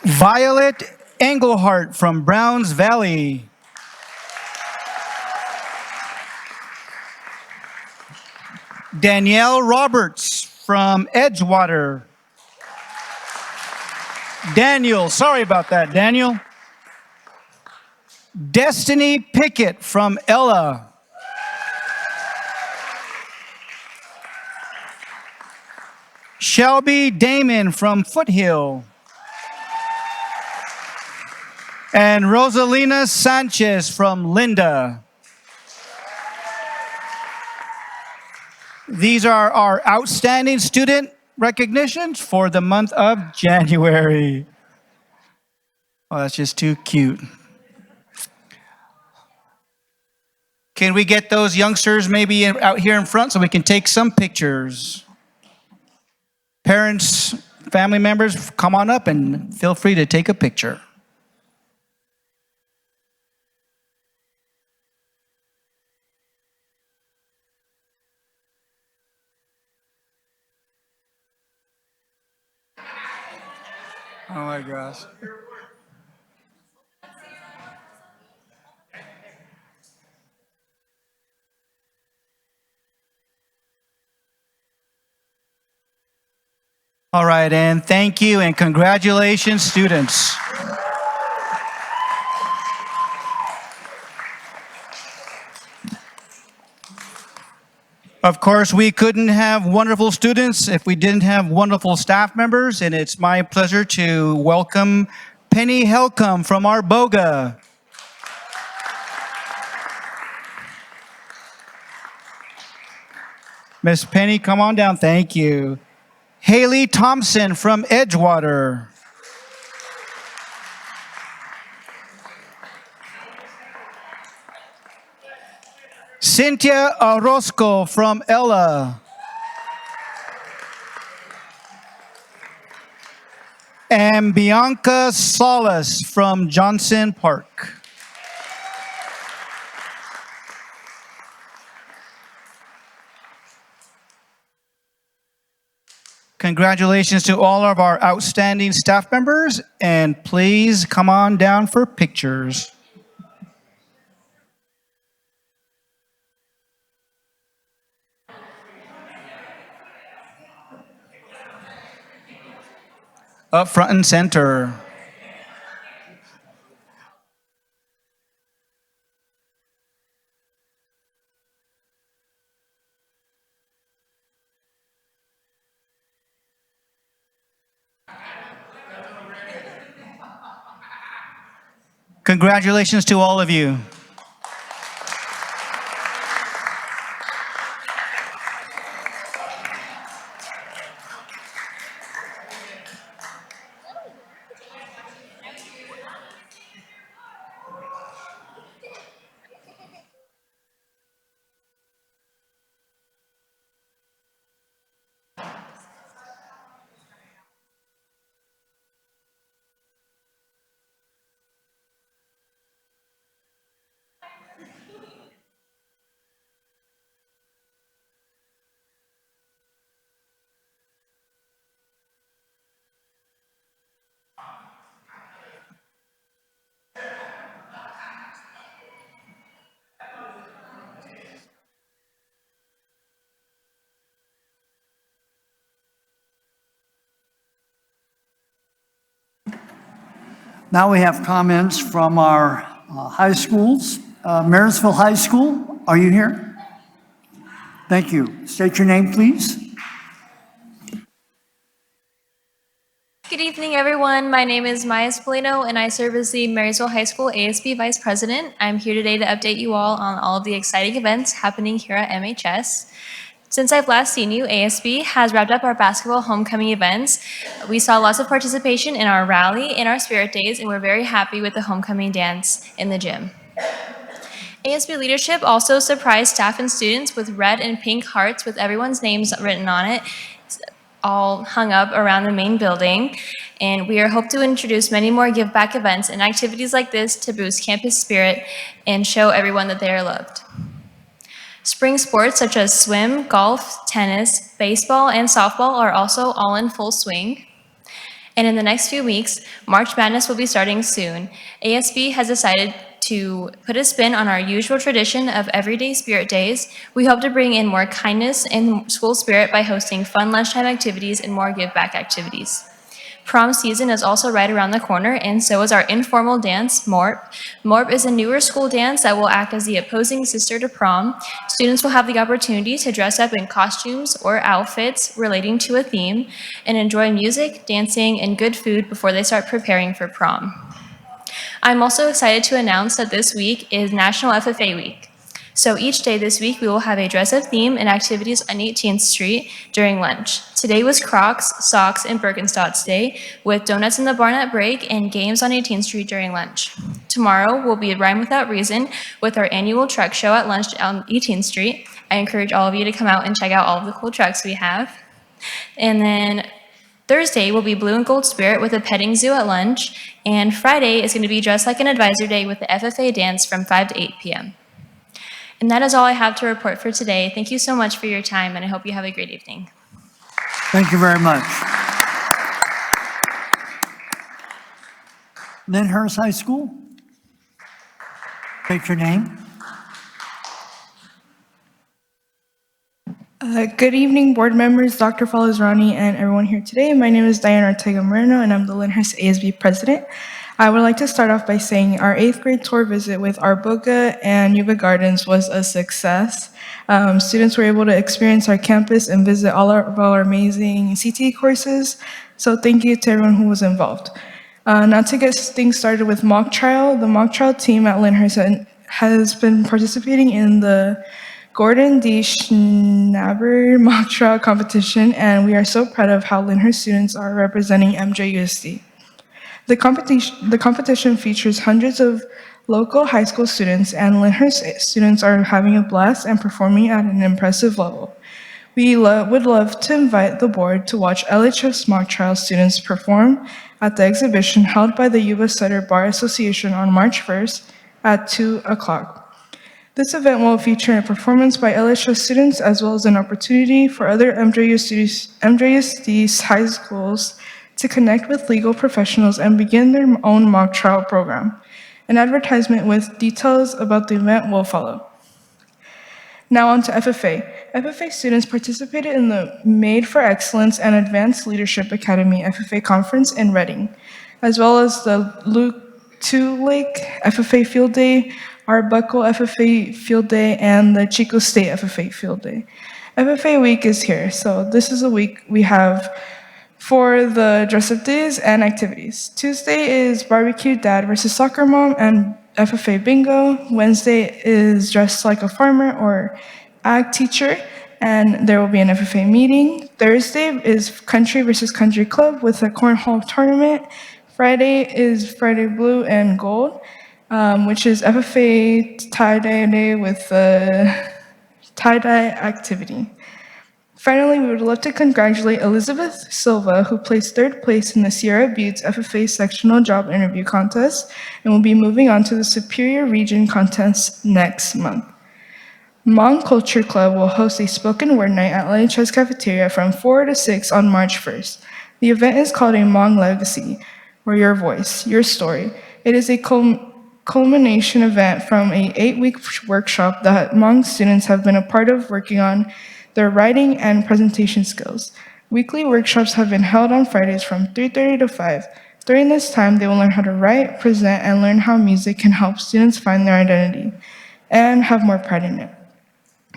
Violet Englehart from Browns Valley. Danielle Roberts from Edgewater. Daniel, sorry about that, Daniel. Destiny Pickett from Ella. Shelby Damon from Foothill. And Rosalina Sanchez from Linda. These are our outstanding student recognitions for the month of January. Oh, that's just too cute. Can we get those youngsters maybe out here in front so we can take some pictures? Parents, family members, come on up and feel free to take a picture. Oh my gosh. All right, and thank you and congratulations, students. Of course, we couldn't have wonderful students if we didn't have wonderful staff members, and it's my pleasure to welcome Penny Helcom from Arboga. Miss Penny, come on down, thank you. Haley Thompson from Edgewater. Cynthia Orozco from Ella. And Bianca Solis from Johnson Park. Congratulations to all of our outstanding staff members, and please come on down for pictures. Up front and center. Congratulations to all of you. Now we have comments from our high schools. Marysville High School, are you here? Thank you. State your name, please. Good evening, everyone. My name is Maya Spolino, and I serve as the Marysville High School ASB Vice President. I'm here today to update you all on all of the exciting events happening here at MHS. Since I've last seen you, ASB has wrapped up our basketball homecoming events. We saw lots of participation in our rally and our spirit days, and we're very happy with the homecoming dance in the gym. ASB leadership also surprised staff and students with red and pink hearts with everyone's names written on it, all hung up around the main building. And we hope to introduce many more give back events and activities like this to boost campus spirit and show everyone that they are loved. Spring sports such as swim, golf, tennis, baseball, and softball are also all in full swing. And in the next few weeks, March Madness will be starting soon. ASB has decided to put a spin on our usual tradition of everyday spirit days. We hope to bring in more kindness and school spirit by hosting fun lunchtime activities and more give-back activities. Prom season is also right around the corner, and so is our informal dance, MORP. MORP is a newer school dance that will act as the opposing sister to prom. Students will have the opportunity to dress up in costumes or outfits relating to a theme and enjoy music, dancing, and good food before they start preparing for prom. I'm also excited to announce that this week is National FFA Week. So each day this week, we will have a dress-up theme and activities on 18th Street during lunch. Today was Crocs, Socks, and Birkenstocks Day, with donuts in the barn at break and games on 18th Street during lunch. Tomorrow will be Rhyme Without Reason with our annual truck show at lunch on 18th Street. I encourage all of you to come out and check out all of the cool trucks we have. And then Thursday will be Blue and Gold Spirit with a petting zoo at lunch. And Friday is going to be Dressed Like an Advisor Day with the FFA dance from 5 to 8 p.m. And that is all I have to report for today. Thank you so much for your time, and I hope you have a great evening. Thank you very much. Lyndhurst High School. State your name. Good evening, board members, Dr. Falazrani, and everyone here today. My name is Diane Ortega Moreno, and I'm the Lyndhurst ASB president. I would like to start off by saying our 8th grade tour visit with Arboga and Yuba Gardens was a success. Students were able to experience our campus and visit all of our amazing CTE courses, so thank you to everyone who was involved. Now to get things started with mock trial, the mock trial team at Lyndhurst has been participating in the Gordon D. Schnaber mock trial competition, and we are so proud of how Lyndhurst students are representing MJUSD. The competition features hundreds of local high school students, and Lyndhurst students are having a blast and performing at an impressive level. We would love to invite the board to watch LHS mock trial students perform at the exhibition held by the Yuba Sutter Bar Association on March 1st at 2 o'clock. This event will feature a performance by LHS students as well as an opportunity for other MJUSD high schools to connect with legal professionals and begin their own mock trial program. An advertisement with details about the event will follow. Now on to FFA. FFA students participated in the Made for Excellence and Advanced Leadership Academy FFA conference in Reading, as well as the Luke Two Lake FFA Field Day, Arbuckle FFA Field Day, and the Chico State FFA Field Day. FFA week is here, so this is a week we have for the dress-up days and activities. Tuesday is Barbecue Dad versus Soccer Mom and FFA Bingo. Wednesday is Dressed Like a Farmer or Ag Teacher, and there will be an FFA meeting. Thursday is Country versus Country Club with a cornhole tournament. Friday is Friday Blue and Gold, which is FFA tie-dye day with the tie-dye activity. Finally, we would love to congratulate Elizabeth Silva, who placed 3rd place in the Sierra Buttes FFA sectional job interview contest and will be moving on to the Superior Region contest next month. Hmong Culture Club will host a spoken word night at LHS Cafeteria from 4 to 6 on March 1st. The event is called a Hmong Legacy, or Your Voice, Your Story. It is a culmination event from an 8-week workshop that Hmong students have been a part of working on their writing and presentation skills. Weekly workshops have been held on Fridays from 3:30 to 5. During this time, they will learn how to write, present, and learn how music can help students find their identity and have more pride in it.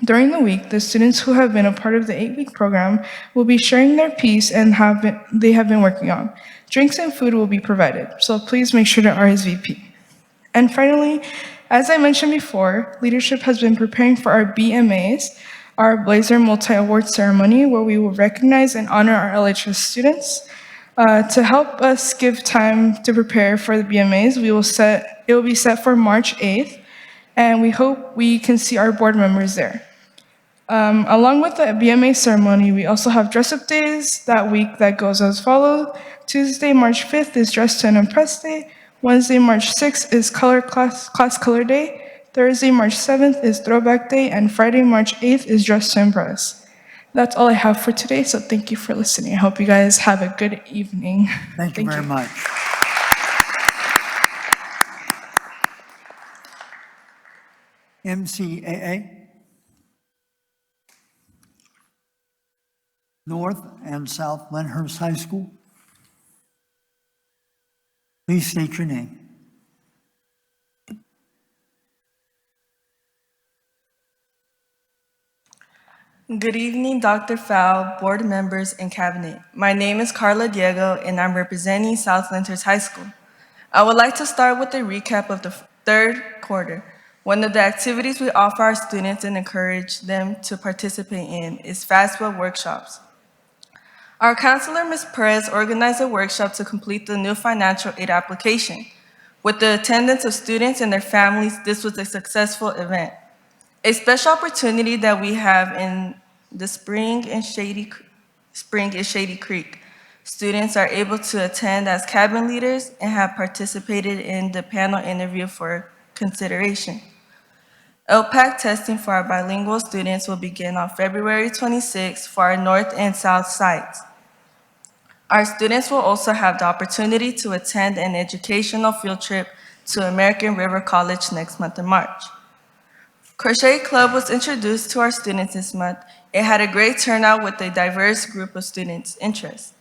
During the week, the students who have been a part of the 8-week program will be sharing their piece and they have been working on. Drinks and food will be provided, so please make sure to RSVP. And finally, as I mentioned before, leadership has been preparing for our BMAs, our Blazer Multi-Award Ceremony, where we will recognize and honor our LHS students. To help us give time to prepare for the BMAs, it will be set for March 8th, and we hope we can see our board members there. Along with the BMA ceremony, we also have dress-up days that week that goes as follows. Tuesday, March 5th is Dress to Impress Day. Wednesday, March 6th is Class Color Day. Thursday, March 7th is Throwback Day, and Friday, March 8th is Dress to Impress. That's all I have for today, so thank you for listening. I hope you guys have a good evening. Thank you very much. MCAA, North and South Lyndhurst High School. Please state your name. Good evening, Dr. Fowl, board members, and cabinet. My name is Carla Diego, and I'm representing South Lyndhurst High School. I would like to start with a recap of the third quarter. One of the activities we offer our students and encourage them to participate in is FAFSA workshops. Our counselor, Ms. Perez, organized a workshop to complete the new financial aid application. With the attendance of students and their families, this was a successful event. A special opportunity that we have in the spring is Shady Creek. Students are able to attend as cabin leaders and have participated in the panel interview for consideration. LPAC testing for our bilingual students will begin on February 26 for our north and south sites. Our students will also have the opportunity to attend an educational field trip to American River College next month in March. Crochet Club was introduced to our students this month. It had a great turnout with a diverse group of students' interests.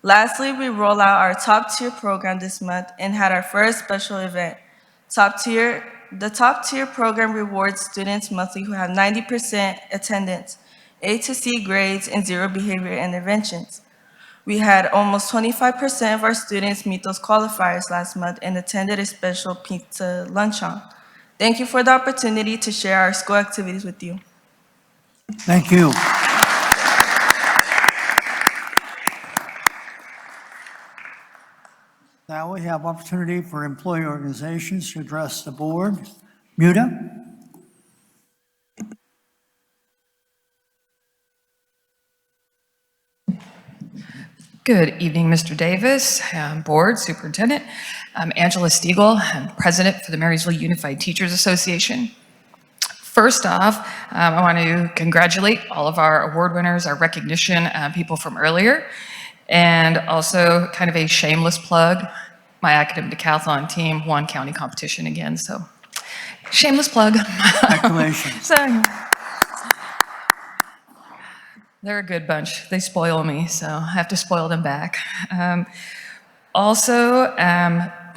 Lastly, we roll out our top tier program this month and had our first special event. The top tier program rewards students monthly who have 90% attendance, A to C grades, and 0 behavior interventions. We had almost 25% of our students meet those qualifiers last month and attended a special pizza luncheon. Thank you for the opportunity to share our school activities with you. Thank you. Now we have opportunity for employee organizations to address the board. Muta? Good evening, Mr. Davis, board, superintendent. I'm Angela Stiegel. I'm president for the Marysville Unified Teachers Association. First off, I want to congratulate all of our award winners, our recognition people from earlier, and also kind of a shameless plug. My academic decathlon team won county competition again, so shameless plug. Congratulations. So, they're a good bunch. They spoil me, so I have to spoil them back.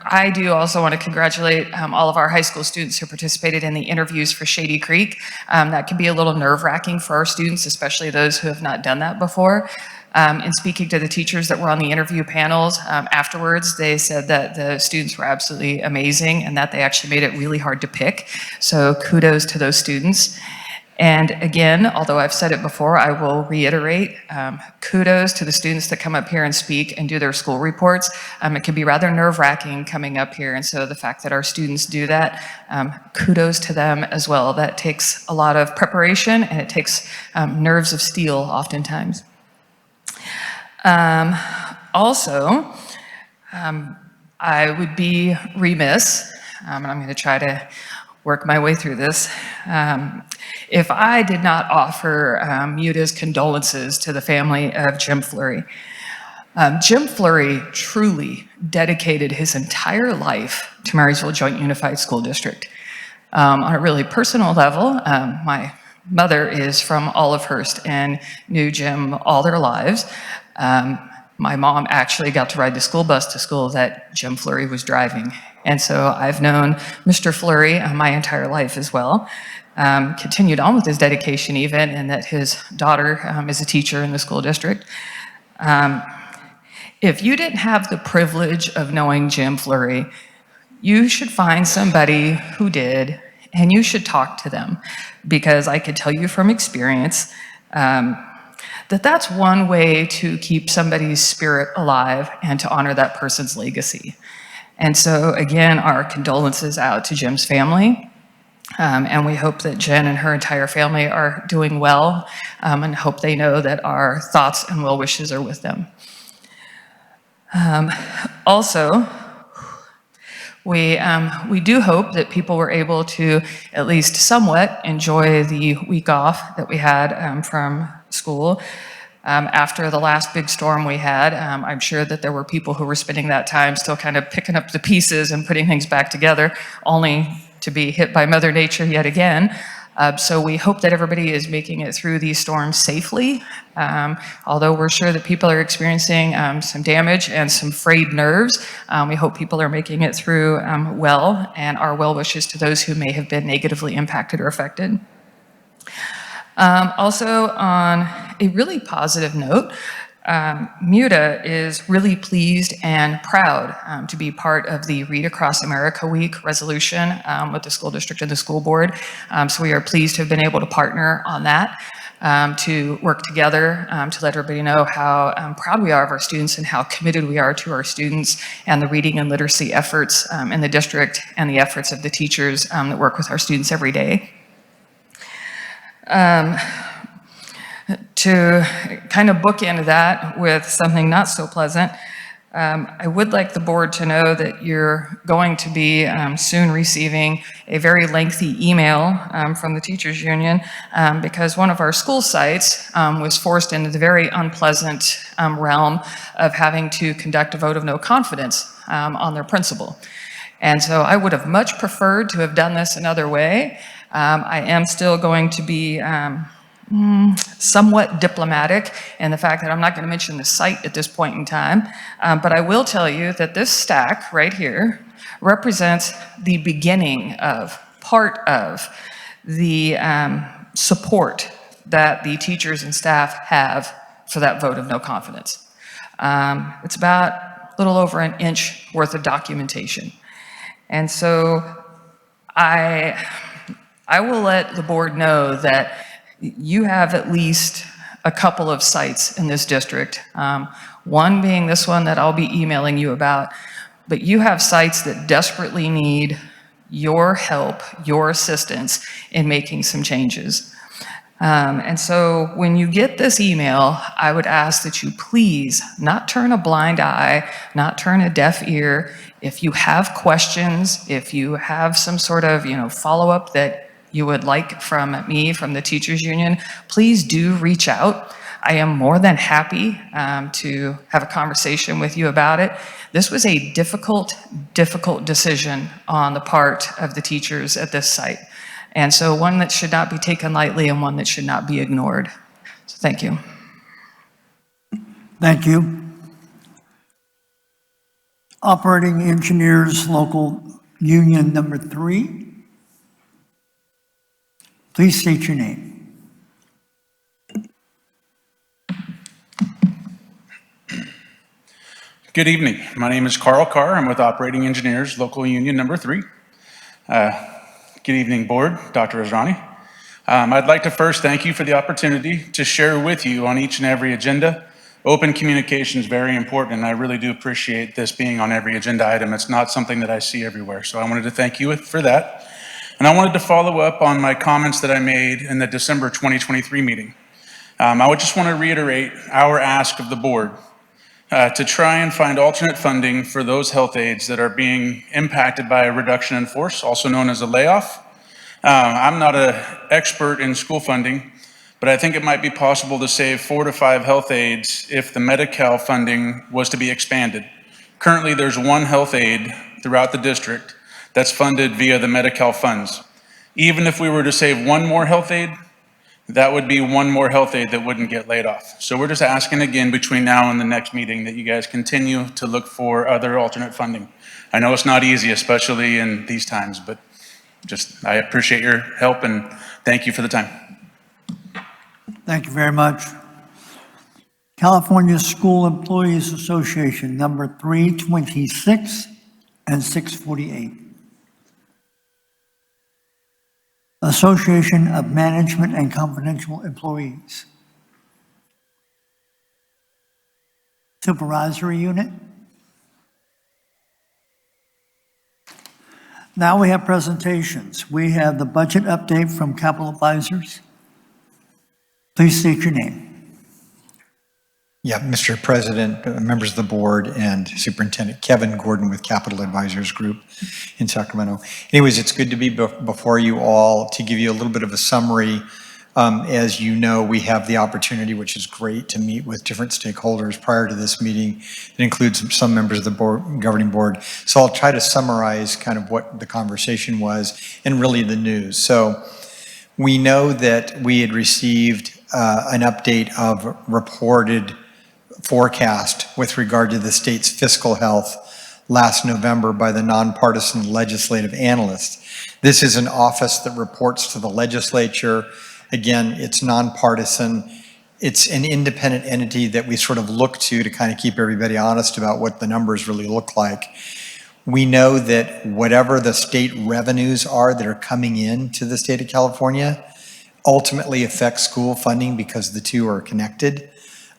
I do also want to congratulate all of our high school students who participated in the interviews for Shady Creek. That can be a little nerve-wracking for our students, especially those who have not done that before. In speaking to the teachers that were on the interview panels afterwards, they said that the students were absolutely amazing and that they actually made it really hard to pick. So kudos to those students. And again, although I've said it before, I will reiterate, kudos to the students that come up here and speak and do their school reports. It can be rather nerve-wracking coming up here, and so the fact that our students do that, kudos to them as well. That takes a lot of preparation, and it takes nerves of steel oftentimes. I would be remiss, and I'm going to try to work my way through this, if I did not offer Muta's condolences to the family of Jim Fleury. Jim Fleury truly dedicated his entire life to Marysville Joint Unified School District. On a really personal level, my mother is from Olivehurst and knew Jim all their lives. My mom actually got to ride the school bus to school that Jim Fleury was driving. And so I've known Mr. Fleury my entire life as well. Continued on with his dedication even, and that his daughter is a teacher in the school district. If you didn't have the privilege of knowing Jim Fleury, you should find somebody who did, and you should talk to them, because I could tell you from experience that that's one way to keep somebody's spirit alive and to honor that person's legacy. And so again, our condolences out to Jim's family. And we hope that Jen and her entire family are doing well, and hope they know that our thoughts and well wishes are with them. We do hope that people were able to at least somewhat enjoy the week off that we had from school. After the last big storm we had, I'm sure that there were people who were spending that time still kind of picking up the pieces and putting things back together, only to be hit by Mother Nature yet again. So we hope that everybody is making it through these storms safely. Although we're sure that people are experiencing some damage and some frayed nerves, we hope people are making it through well, and our well wishes to those who may have been negatively impacted or affected. Also, on a really positive note, MUTA is really pleased and proud to be part of the Read Across America Week resolution with the school district and the school board. So we are pleased to have been able to partner on that, to work together to let everybody know how proud we are of our students and how committed we are to our students and the reading and literacy efforts in the district and the efforts of the teachers that work with our students every day. To kind of bookend that with something not so pleasant, I would like the board to know that you're going to be soon receiving a very lengthy email from the teachers union because one of our school sites was forced into the very unpleasant realm of having to conduct a vote of no confidence on their principal. And so I would have much preferred to have done this another way. I am still going to be somewhat diplomatic in the fact that I'm not going to mention the site at this point in time, but I will tell you that this stack right here represents the beginning of, part of the support that the teachers and staff have for that vote of no confidence. It's about a little over an inch worth of documentation. And so I will let the board know that you have at least a couple of sites in this district, one being this one that I'll be emailing you about, but you have sites that desperately need your help, your assistance in making some changes. And so when you get this email, I would ask that you please not turn a blind eye, not turn a deaf ear. If you have questions, if you have some sort of follow-up that you would like from me, from the teachers union, please do reach out. I am more than happy to have a conversation with you about it. This was a difficult decision on the part of the teachers at this site. And so one that should not be taken lightly and one that should not be ignored. So thank you. Thank you. Operating Engineers Local Union number 3. Please state your name. Good evening. My name is Carl Carr. I'm with Operating Engineers Local Union number 3. Good evening, board, Dr. Azrani. I'd like to first thank you for the opportunity to share with you on each and every agenda. Open communication is very important, and I really do appreciate this being on every agenda item. It's not something that I see everywhere, so I wanted to thank you for that. And I wanted to follow up on my comments that I made in the December 2023 meeting. I would just want to reiterate our ask of the board to try and find alternate funding for those health aides that are being impacted by a reduction in force, also known as a layoff. I'm not an expert in school funding, but I think it might be possible to save 4 to 5 health aides if the Medi-Cal funding was to be expanded. Currently, there's one health aide throughout the district that's funded via the Medi-Cal funds. Even if we were to save one more health aide, that would be one more health aide that wouldn't get laid off. So we're just asking again between now and the next meeting that you guys continue to look for other alternate funding. I know it's not easy, especially in these times, but I appreciate your help and thank you for the time. Thank you very much. California School Employees Association number 326 and 648. Association of Management and Confidential Employees. Supervisory Unit. Now we have presentations. We have the budget update from Capital Advisors. Please state your name. Yeah, Mr. President, members of the board, and Superintendent Kevin Gordon with Capital Advisors Group in Sacramento. Anyways, it's good to be before you all to give you a little bit of a summary As you know, we have the opportunity, which is great, to meet with different stakeholders prior to this meeting. It includes some members of the governing board. So I'll try to summarize kind of what the conversation was and really the news. So we know that we had received an update of reported forecast with regard to the state's fiscal health last November by the nonpartisan legislative analyst. This is an office that reports to the legislature. Again, it's nonpartisan. It's an independent entity that we sort of look to kind of keep everybody honest about what the numbers really look like. We know that whatever the state revenues are that are coming in to the state of California ultimately affects school funding because the two are connected.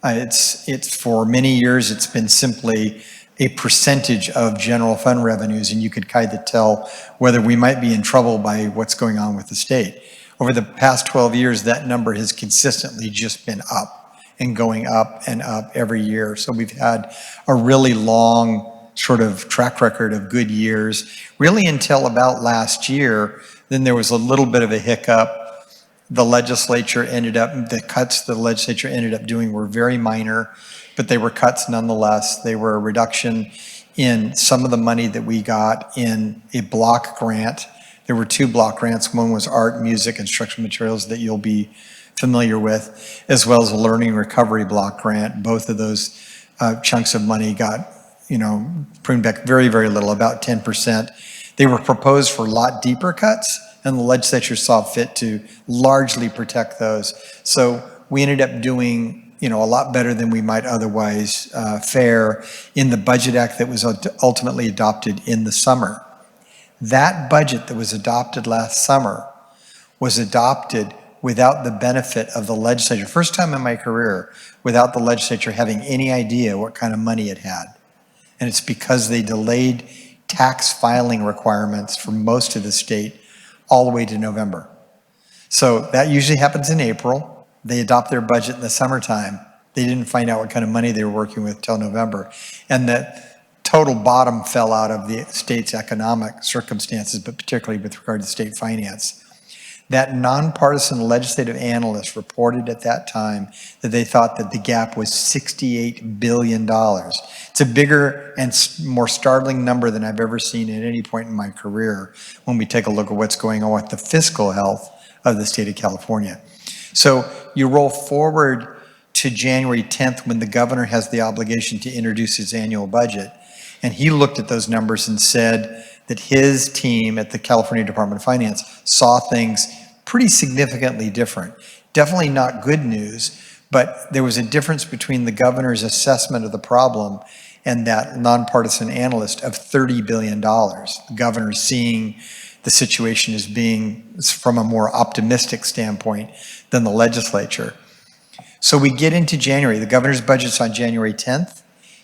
It's for many years, it's been simply a percentage of general fund revenues, and you could kind of tell whether we might be in trouble by what's going on with the state. Over the past 12 years, that number has consistently just been up and going up and up every year. So we've had a really long sort of track record of good years, really until about last year. Then there was a little bit of a hiccup. The legislature the cuts the legislature ended up doing were very minor, but they were cuts nonetheless. They were a reduction in some of the money that we got in a block grant. There were two block grants. One was art, music, instructional materials that you'll be familiar with, as well as a learning recovery block grant. Both of those chunks of money got, pruned back very, very little, about 10%. They were proposed for a lot deeper cuts, and the legislature saw fit to largely protect those. So we ended up doing a lot better than we might otherwise fare in the Budget Act that was ultimately adopted in the summer. That budget that was adopted last summer was adopted without the benefit of the legislature. First time in my career without the legislature having any idea what kind of money it had. And it's because they delayed tax filing requirements for most of the state all the way to November. So that usually happens in April. They adopt their budget in the summertime. They didn't find out what kind of money they were working with till November. And the total bottom fell out of the state's economic circumstances, but particularly with regard to state finance. That nonpartisan legislative analyst reported at that time that they thought that the gap was $68 billion. It's a bigger and more startling number than I've ever seen at any point in my career when we take a look at what's going on with the fiscal health of the state of California. So you roll forward to January 10th when the governor has the obligation to introduce his annual budget. And he looked at those numbers and said that his team at the California Department of Finance saw things pretty significantly different. Definitely not good news, but there was a difference between the governor's assessment of the problem and that nonpartisan analyst of $30 billion. The governor seeing the situation as being from a more optimistic standpoint than the legislature. So we get into January. The governor's budget's on January 10th.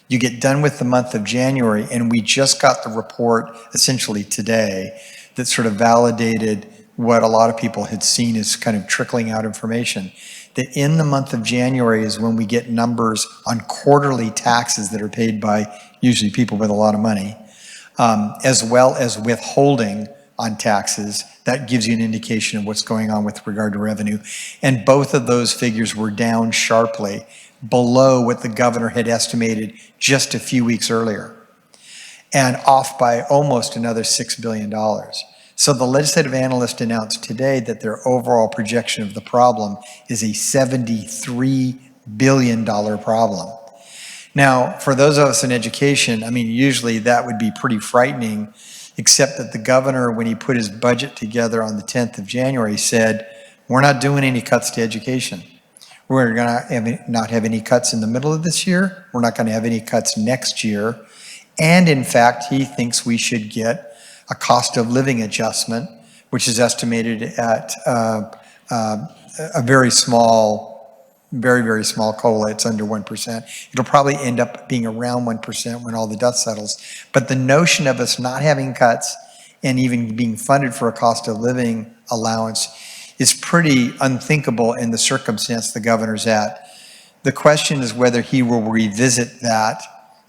You get done with the month of January, and we just got the report essentially today that sort of validated what a lot of people had seen as kind of trickling out information. That in the month of January is when we get numbers on quarterly taxes that are paid by usually people with a lot of money, as well as withholding on taxes. That gives you an indication of what's going on with regard to revenue. And both of those figures were down sharply, below what the governor had estimated just a few weeks earlier, and off by almost another $6 billion. So the legislative analyst announced today that their overall projection of the problem is a $73 billion problem. Now, for those of us in education, usually that would be pretty frightening, except that the governor, when he put his budget together on the 10th of January, said, we're not doing any cuts to education. We're going to not have any cuts in the middle of this year. We're not going to have any cuts next year. And in fact, he thinks we should get a cost of living adjustment, which is estimated at a very small, very, very small COLA. It's under 1%. It'll probably end up being around 1% when all the dust settles. But the notion of us not having cuts and even being funded for a cost of living allowance is pretty unthinkable in the circumstance the governor's at. The question is whether he will revisit that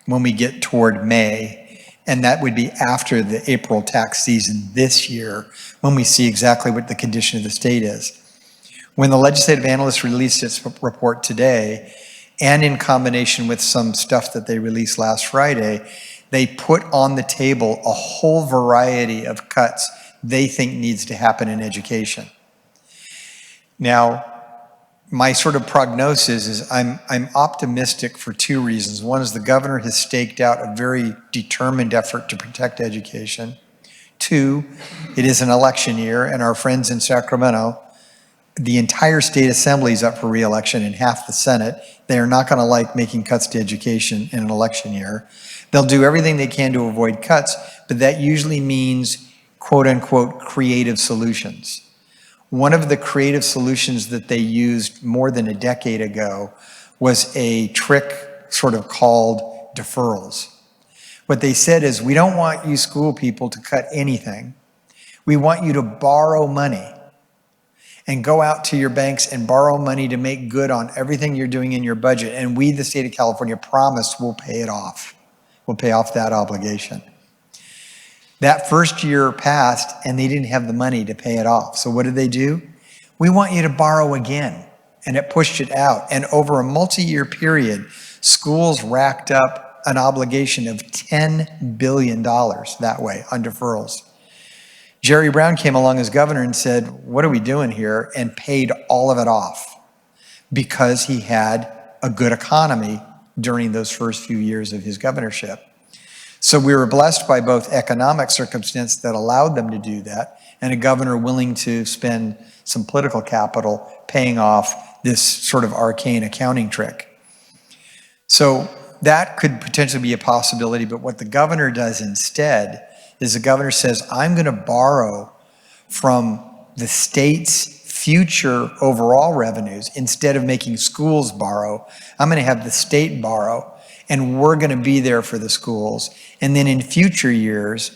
when we get toward May, and that would be after the April tax season this year, when we see exactly what the condition of the state is. When the legislative analyst released its report today, and in combination with some stuff that they released last Friday, they put on the table a whole variety of cuts they think needs to happen in education. Now, my sort of prognosis is I'm optimistic for two reasons. One is the governor has staked out a very determined effort to protect education. Two, it is an election year, and our friends in Sacramento, the entire state assembly is up for re-election and half the Senate. They are not going to like making cuts to education in an election year. They'll do everything they can to avoid cuts, but that usually means quote unquote creative solutions. One of the creative solutions that they used more than a decade ago was a trick sort of called deferrals. What they said is, we don't want you school people to cut anything. We want you to borrow money and go out to your banks and borrow money to make good on everything you're doing in your budget. And we, the state of California, promise we'll pay it off. We'll pay off that obligation. That first year passed and they didn't have the money to pay it off. So what did they do? We want you to borrow again. And it pushed it out. And over a multi-year period, schools racked up an obligation of $10 billion that way on deferrals. Jerry Brown came along as governor and said, what are we doing here? And paid all of it off because he had a good economy during those first few years of his governorship. So we were blessed by both economic circumstance that allowed them to do that and a governor willing to spend some political capital paying off this sort of arcane accounting trick. So that could potentially be a possibility, but what the governor does instead is the governor says, I'm going to borrow from the state's future overall revenues. Instead of making schools borrow, I'm going to have the state borrow, and we're going to be there for the schools. And then in future years,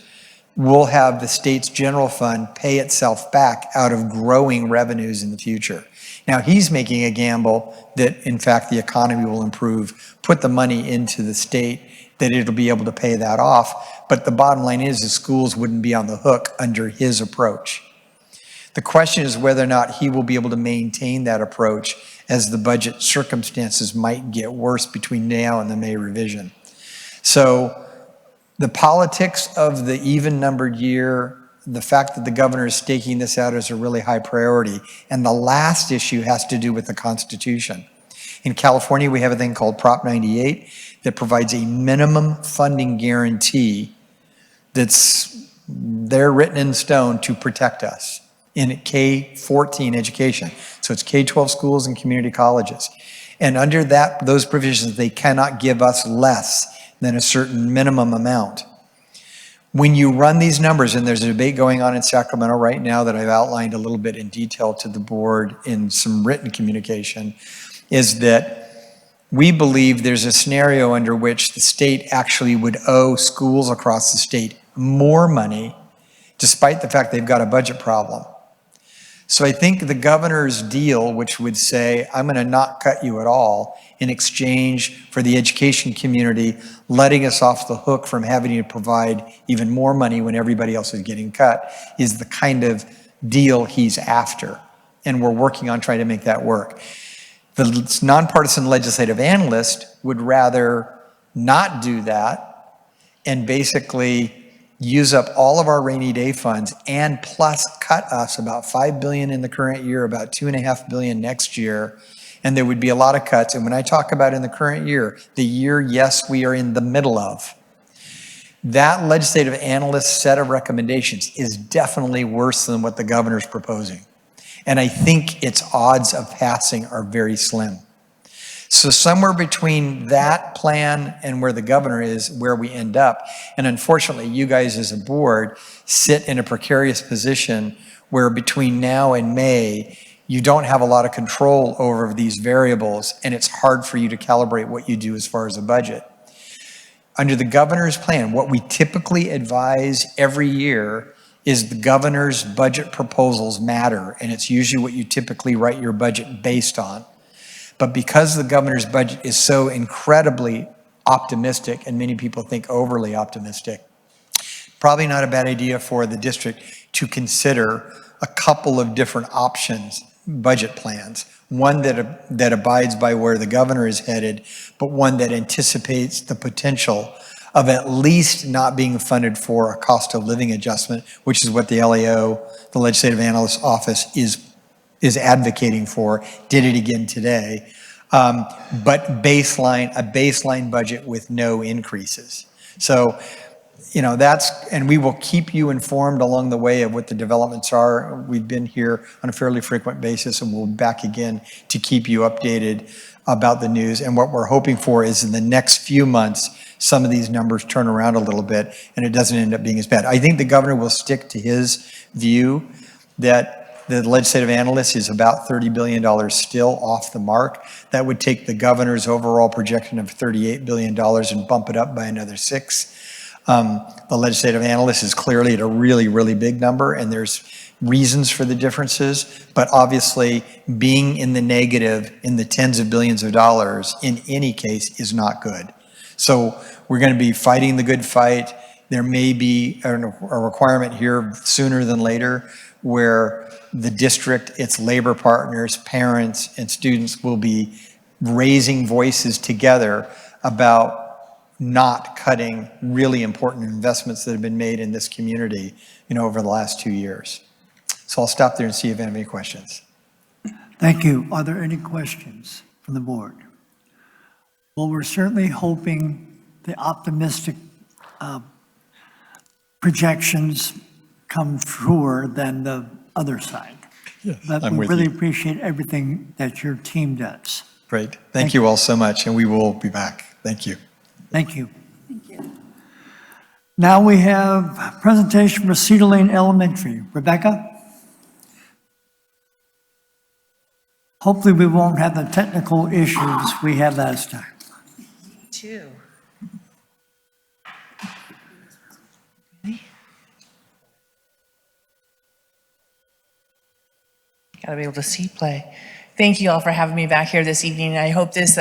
we'll have the state's general fund pay itself back out of growing revenues in the future. Now, he's making a gamble that, in fact, the economy will improve, put the money into the state, that it'll be able to pay that off. But the bottom line is the schools wouldn't be on the hook under his approach. The question is whether or not he will be able to maintain that approach as the budget circumstances might get worse between now and the May revision. So the politics of the even-numbered year, the fact that the governor is staking this out as a really high priority, and the last issue has to do with the Constitution. In California, we have a thing called Prop 98 that provides a minimum funding guarantee that's there written in stone to protect us in K-14 education. So it's K-12 schools and community colleges. And under those provisions, they cannot give us less than a certain minimum amount. When you run these numbers, and there's a debate going on in Sacramento right now that I've outlined a little bit in detail to the board in some written communication, is that we believe there's a scenario under which the state actually would owe schools across the state more money, despite the fact they've got a budget problem. So I think the governor's deal, which would say, I'm going to not cut you at all in exchange for the education community letting us off the hook from having to provide even more money when everybody else is getting cut, is the kind of deal he's after. And we're working on trying to make that work. The nonpartisan legislative analyst would rather not do that and basically use up all of our rainy day funds and plus cut us about $5 billion in the current year, about $2.5 billion next year. And there would be a lot of cuts. And when I talk about in the current year, the year, yes, we are in the middle of, that legislative analyst set of recommendations is definitely worse than what the governor's proposing. And I think its odds of passing are very slim. So somewhere between that plan and where the governor is, where we end up. And unfortunately, you guys as a board sit in a precarious position where between now and May, you don't have a lot of control over these variables, and it's hard for you to calibrate what you do as far as a budget. Under the governor's plan, what we typically advise every year is the governor's budget proposals matter, and it's usually what you typically write your budget based on. But because the governor's budget is so incredibly optimistic, and many people think overly optimistic, probably not a bad idea for the district to consider a couple of different options budget plans. One that abides by where the governor is headed, but one that anticipates the potential of at least not being funded for a cost of living adjustment, which is what the LAO, the Legislative Analyst's Office, is advocating for. Did it again today. But a baseline budget with no increases. So, and we will keep you informed along the way of what the developments are. We've been here on a fairly frequent basis, and we'll be back again to keep you updated about the news. And what we're hoping for is in the next few months, some of these numbers turn around a little bit and it doesn't end up being as bad. I think the governor will stick to his view that the legislative analyst is about $30 billion still off the mark. That would take the governor's overall projection of $38 billion and bump it up by another $6. The legislative analyst is clearly at a really, really big number, and there's reasons for the differences, but obviously being in the negative in the tens of billions of dollars in any case is not good. So we're going to be fighting the good fight. There may be a requirement here sooner than later where the district, its labor partners, parents, and students will be raising voices together about not cutting really important investments that have been made in this community, over the last 2 years. So I'll stop there and see if you have any questions. Thank you. Are there any questions from the board? Well, we're certainly hoping the optimistic projections come truer than the other side. Yes, But I'm we with really you. appreciate everything that your team does. Great. Thank you all so much, and we will be back. Thank you. Thank you. Now we have a presentation for Cedar Lane Elementary. Rebecca? Hopefully we won't have the technical issues we had last time. Two. Gotta be able to see play. Thank you all for having me back here this evening. I hope this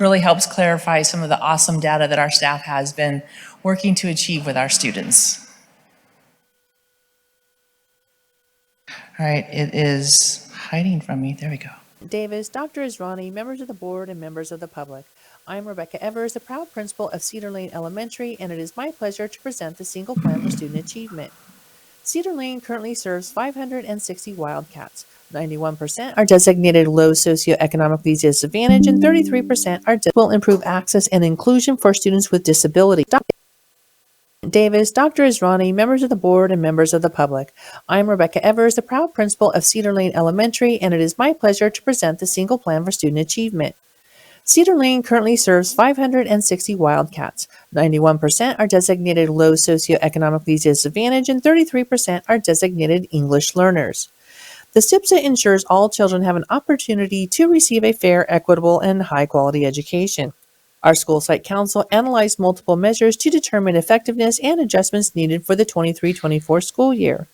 really helps clarify some of the awesome data that our staff has been working to achieve with our students. All right, it is hiding from me. There we go. Davis, Dr. Israni, members of the board, and members of the public. I'm Rebecca Evers, the proud principal of Cedar Lane Elementary, and it is my pleasure to present the single plan for student achievement. Cedar Lane currently serves 560 Wildcats. 91% are designated low socioeconomically disadvantaged, and 33% will improve access and inclusion for students with disability. Davis, Dr. Israni, members of the board, and members of the public. I'm Rebecca Evers, the proud principal of Cedar Lane Elementary, and it is my pleasure to present the single plan for student achievement. Cedar Lane currently serves 560 Wildcats. 91% are designated low socioeconomically disadvantaged, and 33% are designated English learners. The SIPSA ensures all children have an opportunity to receive a fair, equitable, and high-quality education. Our school site council analyzed multiple measures to determine effectiveness and adjustments needed for the 23-24 school year.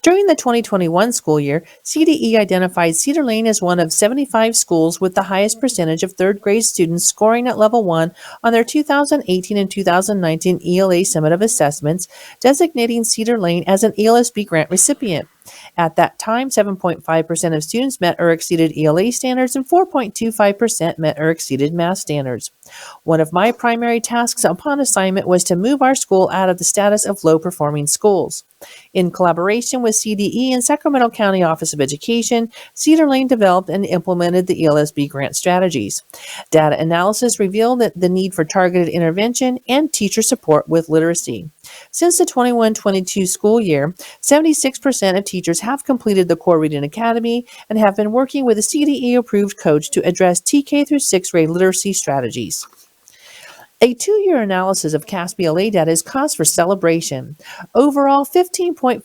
During the 2021 school year, CDE identified Cedar Lane as one of 75 schools with the highest percentage of third grade students scoring at level 1 on their 2018 and 2019 ELA summative assessments, designating Cedar Lane as an ELSB grant recipient. At that time, 7.5% of students met or exceeded ELA standards and 4.25% met or exceeded math standards. One of my primary tasks upon assignment was to move our school out of the status of low-performing schools. In collaboration with CDE and Sacramento County Office of Education, Cedar Lane developed and implemented the ELSB grant strategies. Data analysis revealed that the need for targeted intervention and teacher support with literacy. Since the 21-22 school year, 76% of teachers have completed the Core Reading Academy and have been working with a CDE-approved coach to address TK through 6th grade literacy strategies. A 2-year analysis of CASP-ELA data is cause for celebration. Overall, 15.5%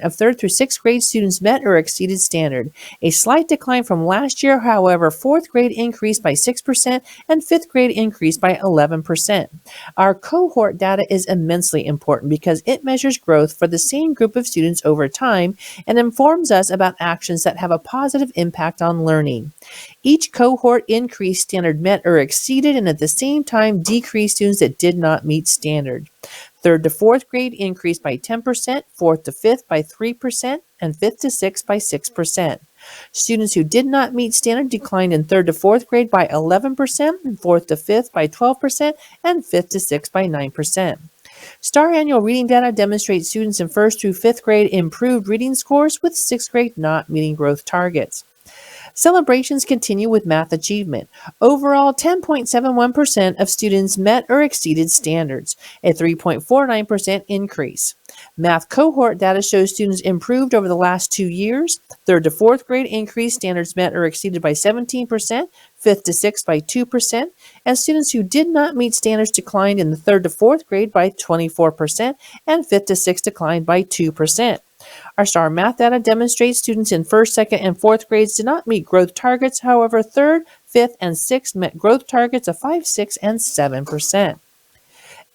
of 3rd through 6th grade students met or exceeded standard. A slight decline from last year, however, 4th grade increased by 6% and 5th grade increased by 11%. Our cohort data is immensely important because it measures growth for the same group of students over time and informs us about actions that have a positive impact on learning. Each cohort increased standard met or exceeded, and at the same time decreased students that did not meet standard. Third to fourth grade increased by 10%, fourth to fifth by 3%, and fifth to sixth by 6%. Students who did not meet standard declined in third to fourth grade by 11%, and fourth to fifth by 12%, and fifth to sixth by 9%. STAR annual reading data demonstrates students in first through fifth grade improved reading scores, with sixth grade not meeting growth targets. Celebrations continue with math achievement. Overall, 10.71% of students met or exceeded standards, a 3.49% increase. Math cohort data shows students improved over the last 2 years. Third to fourth grade increased, standards met or exceeded by 17%, fifth to sixth by 2%, and students who did not meet standards declined in the third to fourth grade by 24%, and fifth to sixth declined by 2%. Our STAR math data demonstrates students in first, second, and fourth grades did not meet growth targets. However, third, fifth, and sixth met growth targets of 5, 6, and 7%.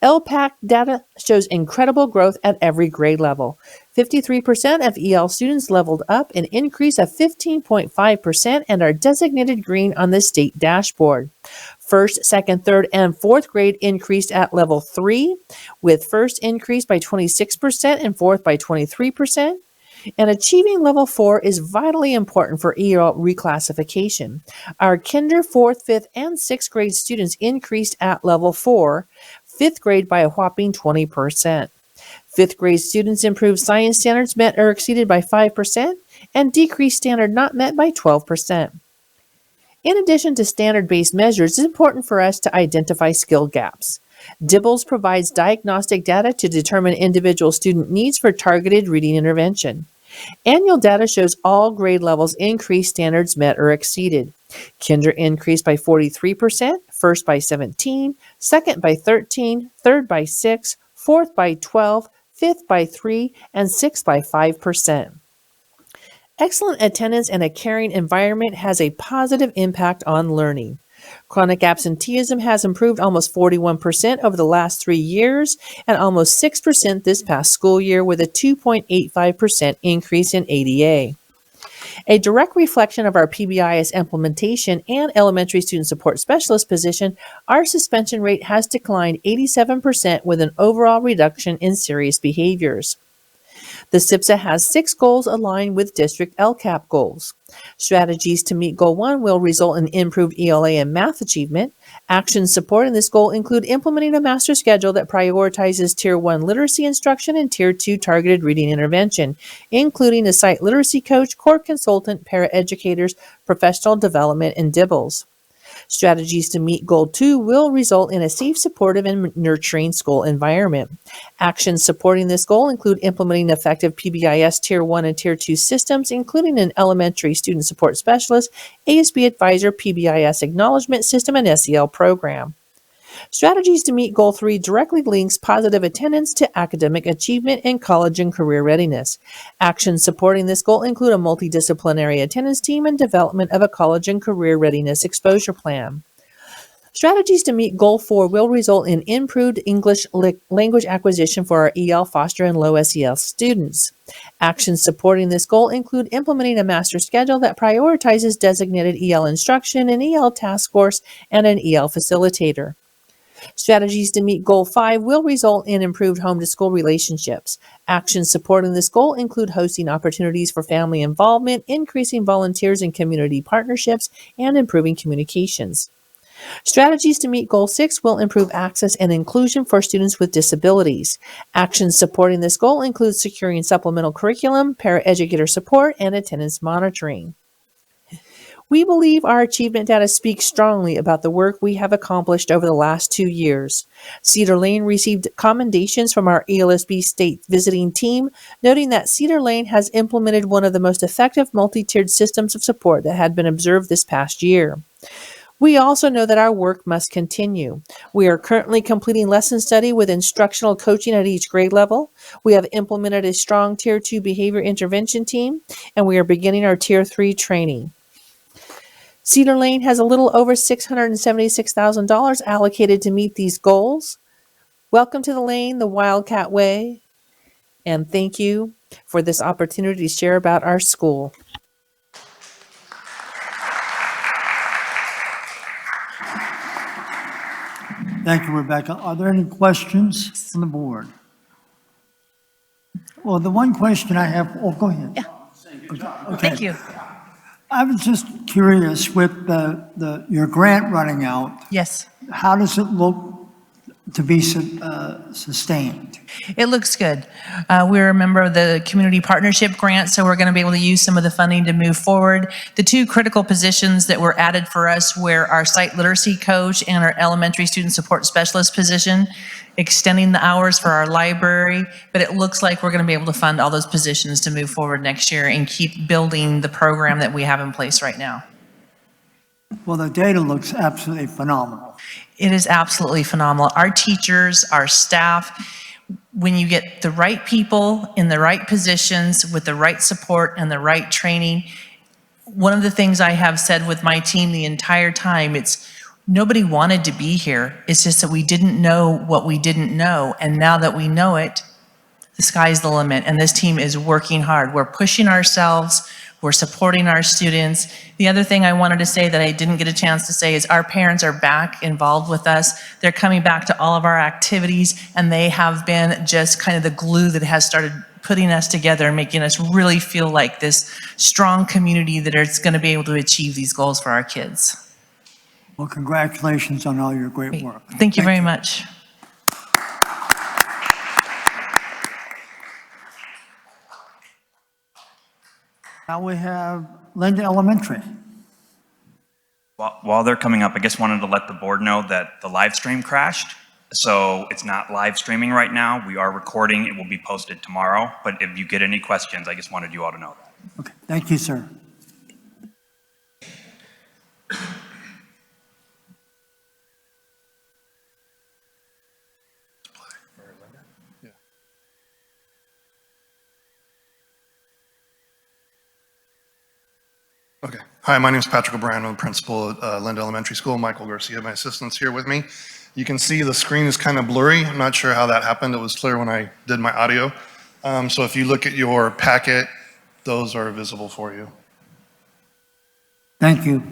LPAC data shows incredible growth at every grade level. 53% of EL students leveled up, an increase of 15.5%, and are designated green on the state dashboard. First, second, third, and fourth grade increased at level 3, with first increased by 26% and fourth by 23%. And achieving level 4 is vitally important for EL reclassification. Our kinder, 4th, 5th, and 6th grade students increased at level 4, 5th grade by a whopping 20%. 5th grade students improved science standards met or exceeded by 5%, and decreased standard not met by 12%. In addition to standard-based measures, it's important for us to identify skill gaps. DIBELS provides diagnostic data to determine individual student needs for targeted reading intervention. Annual data shows all grade levels increased, standards met or exceeded. Kinder increased by 43%, first by 17, second by 13, third by 6, fourth by 12, fifth by 3, and sixth by 5%. Excellent attendance and a caring environment has a positive impact on learning. Chronic absenteeism has improved almost 41% over the last 3 years and almost 6% this past school year, with a 2.85% increase in ADA. A direct reflection of our PBIS implementation and elementary student support specialist position, our suspension rate has declined 87% with an overall reduction in serious behaviors. The SIPSA has 6 goals aligned with district LCAP goals. Strategies to meet Goal 1 will result in improved ELA and math achievement. Actions supporting this goal include implementing a master schedule that prioritizes Tier 1 literacy instruction and Tier 2 targeted reading intervention, including a site literacy coach, core consultant, paraeducators, professional development, and DIBELS. Strategies to meet Goal 2 will result in a safe, supportive, and nurturing school environment. Actions supporting this goal include implementing effective PBIS Tier 1 and Tier 2 systems, including an elementary student support specialist, ASB advisor, PBIS acknowledgement system, and SEL program. Strategies to meet Goal 3 directly links positive attendance to academic achievement in college and career readiness. Actions supporting this goal include a multidisciplinary attendance team and development of a college and career readiness exposure plan. Strategies to meet Goal 4 will result in improved English language acquisition for our EL, foster, and low SEL students. Actions supporting this goal include implementing a master schedule that prioritizes designated EL instruction, an EL task force, and an EL facilitator. Strategies to meet Goal 5 will result in improved home-to-school relationships. Actions supporting this goal include hosting opportunities for family involvement, increasing volunteers and community partnerships, and improving communications. Strategies to meet Goal 6 will improve access and inclusion for students with disabilities. Actions supporting this goal include securing supplemental curriculum, paraeducator support, and attendance monitoring. We believe our achievement data speaks strongly about the work we have accomplished over the last 2 years. Cedar Lane received commendations from our ELSB state visiting team, noting that Cedar Lane has implemented one of the most effective multi-tiered systems of support that had been observed this past year. We also know that our work must continue. We are currently completing lesson study with instructional coaching at each grade level. We have implemented a strong Tier 2 behavior intervention team, and we are beginning our Tier 3 training. Cedar Lane has a little over $676,000 allocated to meet these goals. Welcome to the Lane, the Wildcat Way, and thank you for this opportunity to share about our school. Thank you, Rebecca. Are there any questions from the board? Well, the one question I have, oh, go ahead. Okay. Thank you. I was just curious with your grant running out, Yes, how does it look to be sustained? it looks good. We're a member of the Community Partnership Grant, so we're going to be able to use some of the funding to move forward. The two critical positions that were added for us were our site literacy coach and our elementary student support specialist position, extending the hours for our library, but it looks like we're going to be able to fund all those positions to move forward next year and keep building the program that we have in place right now. Well, the data looks absolutely phenomenal. It is absolutely phenomenal. Our teachers, our staff, when you get the right people in the right positions with the right support and the right training, one of the things I have said with my team the entire time, it's nobody wanted to be here. It's just that we didn't know what we didn't know. And now that we know it, the sky's the limit. And this team is working hard. We're pushing ourselves. We're supporting our students. The other thing I wanted to say that I didn't get a chance to say is our parents are back involved with us. They're coming back to all of our activities, and they have been just kind of the glue that has started putting us together and making us really feel like this strong community that is going to be able to achieve these goals for our kids. Well, congratulations on all your great work. Thank you very much. Now we have Linda Elementary. While they're coming up, I just wanted to let the board know that the live stream crashed. So it's not live streaming right now. We are recording. It will be posted tomorrow. But if you get any questions, I just wanted you all to know that. Okay, thank you, sir. Okay. Hi, my name is Patrick O'Brien. I'm the principal at Linda Elementary School. Michael Garcia, my assistant's here with me. You can see the screen is kind of blurry. I'm not sure how that happened. It was clear when I did my audio. So if you look at your packet, those are visible for you. Thank you.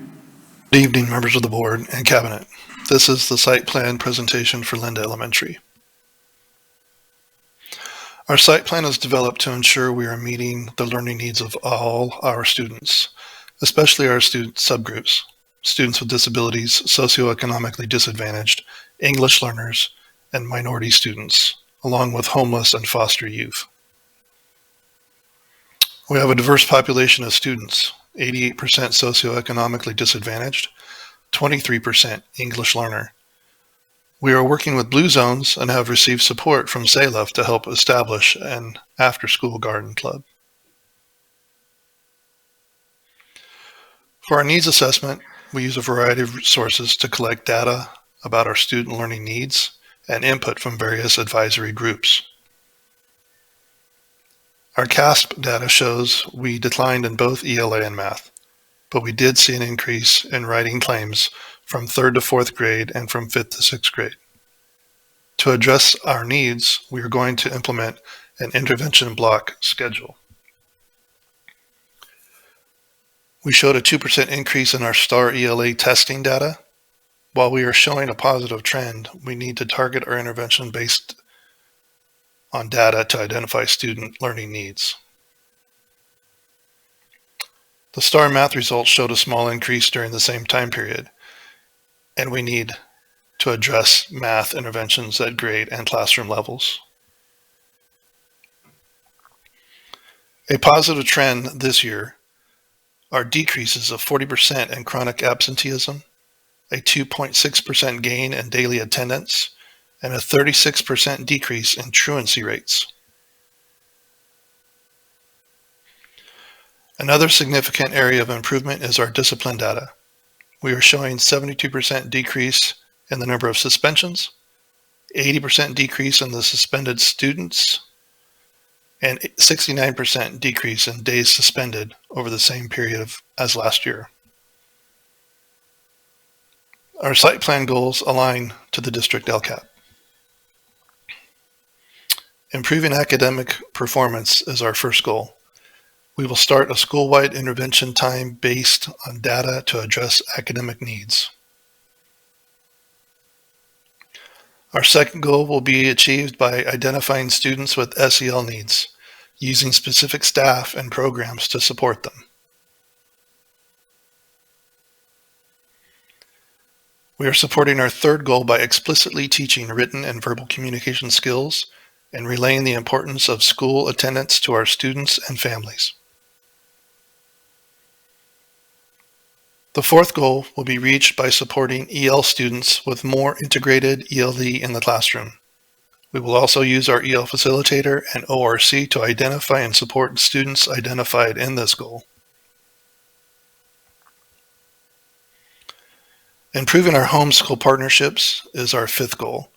Good evening, members of the board and cabinet. This is the site plan presentation for Linda Elementary. Our site plan is developed to ensure we are meeting the learning needs of all our students, especially our student subgroups, students with disabilities, socioeconomically disadvantaged, English learners, and minority students, along with homeless and foster youth. We have a diverse population of students, 88% socioeconomically disadvantaged, 23% English learner. We are working with Blue Zones and have received support from SALEF to help establish an after-school garden club. For our needs assessment, we use a variety of sources to collect data about our student learning needs and input from various advisory groups. Our CASP data shows we declined in both ELA and math, but we did see an increase in writing claims from 3rd to 4th grade and from 5th to 6th grade. To address our needs, we are going to implement an intervention block schedule. We showed a 2% increase in our STAR ELA testing data. While we are showing a positive trend, we need to target our intervention based on data to identify student learning needs. The STAR math results showed a small increase during the same time period, and we need to address math interventions at grade and classroom levels. A positive trend this year are decreases of 40% in chronic absenteeism, a 2.6% gain in daily attendance, and a 36% decrease in truancy rates. Another significant area of improvement is our discipline data. We are showing 72% decrease in the number of suspensions, 80% decrease in the suspended students, and 69% decrease in days suspended over the same period as last year. Our site plan goals align to the district LCAP. Improving academic performance is our first goal. We will start a school-wide intervention time based on data to address academic needs. Our second goal will be achieved by identifying students with SEL needs, using specific staff and programs to support them. We are supporting our third goal by explicitly teaching written and verbal communication skills and relaying the importance of school attendance to our students and families. The fourth goal will be reached by supporting EL students with more integrated ELD in the classroom. We will also use our EL facilitator and ORC to identify and support students identified in this goal. Improving our homeschool partnerships is our fifth goal.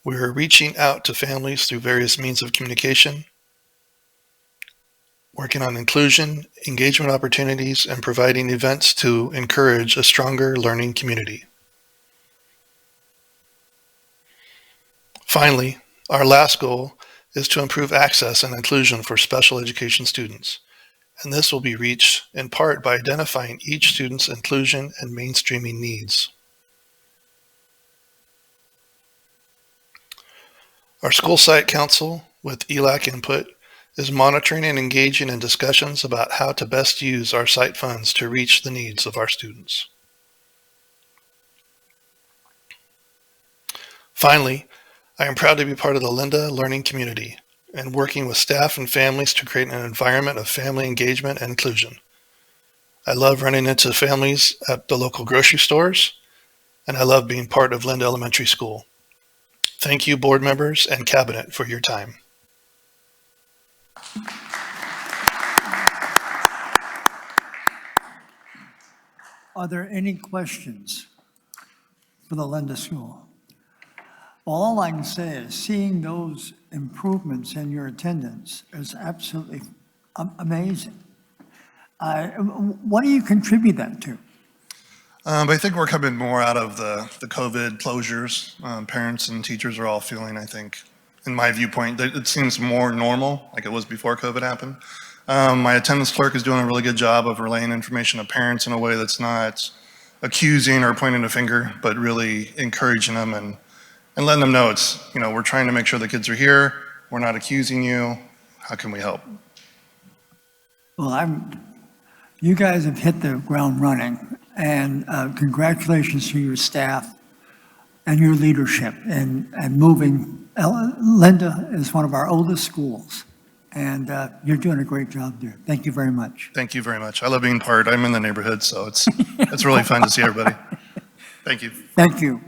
We are reaching out to families through various means of communication, working on inclusion, engagement opportunities, and providing events to encourage a stronger learning community. Finally, our last goal is to improve access and inclusion for special education students, and this will be reached in part by identifying each student's inclusion and mainstreaming needs. Our school site council, with ELAC input, is monitoring and engaging in discussions about how to best use our site funds to reach the needs of our students. Finally, I am proud to be part of the Linda learning community and working with staff and families to create an environment of family engagement and inclusion. I love running into families at the local grocery stores, and I love being part of Linda Elementary School. Thank you, board members and cabinet, for your time. Are there any questions for the Linda School? Well, all I can say is seeing those improvements in your attendance is absolutely amazing. What do you contribute that to? I think we're coming more out of the COVID closures. Parents and teachers are all feeling, I think, in my viewpoint, that it seems more normal, like it was before COVID happened. My attendance clerk is doing a really good job of relaying information to parents in a way that's not accusing or pointing a finger, but really encouraging them and letting them know it's, we're trying to make sure the kids are here. We're not accusing you. How can we help? Well, you guys have hit the ground running, and congratulations to your staff and your leadership and moving. Linda is one of our oldest schools, and you're doing a great job there. Thank you very much. Thank you very much. I love being part. I'm in the neighborhood, so it's really fun to see everybody. Thank you. Thank you.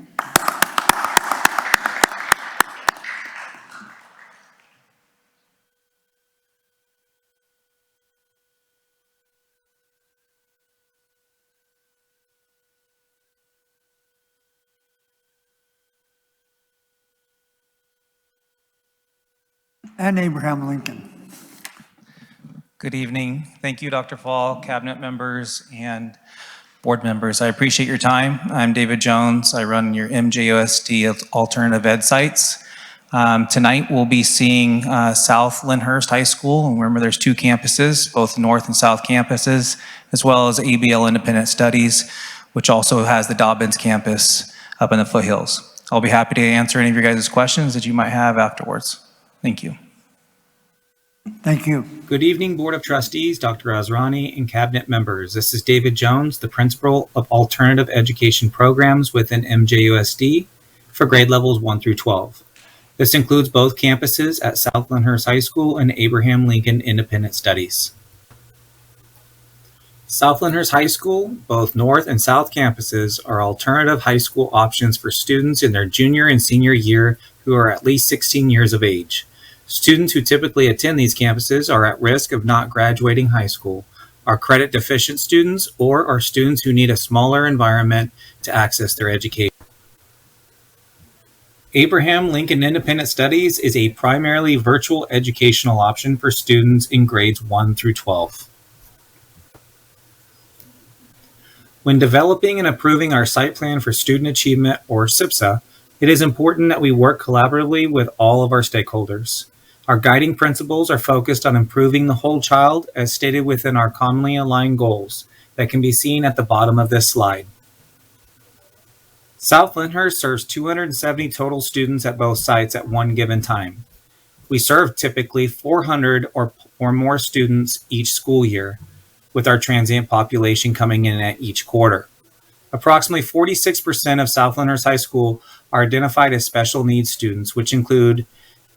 And Abraham Lincoln. Good evening. Thank you, Dr. Fall, cabinet members, and board members. I appreciate your time. I'm David Jones. I run your MJUSD alternative ed sites. Tonight we'll be seeing South Lyndhurst High School. And remember, there's two campuses, both North and South campuses, as well as ABL Independent Studies, which also has the Dobbins campus up in the foothills. I'll be happy to answer any of your guys' questions that you might have afterwards. Thank you. Thank you. Good evening, Board of Trustees, Dr. Azrani, and cabinet members. This is David Jones, the principal of Alternative Education Programs within MJUSD for grade levels 1 through 12. This includes both campuses at South Lyndhurst High School and Abraham Lincoln Independent Studies. South Lyndhurst High School, both North and South campuses, are alternative high school options for students in their junior and senior year who are at least 16 years of age. Students who typically attend these campuses are at risk of not graduating high school, are credit deficient students, or are students who need a smaller environment to access their education. Abraham Lincoln Independent Studies is a primarily virtual educational option for students in grades 1 through 12. When developing and approving our site plan for student achievement, or SIPSA, it is important that we work collaboratively with all of our stakeholders. Our guiding principles are focused on improving the whole child as stated within our commonly aligned goals that can be seen at the bottom of this slide. South Lyndhurst serves 270 total students at both sites at one given time. We serve typically 400 or more students each school year, with our transient population coming in at each quarter. Approximately 46% of South Lyndhurst High School are identified as special needs students, which include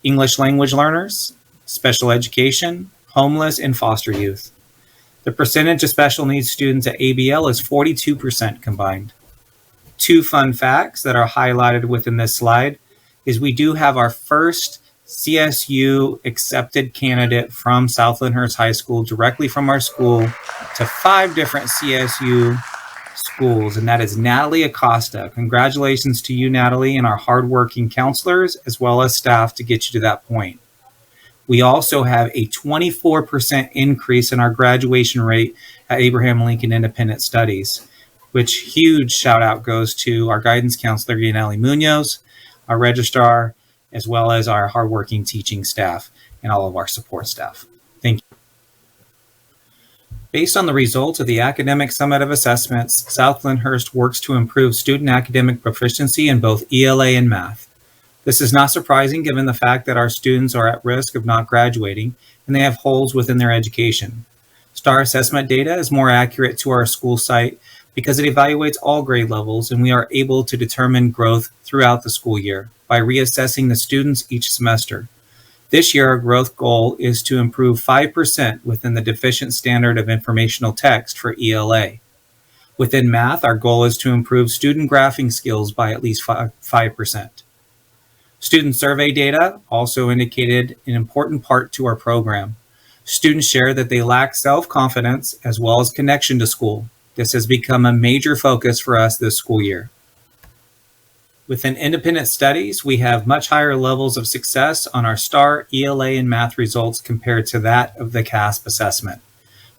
English language learners, special education, homeless, and foster youth. The percentage of special needs students at ABL is 42% combined. Two fun facts that are highlighted within this slide is we do have our first CSU accepted candidate from South Lyndhurst High School directly from our school to 5 different CSU schools, and that is Natalie Acosta. Congratulations to you, Natalie, and our hardworking counselors as well as staff to get you to that point. We also have a 24% increase in our graduation rate at Abraham Lincoln Independent Studies, which huge shout out goes to our guidance counselor, Yaneli Munoz, our registrar, as well as our hardworking teaching staff and all of our support staff. Thank you. Based on the results of the Academic Summit of Assessments, South Lyndhurst works to improve student academic proficiency in both ELA and math. This is not surprising given the fact that our students are at risk of not graduating and they have holes within their education. STAR assessment data is more accurate to our school site because it evaluates all grade levels, and we are able to determine growth throughout the school year by reassessing the students each semester. This year, our growth goal is to improve 5% within the deficient standard of informational text for ELA. Within math, our goal is to improve student graphing skills by at least 5%. Student survey data also indicated an important part to our program. Students share that they lack self-confidence as well as connection to school. This has become a major focus for us this school year. Within independent studies, we have much higher levels of success on our STAR, ELA, and math results compared to that of the CASP assessment.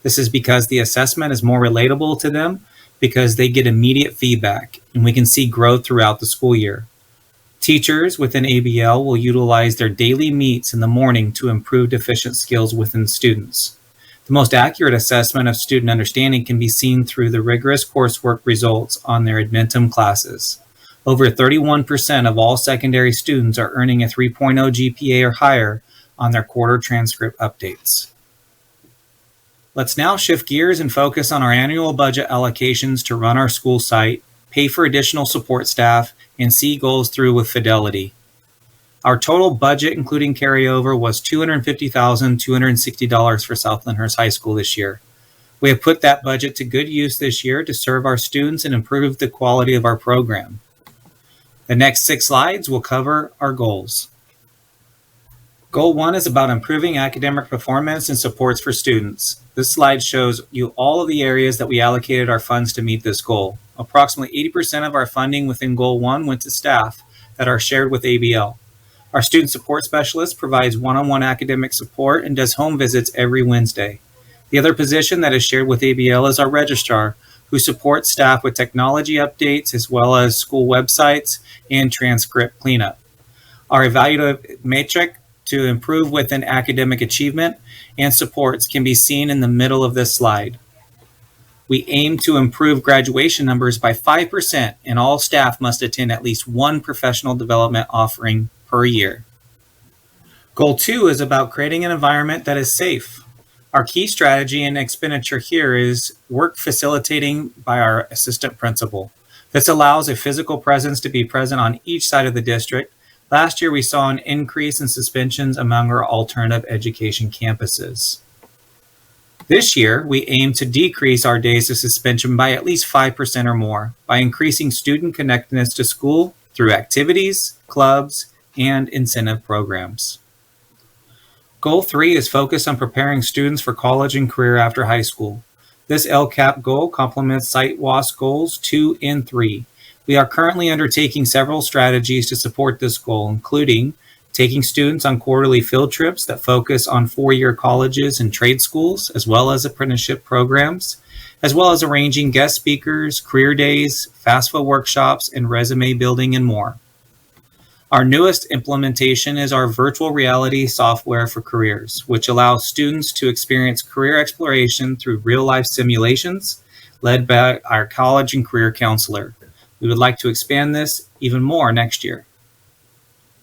This is because the assessment is more relatable to them because they get immediate feedback and we can see growth throughout the school year. Teachers within ABL will utilize their daily meets in the morning to improve deficient skills within students. The most accurate assessment of student understanding can be seen through the rigorous coursework results on their Admentum classes. Over 31% of all secondary students are earning a 3.0 GPA or higher on their quarter transcript updates. Let's now shift gears and focus on our annual budget allocations to run our school site, pay for additional support staff, and see goals through with fidelity. Our total budget, including carryover, was $250,260 for South Lyndhurst High School this year. We have put that budget to good use this year to serve our students and improve the quality of our program. The next 6 slides will cover our goals. Goal 1 is about improving academic performance and supports for students. This slide shows you all of the areas that we allocated our funds to meet this goal. Approximately 80% of our funding within Goal 1 went to staff that are shared with ABL. Our student support specialist provides one-on-one academic support and does home visits every Wednesday. The other position that is shared with ABL is our registrar, who supports staff with technology updates as well as school websites and transcript cleanup. Our evaluative metric to improve within academic achievement and supports can be seen in the middle of this slide. We aim to improve graduation numbers by 5%, and all staff must attend at least one professional development offering per year. Goal 2 is about creating an environment that is safe. Our key strategy and expenditure here is work facilitating by our assistant principal. This allows a physical presence to be present on each side of the district. Last year, we saw an increase in suspensions among our alternative education campuses. This year, we aim to decrease our days of suspension by at least 5% or more by increasing student connectedness to school through activities, clubs, and incentive programs. Goal 3 is focused on preparing students for college and career after high school. This LCAP goal complements Site WAS goals 2 and 3. We are currently undertaking several strategies to support this goal, including taking students on quarterly field trips that focus on 4-year colleges and trade schools, as well as apprenticeship programs, as well as arranging guest speakers, career days, FAFSA workshops, and resume building, and more. Our newest implementation is our virtual reality software for careers, which allows students to experience career exploration through real-life simulations led by our college and career counselor. We would like to expand this even more next year.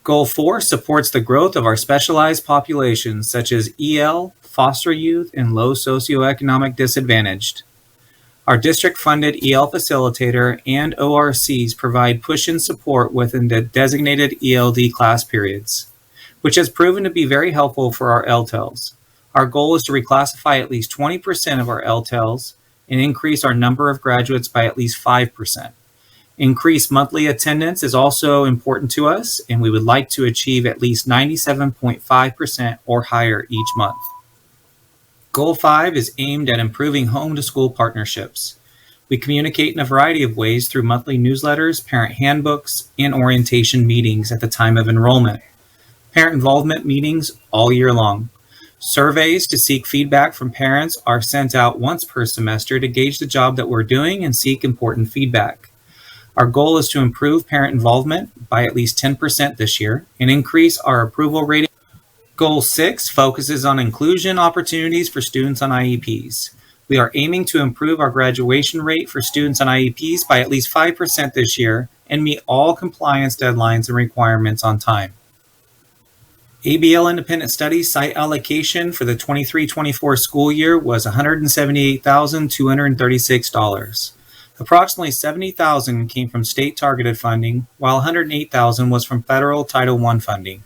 Goal 4 supports the growth of our specialized populations such as EL, foster youth, and low socioeconomic disadvantaged. Our district-funded EL facilitator and ORCs provide push-in support within the designated ELD class periods, which has proven to be very helpful for our LTELs. Our goal is to reclassify at least 20% of our LTELs and increase our number of graduates by at least 5%. Increased monthly attendance is also important to us, and we would like to achieve at least 97.5% or higher each month. Goal 5 is aimed at improving home-to-school partnerships. We communicate in a variety of ways through monthly newsletters, parent handbooks, and orientation meetings at the time of enrollment. Parent involvement meetings all year long. Surveys to seek feedback from parents are sent out once per semester to gauge the job that we're doing and seek important feedback. Our goal is to improve parent involvement by at least 10% this year and increase our approval rating. Goal 6 focuses on inclusion opportunities for students on IEPs. We are aiming to improve our graduation rate for students on IEPs by at least 5% this year and meet all compliance deadlines and requirements on time. ABL Independent Studies site allocation for the 23-24 school year was $178,236. Approximately $70,000 came from state targeted funding, while $108,000 was from federal Title I funding.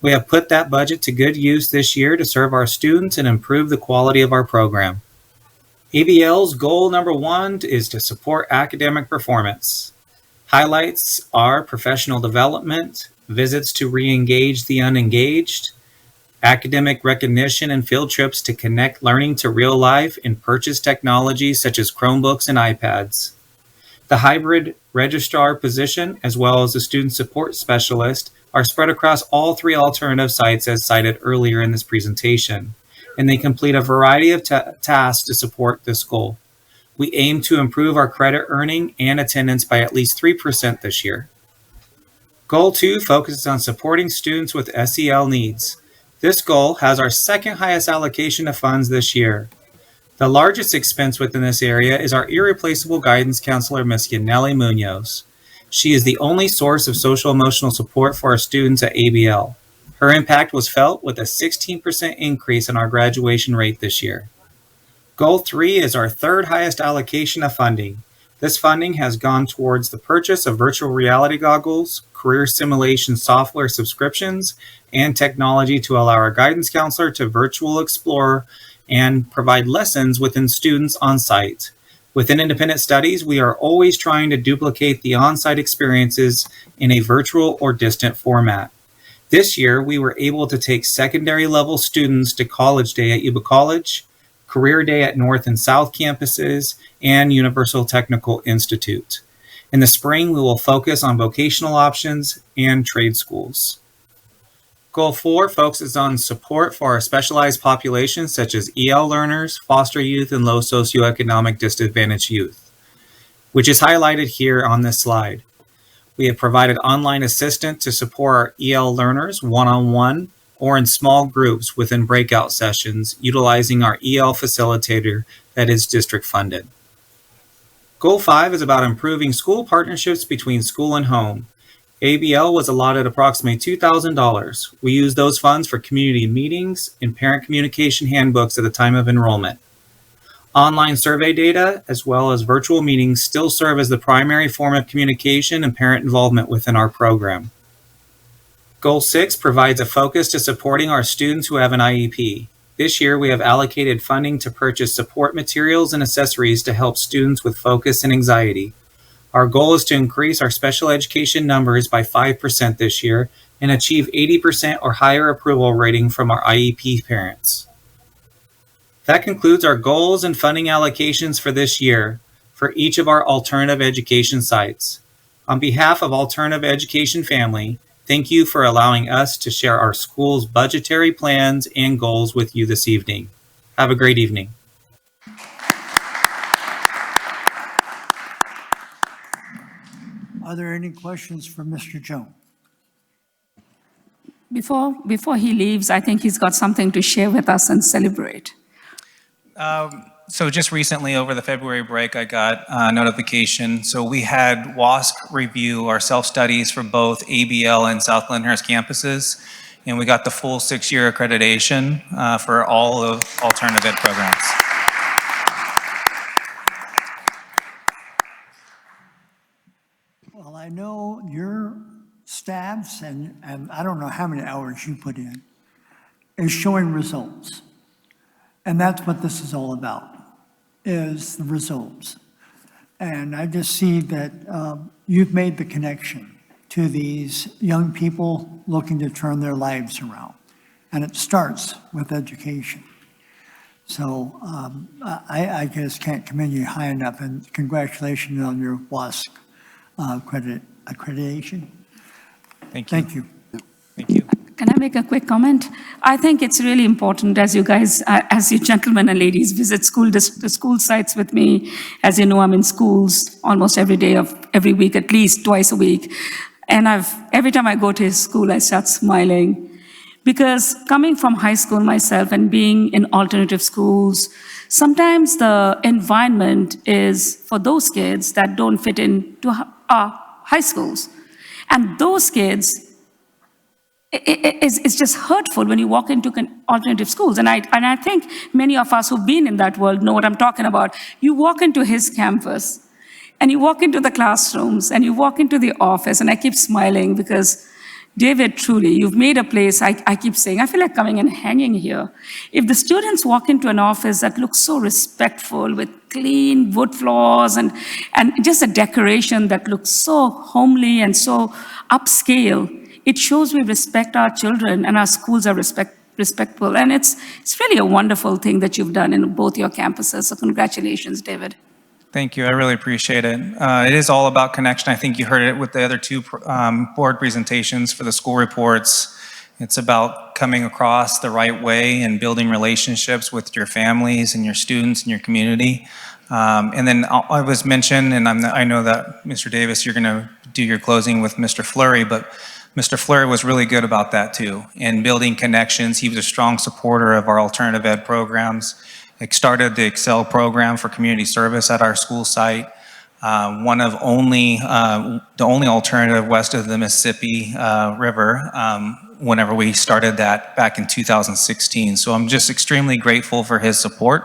We have put that budget to good use this year to serve our students and improve the quality of our program. ABL's goal number 1 is to support academic performance. Highlights are professional development, visits to re-engage the unengaged, academic recognition and field trips to connect learning to real life and purchase technologies such as Chromebooks and iPads. The hybrid registrar position, as well as the student support specialist, are spread across all 3 alternative sites as cited earlier in this presentation, and they complete a variety of tasks to support this goal. We aim to improve our credit earning and attendance by at least 3% this year. Goal 2 focuses on supporting students with SEL needs. This goal has our second highest allocation of funds this year. The largest expense within this area is our irreplaceable guidance counselor, Ms. Yaneli Munoz. She is the only source of social emotional support for our students at ABL. Her impact was felt with a 16% increase in our graduation rate this year. Goal 3 is our third highest allocation of funding. This funding has gone towards the purchase of virtual reality goggles, career simulation software subscriptions, and technology to allow our guidance counselor to virtual explore and provide lessons within students on site. Within independent studies, we are always trying to duplicate the on-site experiences in a virtual or distant format. This year, we were able to take secondary level students to College Day at Yuba College, Career Day at North and South campuses, and Universal Technical Institute. In the spring, we will focus on vocational options and trade schools. Goal 4 focuses on support for our specialized populations such as EL learners, foster youth, and low socioeconomic disadvantaged youth, which is highlighted here on this slide. We have provided online assistance to support our EL learners one-on-one or in small groups within breakout sessions utilizing our EL facilitator that is district funded. Goal 5 is about improving school partnerships between school and home. ABL was allotted approximately $2,000. We use those funds for community meetings and parent communication handbooks at the time of enrollment. Online survey data, as well as virtual meetings, still serve as the primary form of communication and parent involvement within our program. Goal 6 provides a focus to supporting our students who have an IEP. This year, we have allocated funding to purchase support materials and accessories to help students with focus and anxiety. Our goal is to increase our special education numbers by 5% this year and achieve 80% or higher approval rating from our IEP parents. That concludes our goals and funding allocations for this year for each of our alternative education sites. On behalf of Alternative Education Family, thank you for allowing us to share our school's budgetary plans and goals with you this evening. Have a great evening. Are there any questions for Mr. Jones? Before he leaves, I think he's got something to share with us and celebrate. So just recently over the February break, I got a notification. So we had WASC review our self-studies for both ABL and South Lyndhurst campuses. And we got the full 6-year accreditation for all of alternative ed programs. Well, I know your staffs, and I don't know how many hours you put in, is showing results. And that's what this is all about, is the results. And I just see that you've made the connection to these young people looking to turn their lives around. And it starts with education. So I just can't commend you high enough, and congratulations on your WASC accreditation. Thank you. Thank you. Thank you. Can I make a quick comment? I think it's really important as you guys, as you gentlemen and ladies visit the school sites with me. As you know, I'm in schools almost every day of every week, at least twice a week. And every time I go to his school, I start smiling. Because coming from high school myself and being in alternative schools, sometimes the environment is for those kids that don't fit into high schools. And those kids, it's just hurtful when you walk into alternative schools. And I think many of us who've been in that world know what I'm talking about. You walk into his campus, and you walk into the classrooms, and you walk into the office, and I keep smiling because, David, truly, you've made a place, I keep saying, I feel like coming and hanging here. If the students walk into an office that looks so respectful with clean wood floors and just a decoration that looks so homely and so upscale, it shows we respect our children and our schools are respectful. And it's really a wonderful thing that you've done in both your campuses. So congratulations, David. Thank you. I really appreciate it. It is all about connection. I think you heard it with the other two board presentations for the school reports. It's about coming across the right way and building relationships with your families and your students and your community. And then I was mentioned, and I know that Mr. Davis, you're going to do your closing with Mr. Fleury, but Mr. Fleury was really good about that too, in building connections. He was a strong supporter of our alternative ed programs. He started the Excel program for community service at our school site. One of the only alternative west of the Mississippi River whenever we started that back in 2016. So I'm just extremely grateful for his support,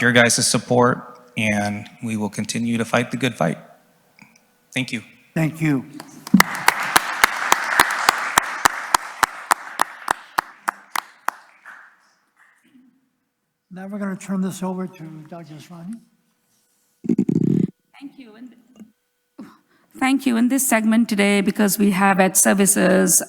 your guys' support, and we will continue to fight the good fight. Thank you. Thank you. Now we're going to turn this over to Dr. Asrani. Thank you. Thank you. In this segment today, because we have Ed Services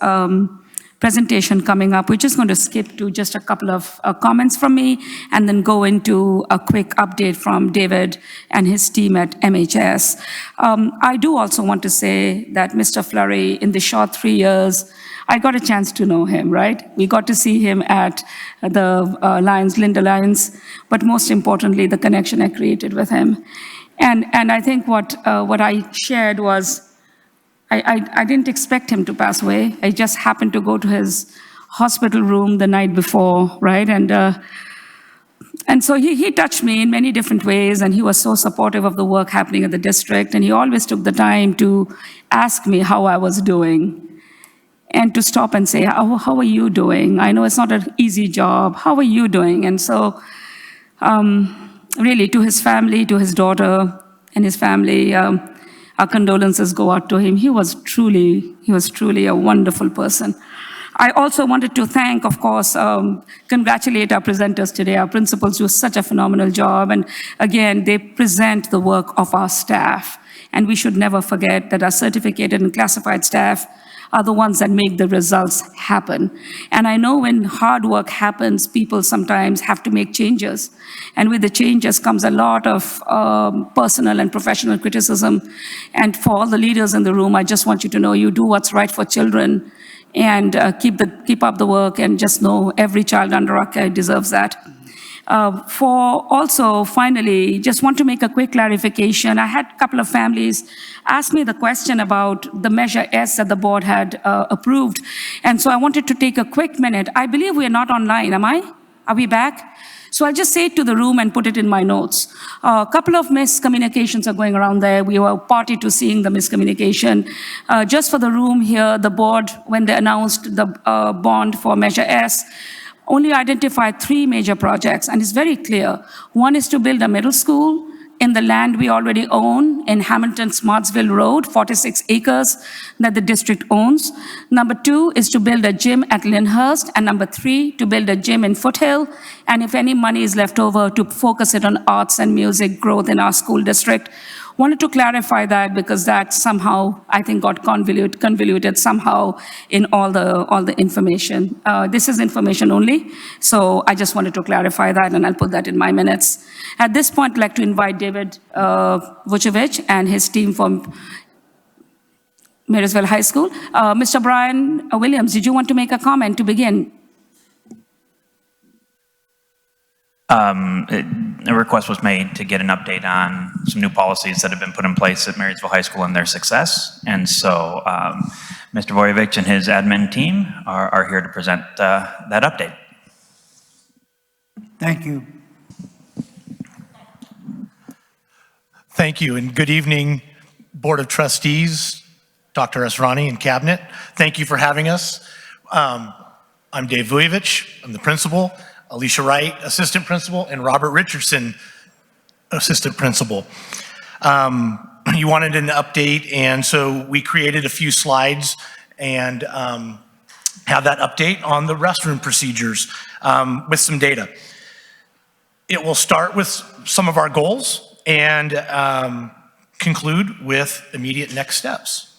presentation coming up, we're just going to skip to just a couple of comments from me and then go into a quick update from David and his team at MHS. I do also want to say that Mr. Fleury, in the short 3 years, I got a chance to know him, right? We got to see him at the Linda Lions, but most importantly, the connection I created with him. And I think what I shared was, I didn't expect him to pass away. I just happened to go to his hospital room the night before, right? And so he touched me in many different ways, and he was so supportive of the work happening at the district, and he always took the time to ask me how I was doing, and to stop and say, how are you doing? I know it's not an easy job. How are you doing? And so really, to his family, to his daughter and his family, our condolences go out to him. He was truly a wonderful person. I also wanted to thank, of course, congratulate our presenters today. Our principals do such a phenomenal job. And again, they present the work of our staff. And we should never forget that our certificated and classified staff are the ones that make the results happen. And I know when hard work happens, people sometimes have to make changes. And with the changes comes a lot of personal and professional criticism. And for all the leaders in the room, I just want you to know you do what's right for children, and keep up the work, and just know every child under our care deserves that. Finally, just want to make a quick clarification. I had a couple of families ask me the question about the Measure S that the board had approved. And so I wanted to take a quick minute. I believe we are not online, am I? Are we back? So I'll just say it to the room and put it in my notes. A couple of miscommunications are going around there. We were party to seeing the miscommunication. Just for the room here, the board, when they announced the bond for Measure S, only identified 3 major projects, and it's very clear. One is to build a middle school in the land we already own in Hamilton Smartsville Road, 46 acres that the district owns. Number 2 is to build a gym at Lyndhurst, and number 3, to build a gym in Foothill, and if any money is left over, to focus it on arts and music growth in our school district. Wanted to clarify that because that somehow, I think, got convoluted somehow in all the information. This is information only, so I just wanted to clarify that, and I'll put that in my minutes. At this point, I'd like to invite David Vucevic and his team from Marysville High School. Mr. Brian Williams, did you want to make a comment to begin? A request was made to get an update on some new policies that have been put in place at Marysville High School and their success. And so Mr. Vucevic and his admin team are here to present that update. Thank you. Thank you, and good evening, Board of Trustees, Dr. Esrani and Cabinet. Thank you for having us. I'm Dave Vucevic, I'm the principal, Alicia Wright, assistant principal, and Robert Richardson, assistant principal. You wanted an update, and so we created a few slides and have that update on the restroom procedures with some data. It will start with some of our goals and conclude with immediate next steps.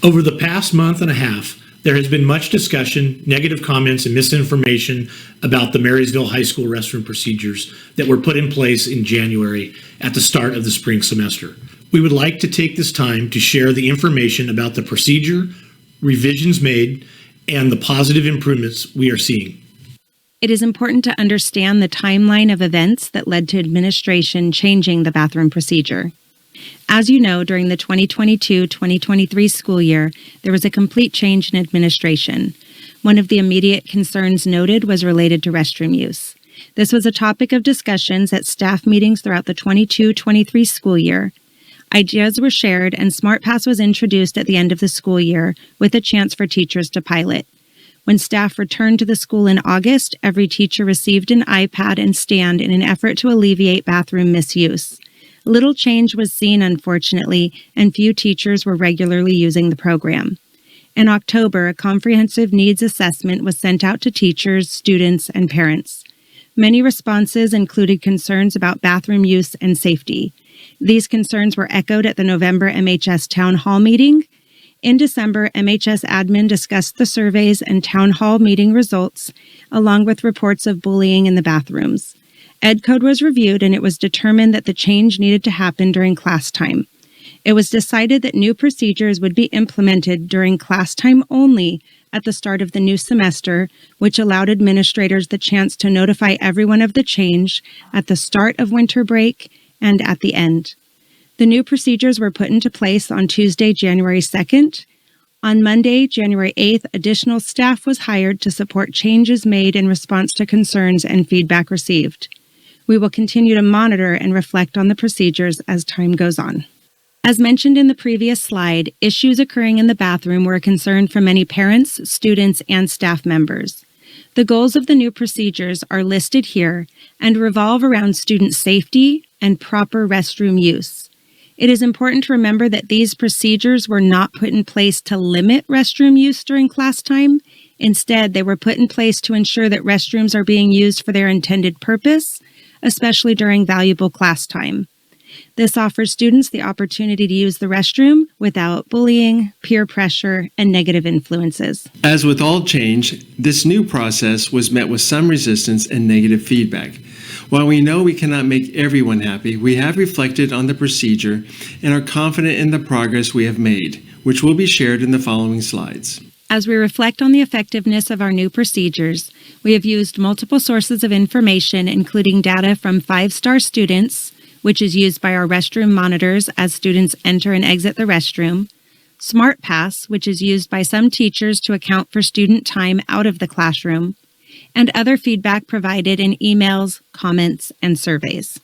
Over the past month and a half, there has been much discussion, negative comments, and misinformation about the Marysville High School restroom procedures that were put in place in January at the start of the spring semester. We would like to take this time to share the information about the procedure, revisions made, and the positive improvements we are seeing. It is important to understand the timeline of events that led to administration changing the bathroom procedure. As you know, during the 2022-2023 school year, there was a complete change in administration. One of the immediate concerns noted was related to restroom use. This was a topic of discussions at staff meetings throughout the 22-23 school year. Ideas were shared, and SmartPass was introduced at the end of the school year with a chance for teachers to pilot. When staff returned to the school in August, every teacher received an iPad and stand in an effort to alleviate bathroom misuse. Little change was seen, unfortunately, and few teachers were regularly using the program. In October, a comprehensive needs assessment was sent out to teachers, students, and parents. Many responses included concerns about bathroom use and safety. These concerns were echoed at the November MHS Town Hall meeting. In December, MHS admin discussed the surveys and Town Hall meeting results, along with reports of bullying in the bathrooms. Ed Code was reviewed, and it was determined that the change needed to happen during class time. It was decided that new procedures would be implemented during class time only at the start of the new semester, which allowed administrators the chance to notify everyone of the change at the start of winter break and at the end. The new procedures were put into place on Tuesday, January 2nd. On Monday, January 8th, additional staff was hired to support changes made in response to concerns and feedback received. We will continue to monitor and reflect on the procedures as time goes on. As mentioned in the previous slide, issues occurring in the bathroom were a concern for many parents, students, and staff members. The goals of the new procedures are listed here and revolve around student safety and proper restroom use. It is important to remember that these procedures were not put in place to limit restroom use during class time. Instead, they were put in place to ensure that restrooms are being used for their intended purpose, especially during valuable class time. This offers students the opportunity to use the restroom without bullying, peer pressure, and negative influences. As with all change, this new process was met with some resistance and negative feedback. While we know we cannot make everyone happy, we have reflected on the procedure and are confident in the progress we have made, which will be shared in the following slides. As we reflect on the effectiveness of our new procedures, we have used multiple sources of information, including data from 5-star students, which is used by our restroom monitors as students enter and exit the restroom, SmartPass, which is used by some teachers to account for student time out of the classroom, and other feedback provided in emails, comments, and surveys.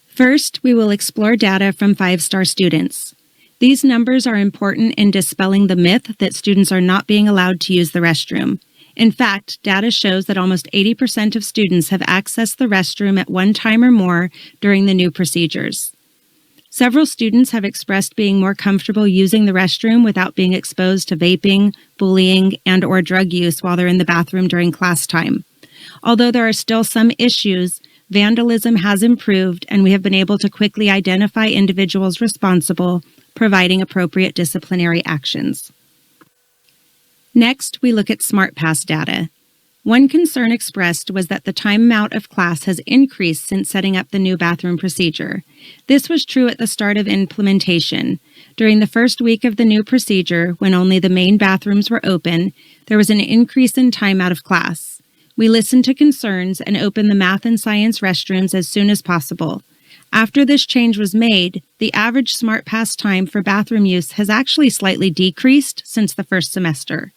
First, we will explore data from 5-star students. These numbers are important in dispelling the myth that students are not being allowed to use the restroom. In fact, data shows that almost 80% of students have accessed the restroom at one time or more during the new procedures. Several students have expressed being more comfortable using the restroom without being exposed to vaping, bullying, and/or drug use while they're in the bathroom during class time. Although there are still some issues, vandalism has improved, and we have been able to quickly identify individuals responsible, providing appropriate disciplinary actions. Next, we look at SmartPass data. One concern expressed was that the time out of class has increased since setting up the new bathroom procedure. This was true at the start of implementation. During the first week of the new procedure, when only the main bathrooms were open, there was an increase in time out of class. We listened to concerns and opened the math and science restrooms as soon as possible. After this change was made, the average SmartPass time for bathroom use has actually slightly decreased since the first semester.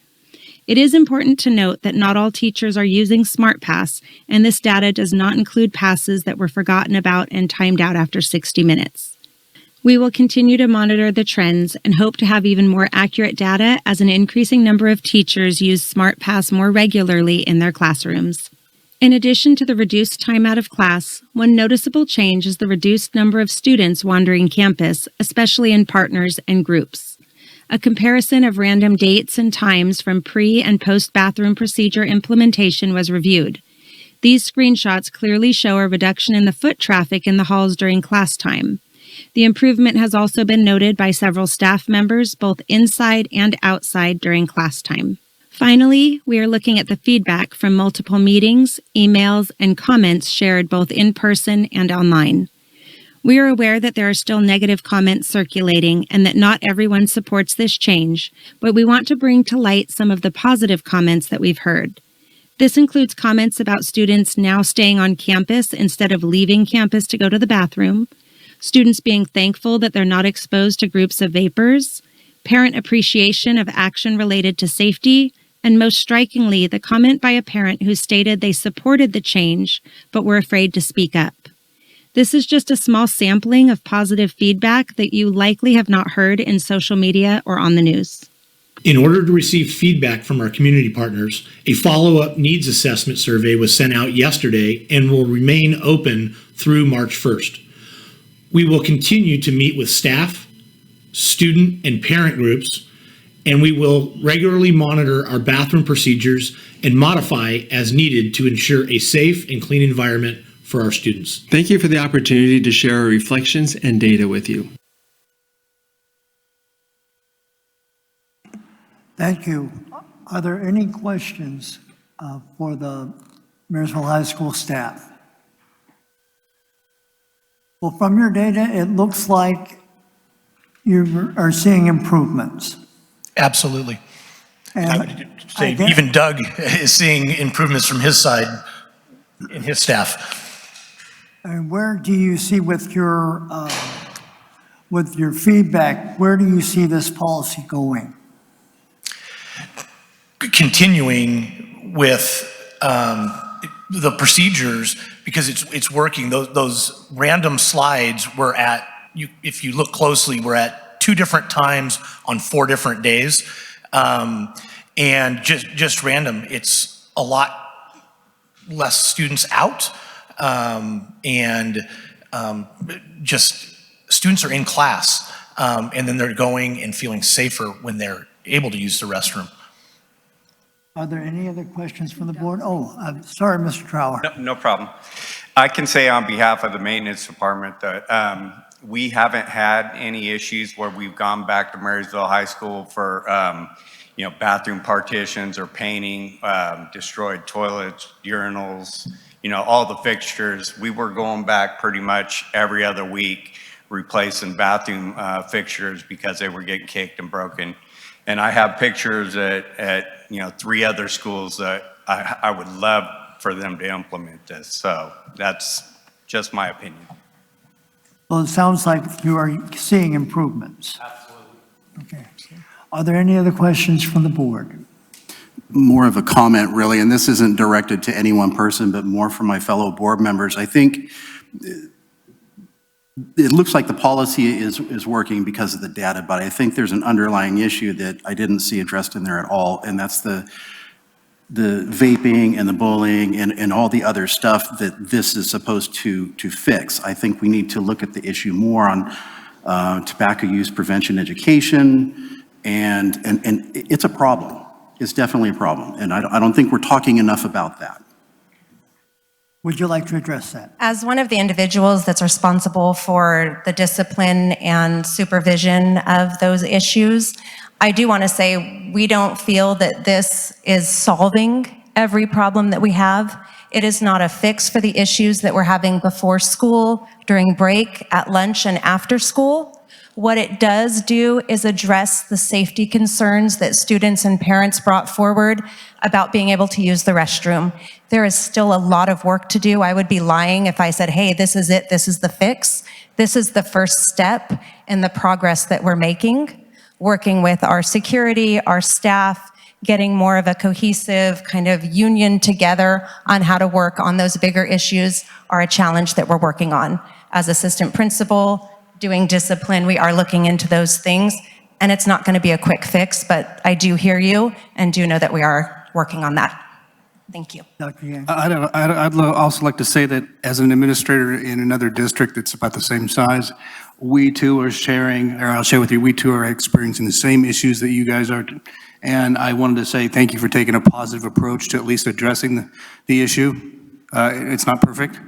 It is important to note that not all teachers are using SmartPass, and this data does not include passes that were forgotten about and timed out after 60 minutes. We will continue to monitor the trends and hope to have even more accurate data as an increasing number of teachers use SmartPass more regularly in their classrooms. In addition to the reduced time out of class, one noticeable change is the reduced number of students wandering campus, especially in partners and groups. A comparison of random dates and times from pre- and post-bathroom procedure implementation was reviewed. These screenshots clearly show a reduction in the foot traffic in the halls during class time. The improvement has also been noted by several staff members, both inside and outside during class time. Finally, we are looking at the feedback from multiple meetings, emails, and comments shared both in person and online. We are aware that there are still negative comments circulating and that not everyone supports this change, but we want to bring to light some of the positive comments that we've heard. This includes comments about students now staying on campus instead of leaving campus to go to the bathroom, students being thankful that they're not exposed to groups of vapors, parent appreciation of action related to safety, and most strikingly, the comment by a parent who stated they supported the change but were afraid to speak up. This is just a small sampling of positive feedback that you likely have not heard in social media or on the news. In order to receive feedback from our community partners, a follow-up needs assessment survey was sent out yesterday and will remain open through March 1st. We will continue to meet with staff, student, and parent groups, and we will regularly monitor our bathroom procedures and modify as needed to ensure a safe and clean environment for our students. Thank you for the opportunity to share our reflections and data with you. Thank you. Are there any questions for the Marysville High School staff? Well, from your data, it looks like you are seeing improvements. Absolutely. And I would say even Doug is seeing improvements from his side in his staff. And where do you see with your feedback, where do you see this policy going? Continuing with the procedures, because it's working. Those random slides were at, if you look closely, we're at 2 different times on 4 different days. And just random, it's a lot less students out. Just students are in class, and then they're going and feeling safer when they're able to use the restroom. Are there any other questions from the board? Oh, I'm sorry, Mr. Trower. No problem. I can say on behalf of the maintenance department that we haven't had any issues where we've gone back to Marysville High School for bathroom partitions or painting, destroyed toilets, urinals, all the fixtures. We were going back pretty much every other week replacing bathroom fixtures because they were getting kicked and broken. And I have pictures at 3 other schools that I would love for them to implement this. So that's just my opinion. Well, it sounds like you are seeing improvements. Absolutely. Okay. Are there any other questions from the board? More of a comment, really, and this isn't directed to any one person, but more for my fellow board members. I think it looks like the policy is working because of the data, but I think there's an underlying issue that I didn't see addressed in there at all, and that's the vaping and the bullying and all the other stuff that this is supposed to fix. I think we need to look at the issue more on tobacco use prevention education, and it's a problem. It's definitely a problem, and I don't think we're talking enough about that. Would you like to address that? As one of the individuals that's responsible for the discipline and supervision of those issues, I do want to say we don't feel that this is solving every problem that we have. It is not a fix for the issues that we're having before school, during break, at lunch, and after school. What it does do is address the safety concerns that students and parents brought forward about being able to use the restroom. There is still a lot of work to do. I would be lying if I said, hey, this is it, this is the fix. This is the first step in the progress that we're making, working with our security, our staff, getting more of a cohesive kind of union together on how to work on those bigger issues are a challenge that we're working on. As assistant principal, doing discipline, we are looking into those things, and it's not going to be a quick fix, but I do hear you and do know that we are working on that. Thank you. Dr. Yang? I'd also like to say that as an administrator in another district that's about the same size, we too are sharing, or I'll share with you, we too are experiencing the same issues that you guys are. And I wanted to say thank you for taking a positive approach to at least addressing the issue. It's not perfect,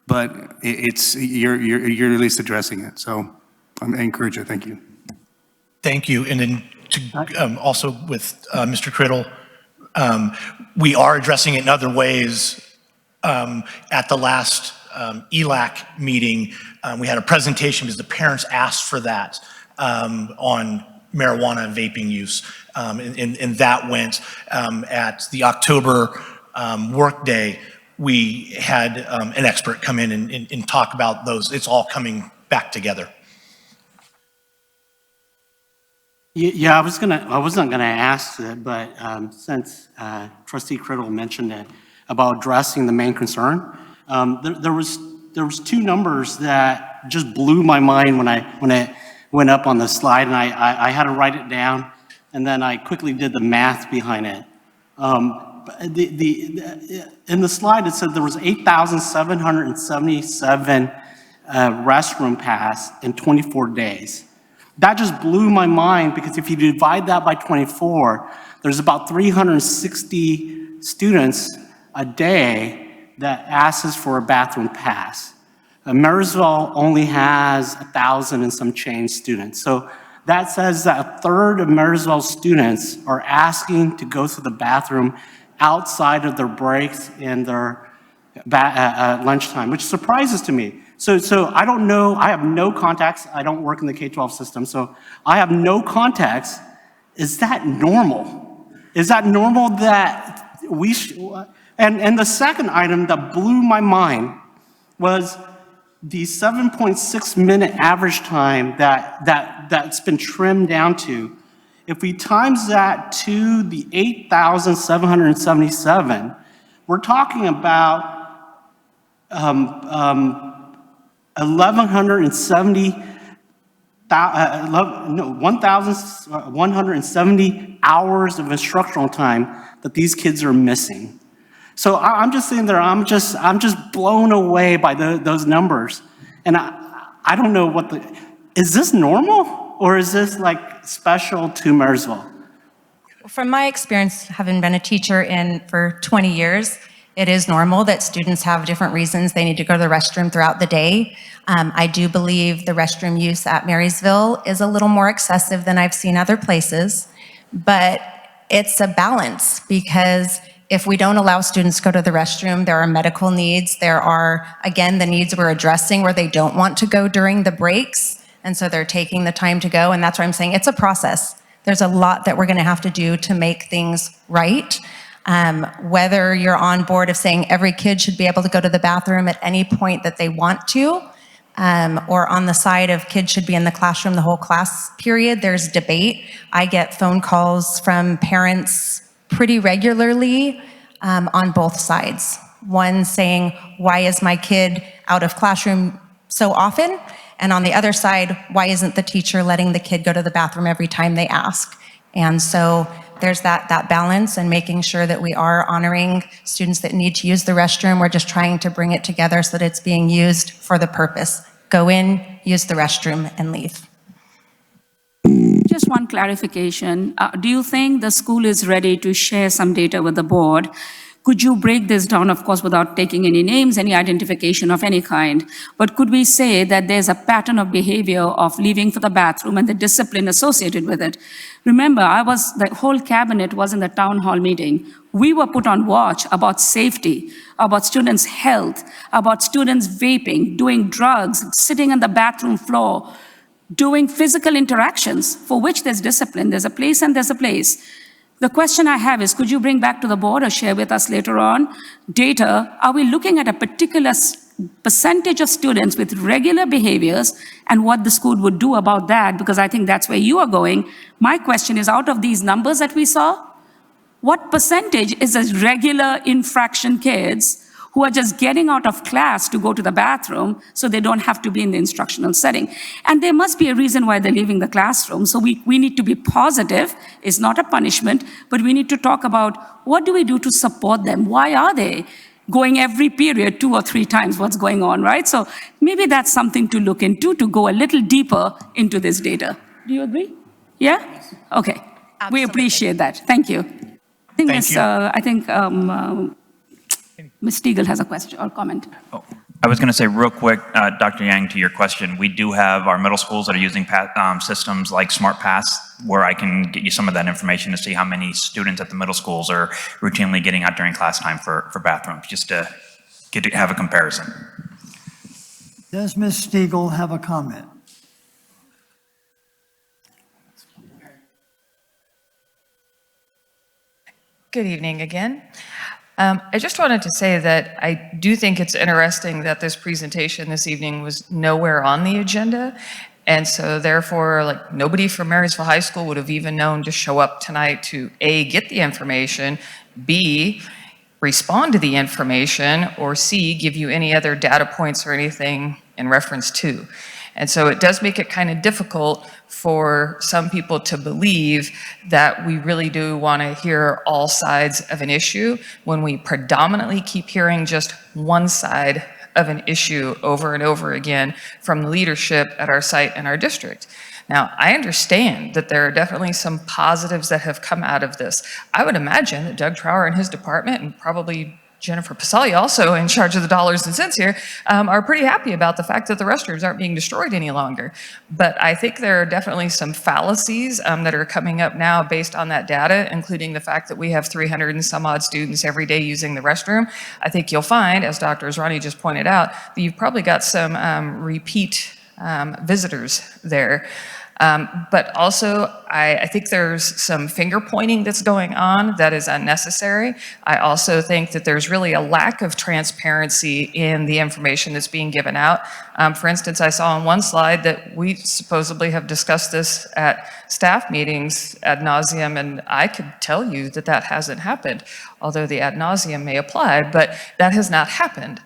but you're at least addressing it. So I encourage you. Thank you. Thank you. And then to, also with Mr. Criddle, we are addressing it in other ways. At the last ELAC meeting, we had a presentation because the parents asked for that on marijuana and vaping use. And that went at the October work day. We had an expert come in and talk about those. It's all coming back together. Yeah, I wasn't gonna ask it, but since Trustee Criddle mentioned it about addressing the main concern, there was two numbers that just blew my mind when I went up on the slide, and I had to write it down, and then I quickly did the math behind it. In the slide, it said there was 8,777 restroom pass in 24 days. That just blew my mind, because if you divide that by 24, there's about 360 students a day that asks for a bathroom pass. Marysville only has 1,000 and some change students. So that says that a third of Marysville students are asking to go to the bathroom outside of their breaks and their lunchtime, which surprises me. So I don't know, I have no context. I don't work in the K-12 system, so I have no context. Is that normal? Is that normal that we and the second item that blew my mind was the 7.6 minute average time that's been trimmed down to. If we times that to the 8,777, we're talking about 1,170 hours of instructional time that these kids are missing. So I'm just sitting there, I'm just blown away by those numbers. And I don't know is this normal, or is this like special to Marysville? From my experience, having been a teacher for 20 years, it is normal that students have different reasons they need to go to the restroom throughout the day. I do believe the restroom use at Marysville is a little more excessive than I've seen other places, but it's a balance, because if we don't allow students to go to the restroom, there are medical needs. There are, again, the needs we're addressing where they don't want to go during the breaks, and so they're taking the time to go, and that's why I'm saying it's a process. There's a lot that we're gonna have to do to make things right. Whether you're on board of saying every kid should be able to go to the bathroom at any point that they want to, or on the side of kids should be in the classroom the whole class period. There's debate. I get phone calls from parents pretty regularly on both sides. One saying, why is my kid out of classroom so often? And on the other side, why isn't the teacher letting the kid go to the bathroom every time they ask? And so there's that balance and making sure that we are honoring students that need to use the restroom. We're just trying to bring it together so that it's being used for the purpose. Go in, use the restroom, and leave. Just one clarification. Do you think the school is ready to share some data with the board? Could you break this down, of course, without taking any names, any identification of any kind? But could we say that there's a pattern of behavior of leaving for the bathroom and the discipline associated with it? Remember, the whole cabinet was in the town hall meeting. We were put on watch about safety, about students' health, about students vaping, doing drugs, sitting on the bathroom floor, doing physical interactions for which there's discipline. There's a place and there's a place. The question I have is, could you bring back to the board or share with us later on data? Are we looking at a particular percentage of students with regular behaviors and what the school would do about that? Because I think that's where you are going. My question is, out of these numbers that we saw, what percentage is as regular infraction kids who are just getting out of class to go to the bathroom so they don't have to be in the instructional setting? And there must be a reason why they're leaving the classroom. So we need to be positive. It's not a punishment, but we need to talk about what do we do to support them? Why are they going every period 2 or 3 times? What's going on, right? So maybe that's something to look into, to go a little deeper into this data. Do you agree? Yeah? Okay. We appreciate that. Thank you. I think Ms. Stiegel has a question or comment. I was going to say real quick, Dr. Yang, to your question, we do have our middle schools that are using systems like SmartPass, where I can get you some of that information to see how many students at the middle schools are routinely getting out during class time for bathrooms, just to have a comparison. Does Ms. Stiegel have a comment? Good evening again. I just wanted to say that I do think it's interesting that this presentation this evening was nowhere on the agenda. And so therefore, like, nobody from Marysville High School would have even known to show up tonight to A, get the information, B, respond to the information, or C, give you any other data points or anything in reference to. And so it does make it kind of difficult for some people to believe that we really do want to hear all sides of an issue when we predominantly keep hearing just one side of an issue over and over again from the leadership at our site and our district. Now, I understand that there are definitely some positives that have come out of this. I would imagine that Doug Trower and his department, and probably Jennifer Pasali, also in charge of the dollars and cents here, are pretty happy about the fact that the restrooms aren't being destroyed any longer. But I think there are definitely some fallacies that are coming up now based on that data, including the fact that we have 300 and some odd students every day using the restroom. I think you'll find, as Dr. Azrani just pointed out, that you've probably got some repeat visitors there. But also, I think there's some finger pointing that's going on that is unnecessary. I also think that there's really a lack of transparency in the information that's being given out. For instance, I saw on one slide that we supposedly have discussed this at staff meetings ad nauseum, and I could tell you that that hasn't happened, although the ad nauseum may apply, but that has not happened.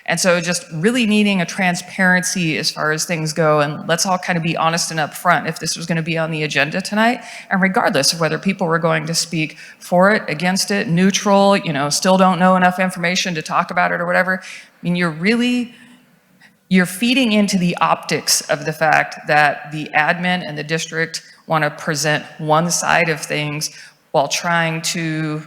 And so just really needing a transparency as far as things go, and let's all kind of be honest and upfront if this was going to be on the agenda tonight, and regardless of whether people were going to speak for it, against it, neutral, still don't know enough information to talk about it or whatever. I mean, you're feeding into the optics of the fact that the admin and the district want to present one side of things while trying to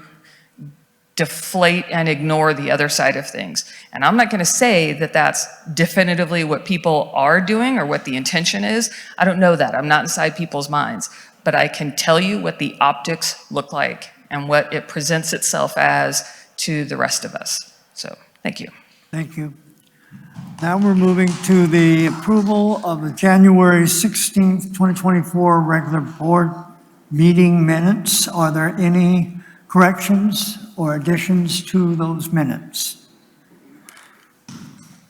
deflate and ignore the other side of things. And I'm not going to say that that's definitively what people are doing or what the intention is. I don't know that. I'm not inside people's minds. But I can tell you what the optics look like and what it presents itself as to the rest of us. So, thank you. Thank you. Now we're moving to the approval of the January 16th, 2024 regular board meeting minutes. Are there any corrections or additions to those minutes?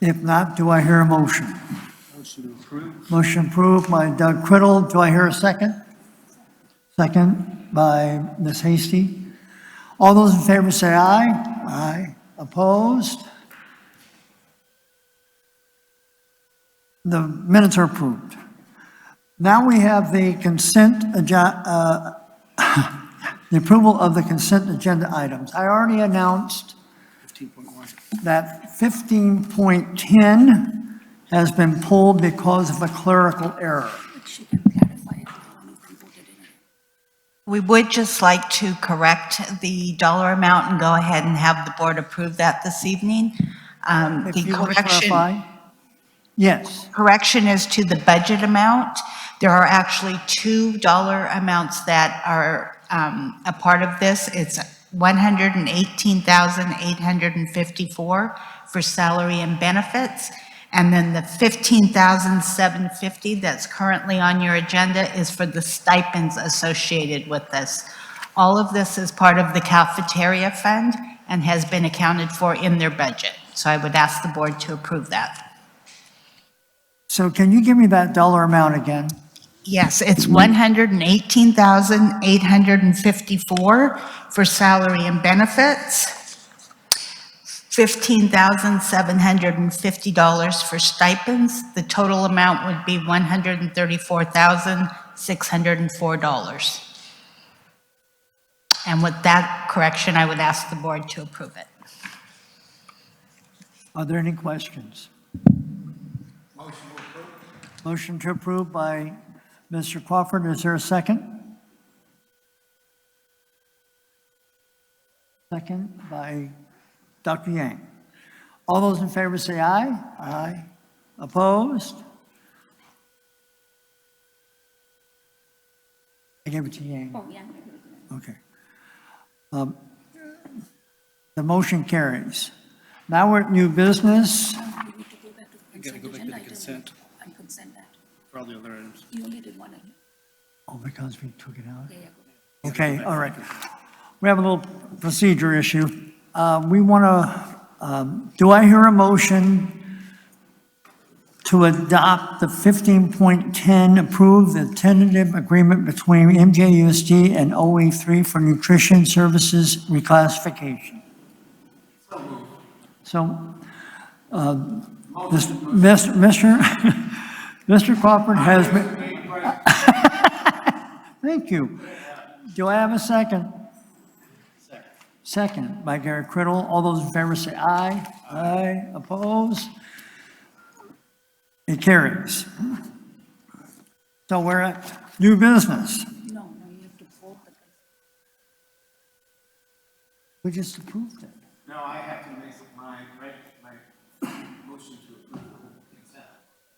If not, do I hear a motion? Motion approved by Doug Criddle. Do I hear a second? Second by Ms. Hasty. All those in favor say aye. Aye. Opposed? The minutes are approved. Now we have the the approval of the consent agenda items. I already announced that 15.10 has been pulled because of a clerical error. We would just like to correct the dollar amount and go ahead and have the board approve that this evening. If you would clarify. Yes. Correction is to the budget amount. There are actually $2 amounts that are a part of this. It's $118,854 for salary and benefits. And then the $15,750 that's currently on your agenda is for the stipends associated with this. All of this is part of the cafeteria fund and has been accounted for in their budget. So I would ask the board to approve that. So can you give me that dollar amount again? Yes, it's $118,854 for salary and benefits, $15,750 for stipends. The total amount would be $134,604. And with that correction, I would ask the board to approve it. Are there any questions? Motion to approve by Mr. Crawford. Is there a second? Second by Dr. Yang. All those in favor say aye. Aye. Opposed? I gave it to Yang. Oh, yeah. Okay. The motion carries. Now we're at new business. You gotta go back to the consent. For all the other items. You only did one item. Oh, because we took it out? Yeah. Okay, all right. We have a little procedure issue. We want to, do I hear a motion to adopt the 15.10, approve the tentative agreement between MJUSD and OE3 for nutrition services reclassification? So, Mr. Crawford has been, thank you. Do I have a second? Second by Gary Criddle. All those in favor say aye. Aye. Opposed? It carries. So we're at new business. No, you have to vote. We just approved it. No, I have to make my motion to approve the consent.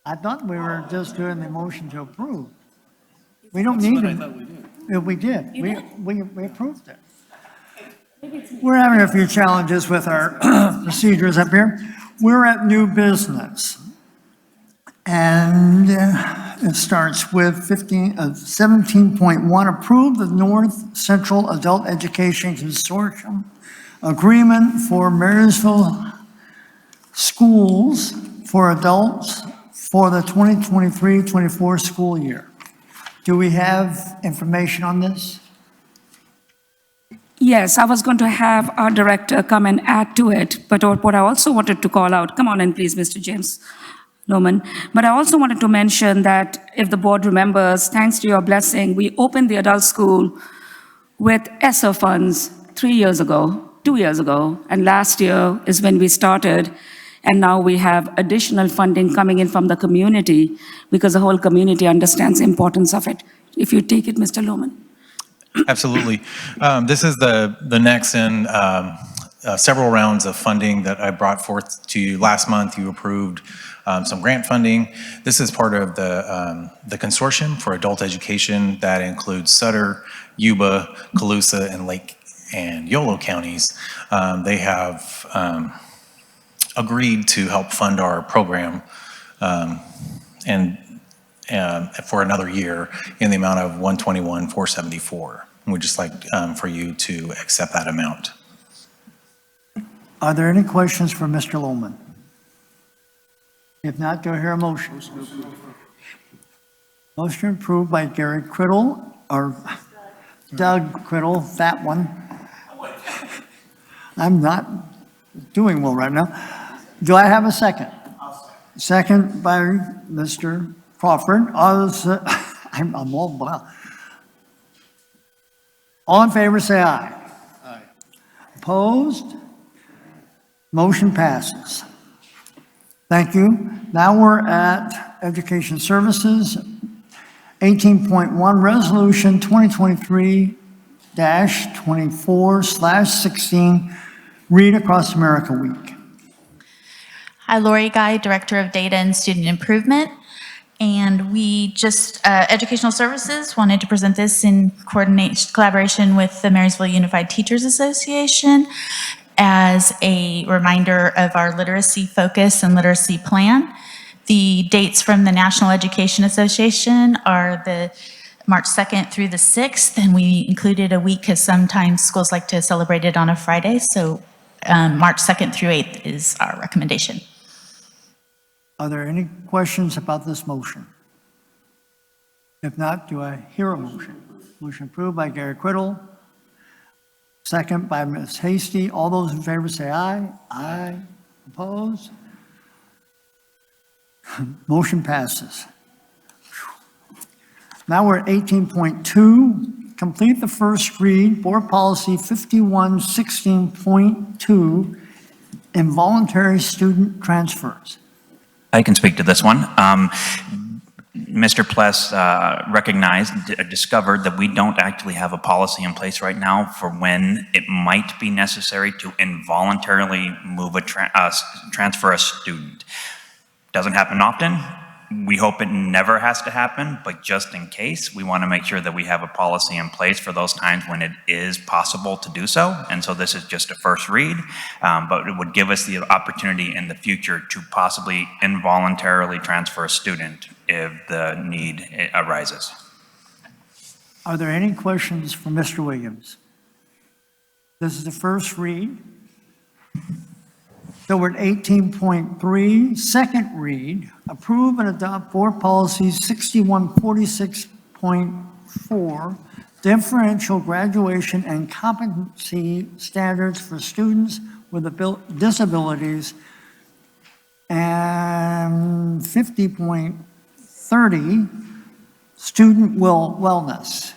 I thought we were just doing the motion to approve. We don't need That's it. what I thought we did. Yeah, we did. We approved it. We're having a few challenges with our procedures up here. We're at new business. And it starts with 17.1, approve the North Central Adult Education Consortium agreement for Marysville schools for adults for the 2023-24 school year. Do we have information on this? Yes, I was going to have our director come and add to it, but what I also wanted to call out, come on in please, Mr. James Lohman. But I also wanted to mention that if the board remembers, thanks to your blessing, we opened the adult school with ESSER funds 2 years ago, and last year is when we started, and now we have additional funding coming in from the community because the whole community understands the importance of it. If you take it, Mr. Lohman. Absolutely. This is the next in several rounds of funding that I brought forth to you. Last month, you approved some grant funding. This is part of the consortium for adult education that includes Sutter, Yuba, Colusa, and Lake and Yolo counties. They have agreed to help fund our program and for another year in the amount of $121,474. We'd just like for you to accept that amount. Are there any questions for Mr. Lohman? If not, do I hear a motion? Motion approved by Gary Criddle, or Doug Criddle, that one. I'm not doing well right now. Do I have a second? Second by Mr. Crawford. I'm all blah. All in favor, say aye. Aye. Opposed? Motion passes. Thank you. Now we're at Education Services. 18.1, Resolution 2023-24/16, Read Across America Week. Hi, Lori Guy, Director of Data and Student Improvement. And we just, Educational Services wanted to present this in collaboration with the Marysville Unified Teachers Association as a reminder of our literacy focus and literacy plan. The dates from the National Education Association are the March 2nd through the 6th, and we included a week because sometimes schools like to celebrate it on a Friday. So March 2nd through 8th is our recommendation. Are there any questions about this motion? If not, do I hear a motion? Motion approved by Gary Criddle, second by Ms. Hasty. All those in favor say aye. Aye. Opposed? Motion passes. Now we're at 18.2, complete the first read, Board Policy 5116.2, involuntary student transfers. I can speak to this one. Mr. Pless discovered that we don't actually have a policy in place right now for when it might be necessary to involuntarily move transfer a student. Doesn't happen often. We hope it never has to happen, but just in case, we want to make sure that we have a policy in place for those times when it is possible to do so. And so this is just a first read, but it would give us the opportunity in the future to possibly involuntarily transfer a student if the need arises. Are there any questions for Mr. Williams? This is the first read. So we're at 18.3, second read, approve and adopt Board Policy 6146.4, differential graduation and competency standards for students with disabilities, and 50.30, student wellness.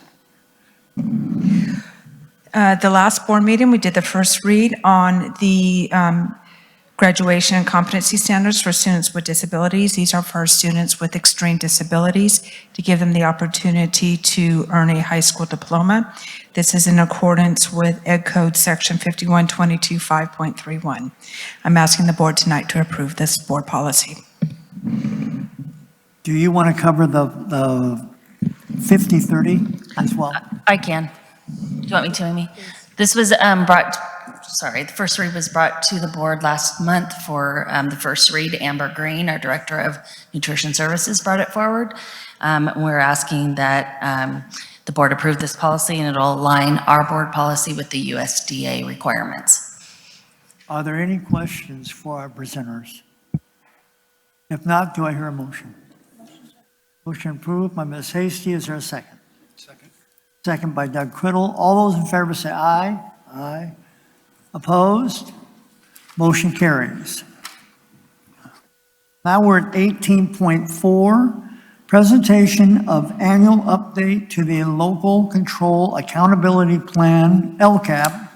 The last board meeting, we did the first read on the graduation and competency standards for students with disabilities. These are for students with extreme disabilities to give them the opportunity to earn a high school diploma. This is in accordance with Ed Code Section 5122.5.31. I'm asking the board tonight to approve this board policy. Do you want to cover the 50-30 as well? I can. Do you want me to, Amy? This was the first read was brought to the board last month for the first read. Amber Green, our Director of Nutrition Services, brought it forward. We're asking that the board approve this policy, and it'll align our board policy with the USDA requirements. Are there any questions for our presenters? If not, do I hear a motion? Motion approved by Ms. Hasty. Is there a second? Second. Second by Doug Criddle. All those in favor say aye. Aye. Opposed? Motion carries. Now we're at 18.4, presentation of annual update to the Local Control Accountability Plan, LCAP,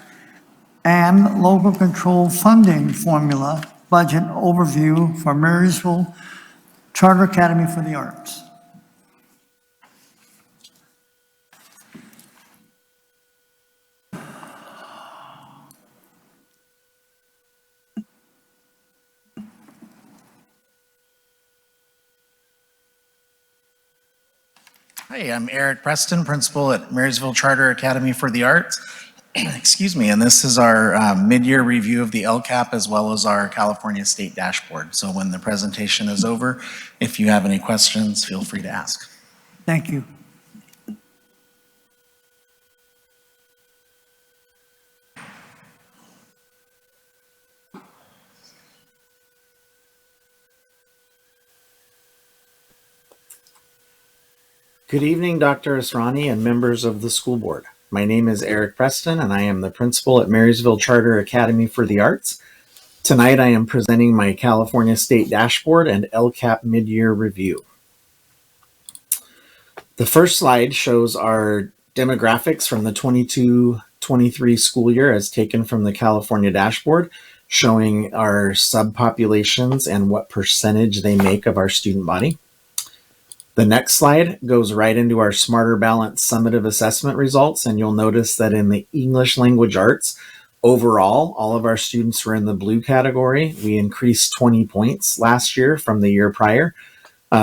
and Local Control Funding Formula Budget Overview for Marysville Charter Academy for the Arts. Hi, I'm Eric Preston, principal at Marysville Charter Academy for the Arts. Excuse me, and this is our mid-year review of the LCAP as well as our California State Dashboard. So when the presentation is over, if you have any questions, feel free to ask. Thank you. Good evening, Dr. Asrani and members of the school board. My name is Eric Preston, and I am the principal at Marysville Charter Academy for the Arts. Tonight, I am presenting my California State Dashboard and LCAP Mid-Year Review. The first slide shows our demographics from the 22-23 school year as taken from the California Dashboard, showing our subpopulations and what percentage they make of our student body. The next slide goes right into our Smarter Balanced summative assessment results, and you'll notice that in the English language arts, overall, all of our students were in the blue category. We increased 20 points last year from the year prior.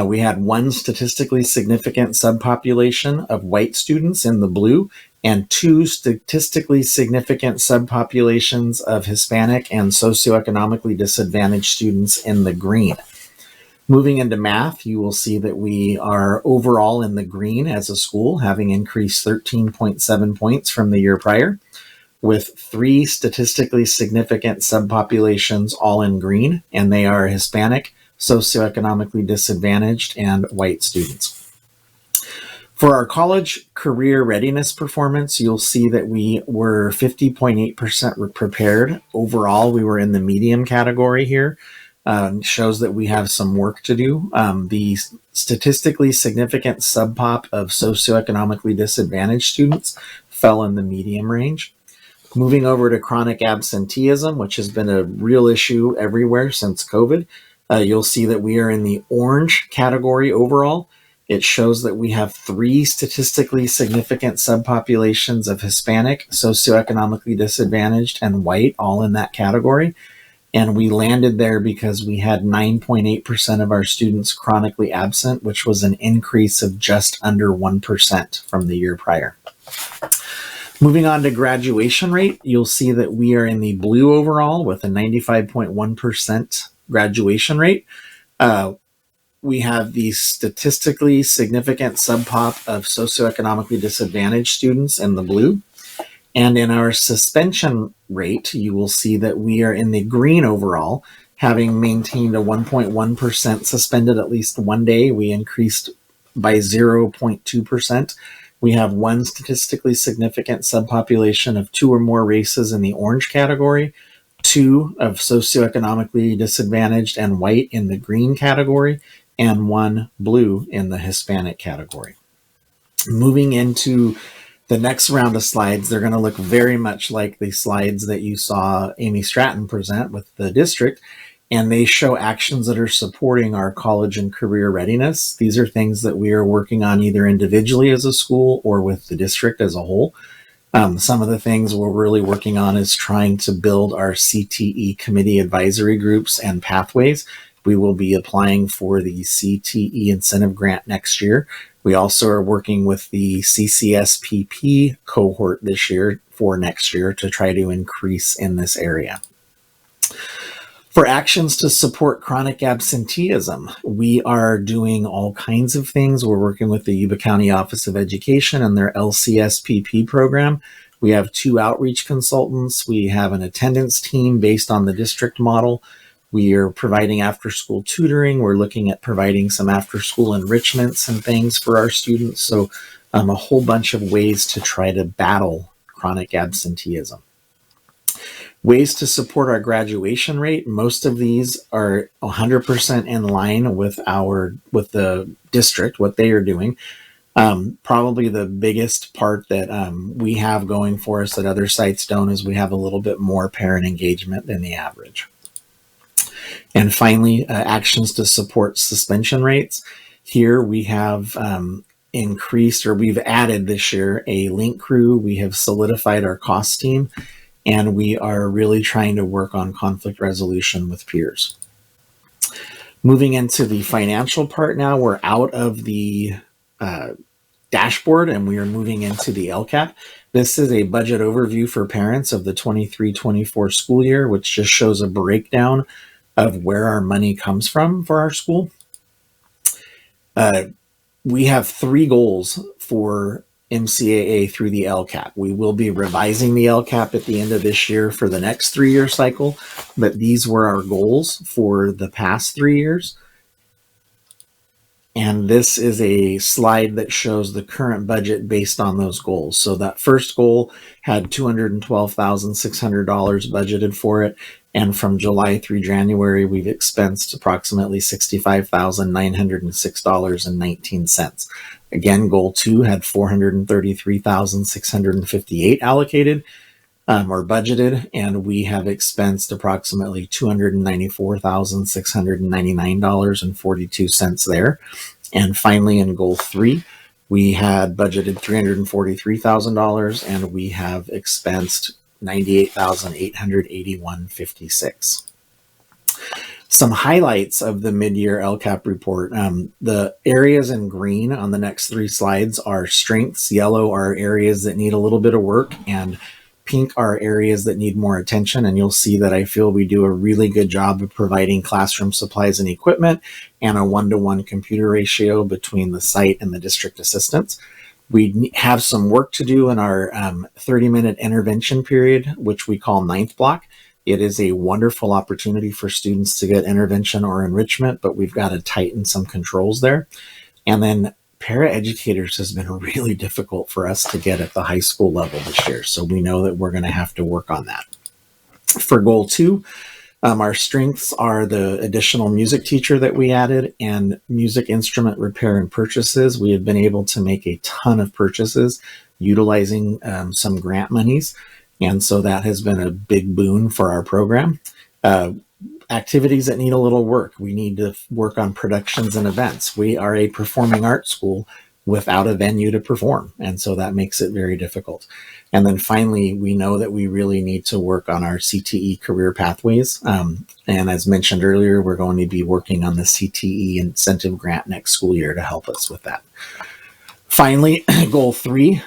We had one statistically significant subpopulation of white students in the blue and two statistically significant subpopulations of Hispanic and socioeconomically disadvantaged students in the green. Moving into math, you will see that we are overall in the green as a school, having increased 13.7 points from the year prior, with three statistically significant subpopulations all in green, and they are Hispanic, socioeconomically disadvantaged, and white students. For our college career readiness performance, you'll see that we were 50.8% prepared. Overall, we were in the medium category here. Shows that we have some work to do. The statistically significant subpop of socioeconomically disadvantaged students fell in the medium range. Moving over to chronic absenteeism, which has been a real issue everywhere since COVID, you'll see that we are in the orange category overall. It shows that we have three statistically significant subpopulations of Hispanic, socioeconomically disadvantaged, and white, all in that category. And we landed there because we had 9.8% of our students chronically absent, which was an increase of just under 1% from the year prior. Moving on to graduation rate, you'll see that we are in the blue overall with a 95.1% graduation rate. We have the statistically significant subpop of socioeconomically disadvantaged students in the blue. And in our suspension rate, you will see that we are in the green overall, having maintained a 1.1% suspended at least one day. We increased by 0.2%. We have one statistically significant subpopulation of two or more races in the orange category, two of socioeconomically disadvantaged and white in the green category, and one blue in the Hispanic category. Moving into the next round of slides, they're going to look very much like the slides that you saw Amy Stratton present with the district, and they show actions that are supporting our college and career readiness. These are things that we are working on either individually as a school or with the district as a whole. Some of the things we're really working on is trying to build our CTE committee advisory groups and pathways. We will be applying for the CTE incentive grant next year. We also are working with the CCSPP cohort this year for next year to try to increase in this area. For actions to support chronic absenteeism, we are doing all kinds of things. We're working with the Yuba County Office of Education and their LCSPP program. We have two outreach consultants. We have an attendance team based on the district model. We are providing after-school tutoring. We're looking at providing some after-school enrichments and things for our students. So a whole bunch of ways to try to battle chronic absenteeism. Ways to support our graduation rate. Most of these are 100% in line with the district, what they are doing. Probably the biggest part that we have going for us that other sites don't is we have a little bit more parent engagement than the average. And finally, actions to support suspension rates. Here we have increased, or we've added this year, a link crew. We have solidified our cost team, and we are really trying to work on conflict resolution with peers. Moving into the financial part now, we're out of the dashboard and we are moving into the LCAP. This is a budget overview for parents of the 23-24 school year, which just shows a breakdown of where our money comes from for our school. We have three goals for MCAA through the LCAP. We will be revising the LCAP at the end of this year for the next 3-year cycle, but these were our goals for the past 3 years. And And this is a slide that shows the current budget based on those goals. So that first goal had $212,600 budgeted for it. And from July through January, we've expensed approximately $65,906.19. Again, goal 2 had $433,658 allocated or budgeted, and we have expensed approximately $294,699.42 there. And finally, in goal 3, we had budgeted $343,000, and we have expensed $98,881.56. Some highlights of the mid-year LCAP report. The areas in green on the next 3 slides are strengths. Yellow are areas that need a little bit of work, and pink are areas that need more attention. And you'll see that I feel we do a really good job of providing classroom supplies and equipment and a 1-to-1 computer ratio between the site and the district assistants. We have some work to do in our 30-minute intervention period, which we call 9th block. It is a wonderful opportunity for students to get intervention or enrichment, but we've got to tighten some controls there. And then paraeducators has been really difficult for us to get at the high school level this year. So we know that we're going to have to work on that. For goal 2, our strengths are the additional music teacher that we added and music instrument repair and purchases. We have been able to make a ton of purchases utilizing some grant monies. And so that has been a big boon for our program. Activities that need a little work. We need to work on productions and events. We are a performing arts school without a venue to perform. And so that makes it very difficult. And then finally, we know that we really need to work on our CTE career pathways. And as mentioned earlier, we're going to be working on the CTE incentive grant next school year to help us with that. Finally, goal 3,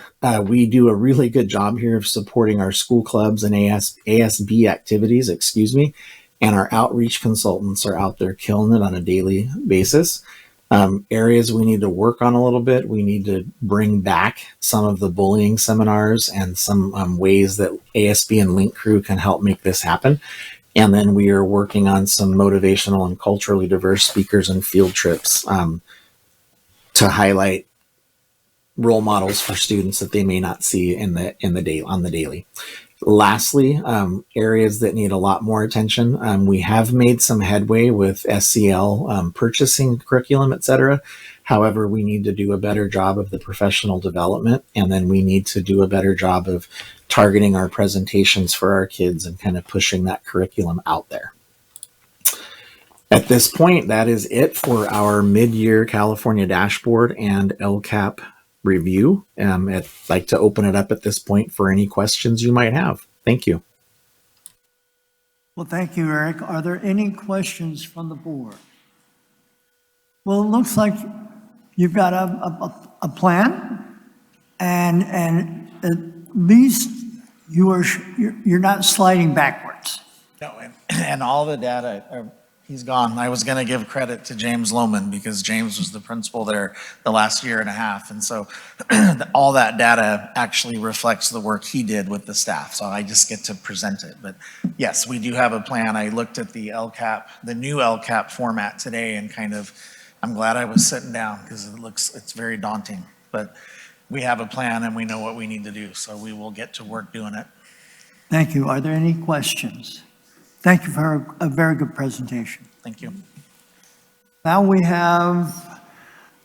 we do a really good job here of supporting our school clubs and ASB activities, and our outreach consultants are out there killing it on a daily basis. Areas we need to work on a little bit. We need to bring back some of the bullying seminars and some ways that ASB and Link Crew can help make this happen. And then we are working on some motivational and culturally diverse speakers and field trips to highlight role models for students that they may not see on the daily. Lastly, areas that need a lot more attention. We have made some headway with SCL purchasing curriculum, etc. However, we need to do a better job of the professional development, and then we need to do a better job of targeting our presentations for our kids and kind of pushing that curriculum out there. At this point, that is it for our mid-year California dashboard and LCAP review. I'd like to open it up at this point for any questions you might have. Thank you. Well, thank you, Eric. Are there any questions from the board? Well, it looks like you've got a plan, and at least you're not sliding backwards. No, and all the data, he's gone. I was going to give credit to James Lohman because James was the principal there the last year and a half. And so all that data actually reflects the work he did with the staff. So I just get to present it. But yes, we do have a plan. I looked at the LCAP, the new LCAP format today, and I'm glad I was sitting down because it's very daunting. But we have a plan and we know what we need to do. So we will get to work doing it. Thank you. Are there any questions? Thank you for a very good presentation. Thank you. Now we have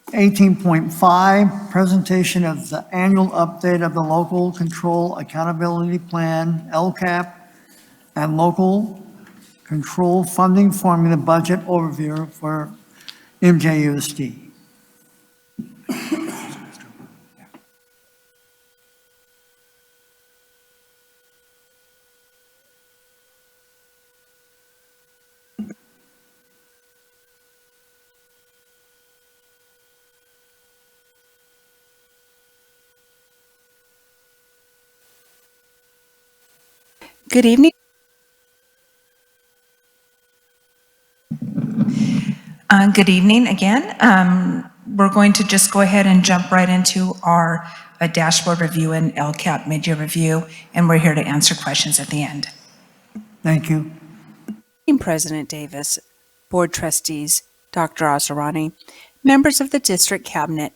18.5, presentation of the annual update of the Local Control Accountability Plan, LCAP, and Local Control Funding Formula Budget Overview for MJUSD. Good evening. Good evening again. We're going to just go ahead and jump right into our dashboard review and LCAP mid-year review, and we're here to answer questions at the end. Thank you. President Davis, Board Trustees, Dr. Azarani, members of the district cabinet,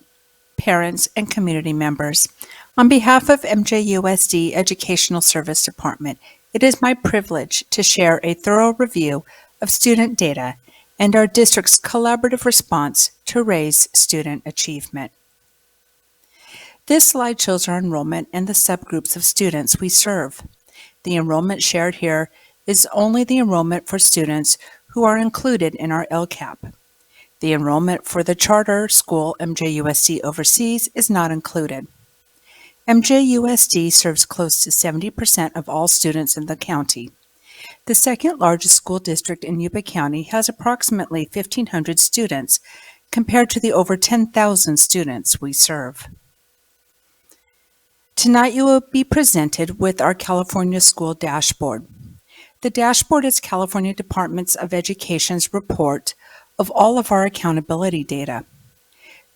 parents, and community members. On behalf of MJUSD Educational Service Department, it is my privilege to share a thorough review of student data and our district's collaborative response to raise student achievement. This slide shows our enrollment and the subgroups of students we serve. The enrollment shared here is only the enrollment for students who are included in our LCAP. The enrollment for the charter school MJUSD Overseas is not included. MJUSD serves close to 70% of all students in the county. The second largest school district in Yuba County has approximately 1,500 students compared to the over 10,000 students we serve. Tonight you will be presented with our California School Dashboard. The dashboard is California Departments of Education's report of all of our accountability data.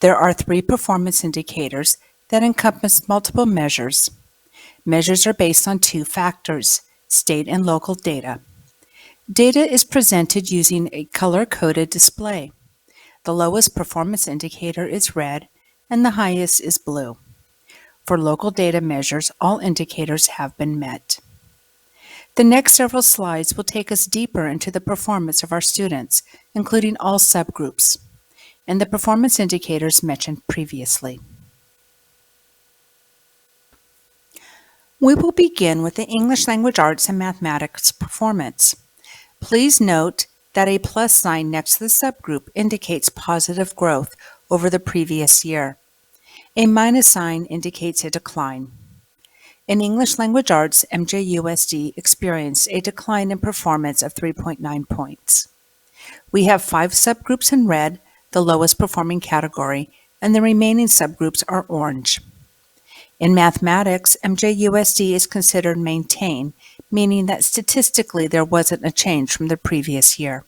There are 3 performance indicators that encompass multiple measures. Measures are based on 2 factors, state and local data. Data is presented using a color-coded display. The lowest performance indicator is red and the highest is blue. For local data measures, all indicators have been met. The next several slides will take us deeper into the performance of our students, including all subgroups, and the performance indicators mentioned previously. We will begin with the English Language Arts and Mathematics performance. Please note that a plus sign next to the subgroup indicates positive growth over the previous year. A minus sign indicates a decline. In English Language Arts, MJUSD experienced a decline in performance of 3.9 points. We have 5 subgroups in red, the lowest performing category, and the remaining subgroups are orange. In mathematics, MJUSD is considered maintain, meaning that statistically there wasn't a change from the previous year.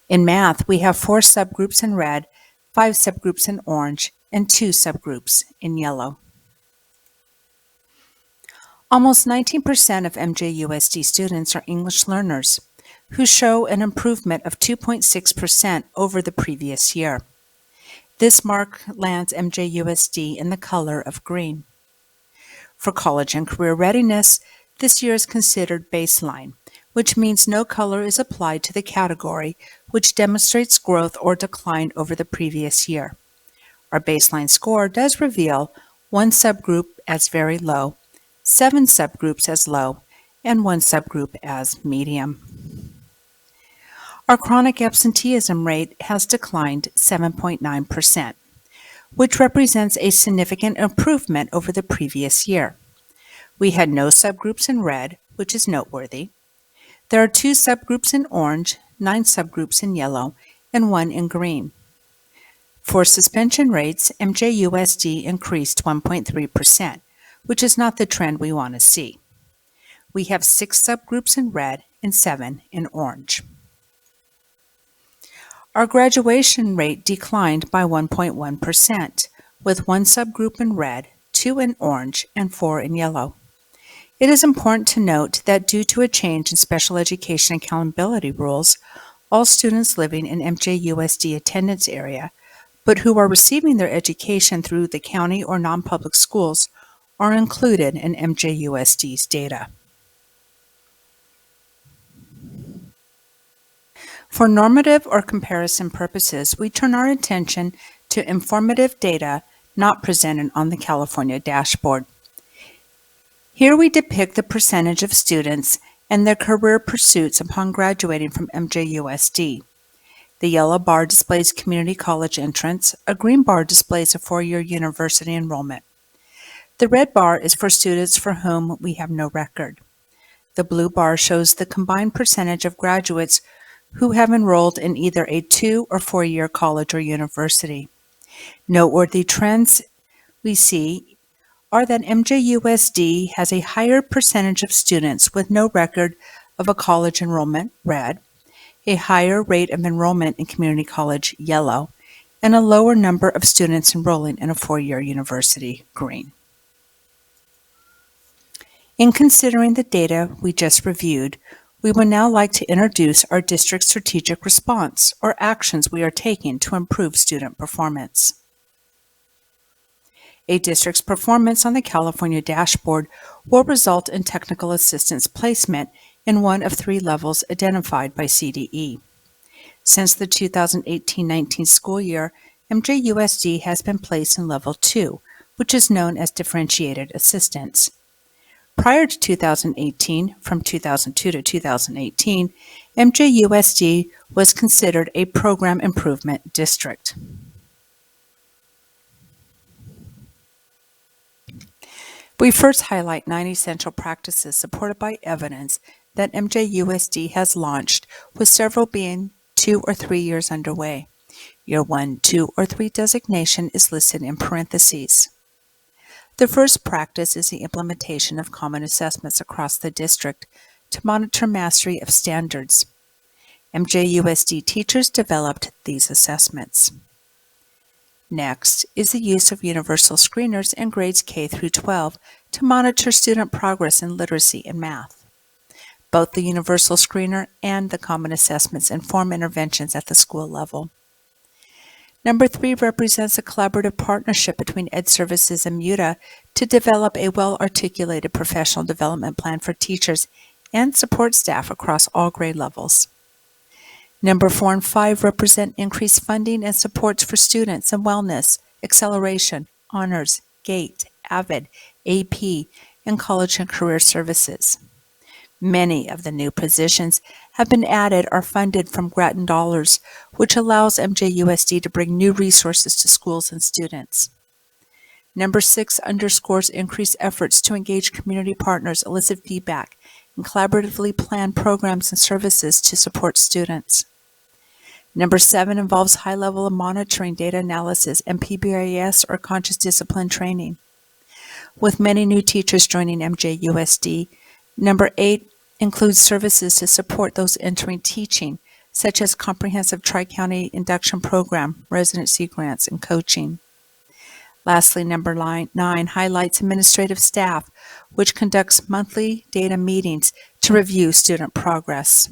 In math, we have 4 subgroups in red, 5 subgroups in orange, and 2 subgroups in yellow. Almost 19% of MJUSD students are English learners, who show an improvement of 2.6% over the previous year. This mark lands MJUSD in the color of green. For college and career readiness, this year is considered baseline, which means no color is applied to the category, which demonstrates growth or decline over the previous year. Our baseline score does reveal 1 subgroup as very low, 7 subgroups as low, and 1 subgroup as medium. Our chronic absenteeism rate has declined 7.9%, which represents a significant improvement over the previous year. We had no subgroups in red, which is noteworthy. There are 2 subgroups in orange, 9 subgroups in yellow, and 1 in green. For suspension rates, MJUSD increased 1.3%, which is not the trend we want to see. We have 6 subgroups in red and 7 in orange. Our graduation rate declined by 1.1%, with 1 subgroup in red, 2 in orange, and 4 in yellow. It is important to note that due to a change in special education accountability rules, all students living in MJUSD attendance area, but who are receiving their education through the county or non-public schools, are included in MJUSD's data. For normative or comparison purposes, we turn our attention to informative data not presented on the California dashboard. Here we depict the percentage of students and their career pursuits upon graduating from MJUSD. The yellow bar displays community college entrance, a green bar displays a 4-year university enrollment. The red bar is for students for whom we have no record. The blue bar shows the combined percentage of graduates who have enrolled in either a 2- or 4-year college or university. Noteworthy trends we see are that MJUSD has a higher percentage of students with no record of a college enrollment, red, a higher rate of enrollment in community college, yellow, and a lower number of students enrolling in a 4-year university, green. In considering the data we just reviewed, We would now like to introduce our district's strategic response, or actions we are taking to improve student performance. A district's performance on the California dashboard will result in technical assistance placement in one of 3 levels identified by CDE. Since the 2018-19 school year, MJUSD has been placed in Level 2, which is known as differentiated assistance. Prior to 2018, from 2002 to 2018, MJUSD was considered a program improvement district. We first highlight 9 essential practices supported by evidence that MJUSD has launched, with several being 2 or 3 years underway. Year 1, 2, or 3 designation is listed in parentheses. The first practice is the implementation of common assessments across the district to monitor mastery of standards. MJUSD teachers developed these assessments. Next is the use of universal screeners in grades K through 12 to monitor student progress in literacy and math. Both the universal screener and the common assessments inform interventions at the school level. Number 3 represents a collaborative partnership between Ed Services and MUTA to develop a well-articulated professional development plan for teachers and support staff across all grade levels. Number 4 and 5 represent increased funding and supports for students in wellness, acceleration, honors, GATE, AVID, AP, and college and career services. Many of the new positions have been added or funded from Grattan dollars, which allows MJUSD to bring new resources to schools and students. Number 6 underscores increased efforts to engage community partners, elicit feedback, and collaboratively plan programs and services to support students. Number 7 involves high level of monitoring, data analysis, and PBIS or conscious discipline training. With many new teachers joining MJUSD, Number 8 includes services to support those entering teaching, such as comprehensive Tri-County induction program, residency grants, and coaching. Lastly, number 9 highlights administrative staff, which conducts monthly data meetings to review student progress.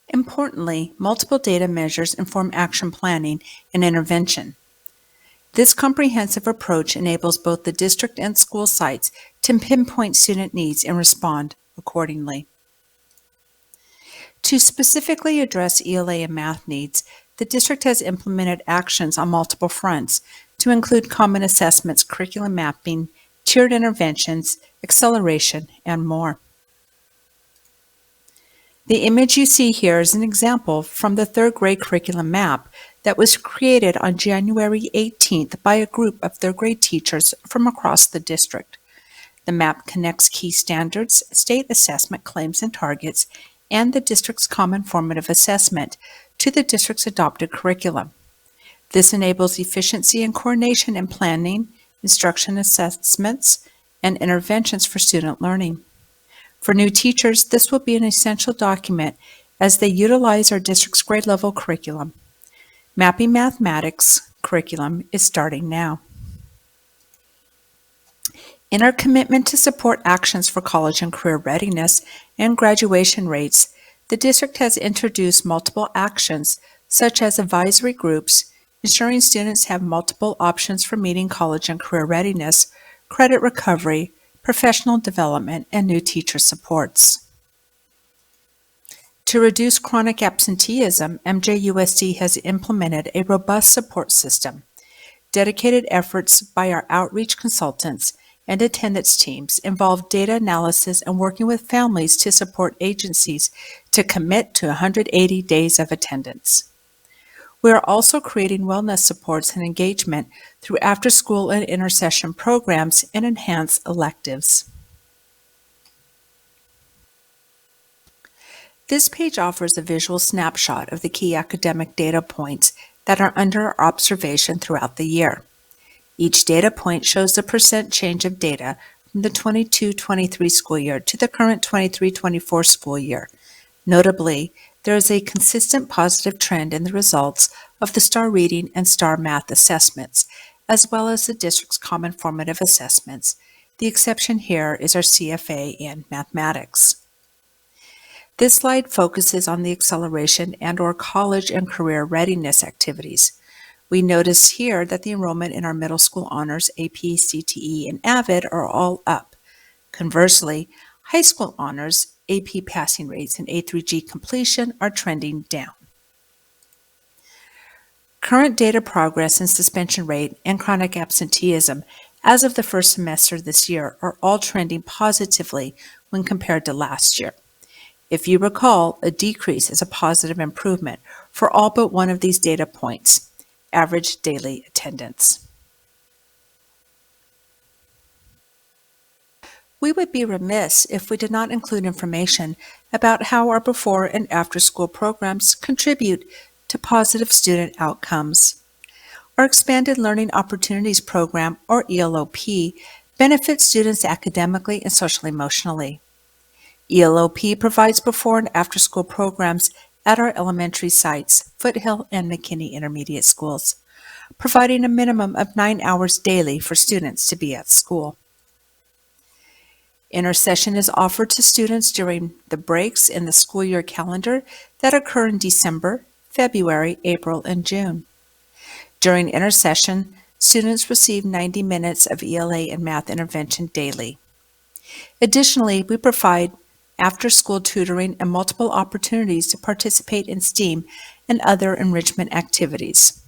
Importantly, multiple data measures inform action planning and intervention. This comprehensive approach enables both the district and school sites to pinpoint student needs and respond accordingly. To specifically address ELA and math needs, the district has implemented actions on multiple fronts to include common assessments, curriculum mapping, tiered interventions, acceleration, and more. The image you see here is an example from the 3rd grade curriculum map that was created on January 18th by a group of 3rd grade teachers from across the district. The map connects key standards, state assessment claims and targets, and the district's common formative assessment to the district's adopted curriculum. This enables efficiency and coordination in planning, instruction assessments, and interventions for student learning. For new teachers, this will be an essential document as they utilize our district's grade level curriculum. Mapping mathematics curriculum is starting now. In our commitment to support actions for college and career readiness and graduation rates, the district has introduced multiple actions such as advisory groups, ensuring students have multiple options for meeting college and career readiness, credit recovery, professional development, and new teacher supports. To reduce chronic absenteeism, MJUSD has implemented a robust support system. Dedicated efforts by our outreach consultants and attendance teams involve data analysis and working with families to support agencies to commit to 180 days of attendance. We are also creating wellness supports and engagement through after-school and intercession programs and enhanced electives. This page offers a visual snapshot of the key academic data points that are under observation throughout the year. Each data point shows the percent change of data from the 22-23 school year to the current 23-24 school year. Notably, there is a consistent positive trend in the results of the STAR Reading and STAR Math assessments, as well as the district's common formative assessments, The exception here is our CFA and mathematics. This slide focuses on the acceleration and/or college and career readiness activities. We notice here that the enrollment in our middle school honors, AP, CTE, and AVID are all up. Conversely, high school honors, AP passing rates, and A3G completion are trending down. Current data progress and suspension rate and chronic absenteeism as of the first semester this year are all trending positively when compared to last year. If you recall, a decrease is a positive improvement for all but one of these data points, average daily attendance. We would be remiss if we did not include information about how our before and after school programs contribute to positive student outcomes. Our Expanded Learning Opportunities Program, or ELOP, benefits students academically and socially emotionally. ELOP provides before and after school programs at our elementary sites, Foothill and McKinney Intermediate Schools, providing a minimum of 9 hours daily for students to be at school. Intercession is offered to students during the breaks in the school year calendar that occur in December, February, April, and June. During intercession, students receive 90 minutes of ELA and math intervention daily. Additionally, we provide after-school tutoring and multiple opportunities to participate in STEAM and other enrichment activities.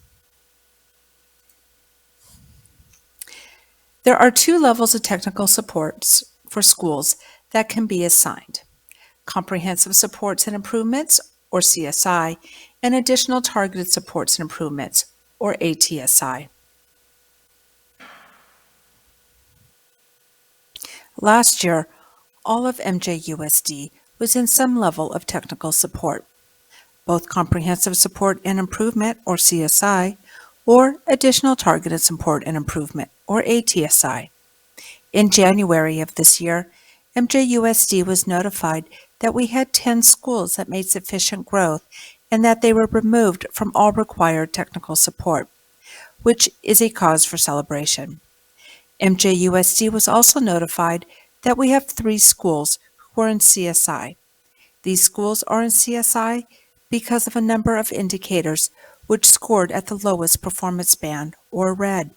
There are 2 levels of technical supports for schools that can be assigned: Comprehensive Supports and Improvements, or CSI, and Additional Targeted Supports and Improvements, or ATSI. Last year, all of MJUSD was in some level of technical support, both Comprehensive Support and Improvement, or CSI, or Additional Targeted Support and Improvement, or ATSI. In January of this year, MJUSD was notified that we had 10 schools that made sufficient growth and that they were removed from all required technical support, which is a cause for celebration. MJUSD was also notified that we have 3 schools who are in CSI. These schools are in CSI because of a number of indicators which scored at the lowest performance band, or red.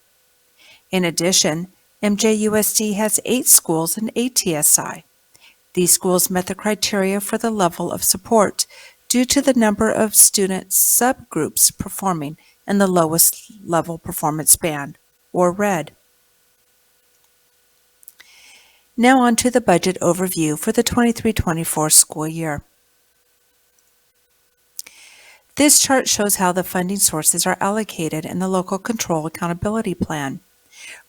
In addition, MJUSD has 8 schools in ATSI. These schools met the criteria for the level of support due to the number of student subgroups performing in the lowest level performance band, or red. Now on to the budget overview for the 23-24 school year. This chart shows how the funding sources are allocated in the Local Control Accountability Plan.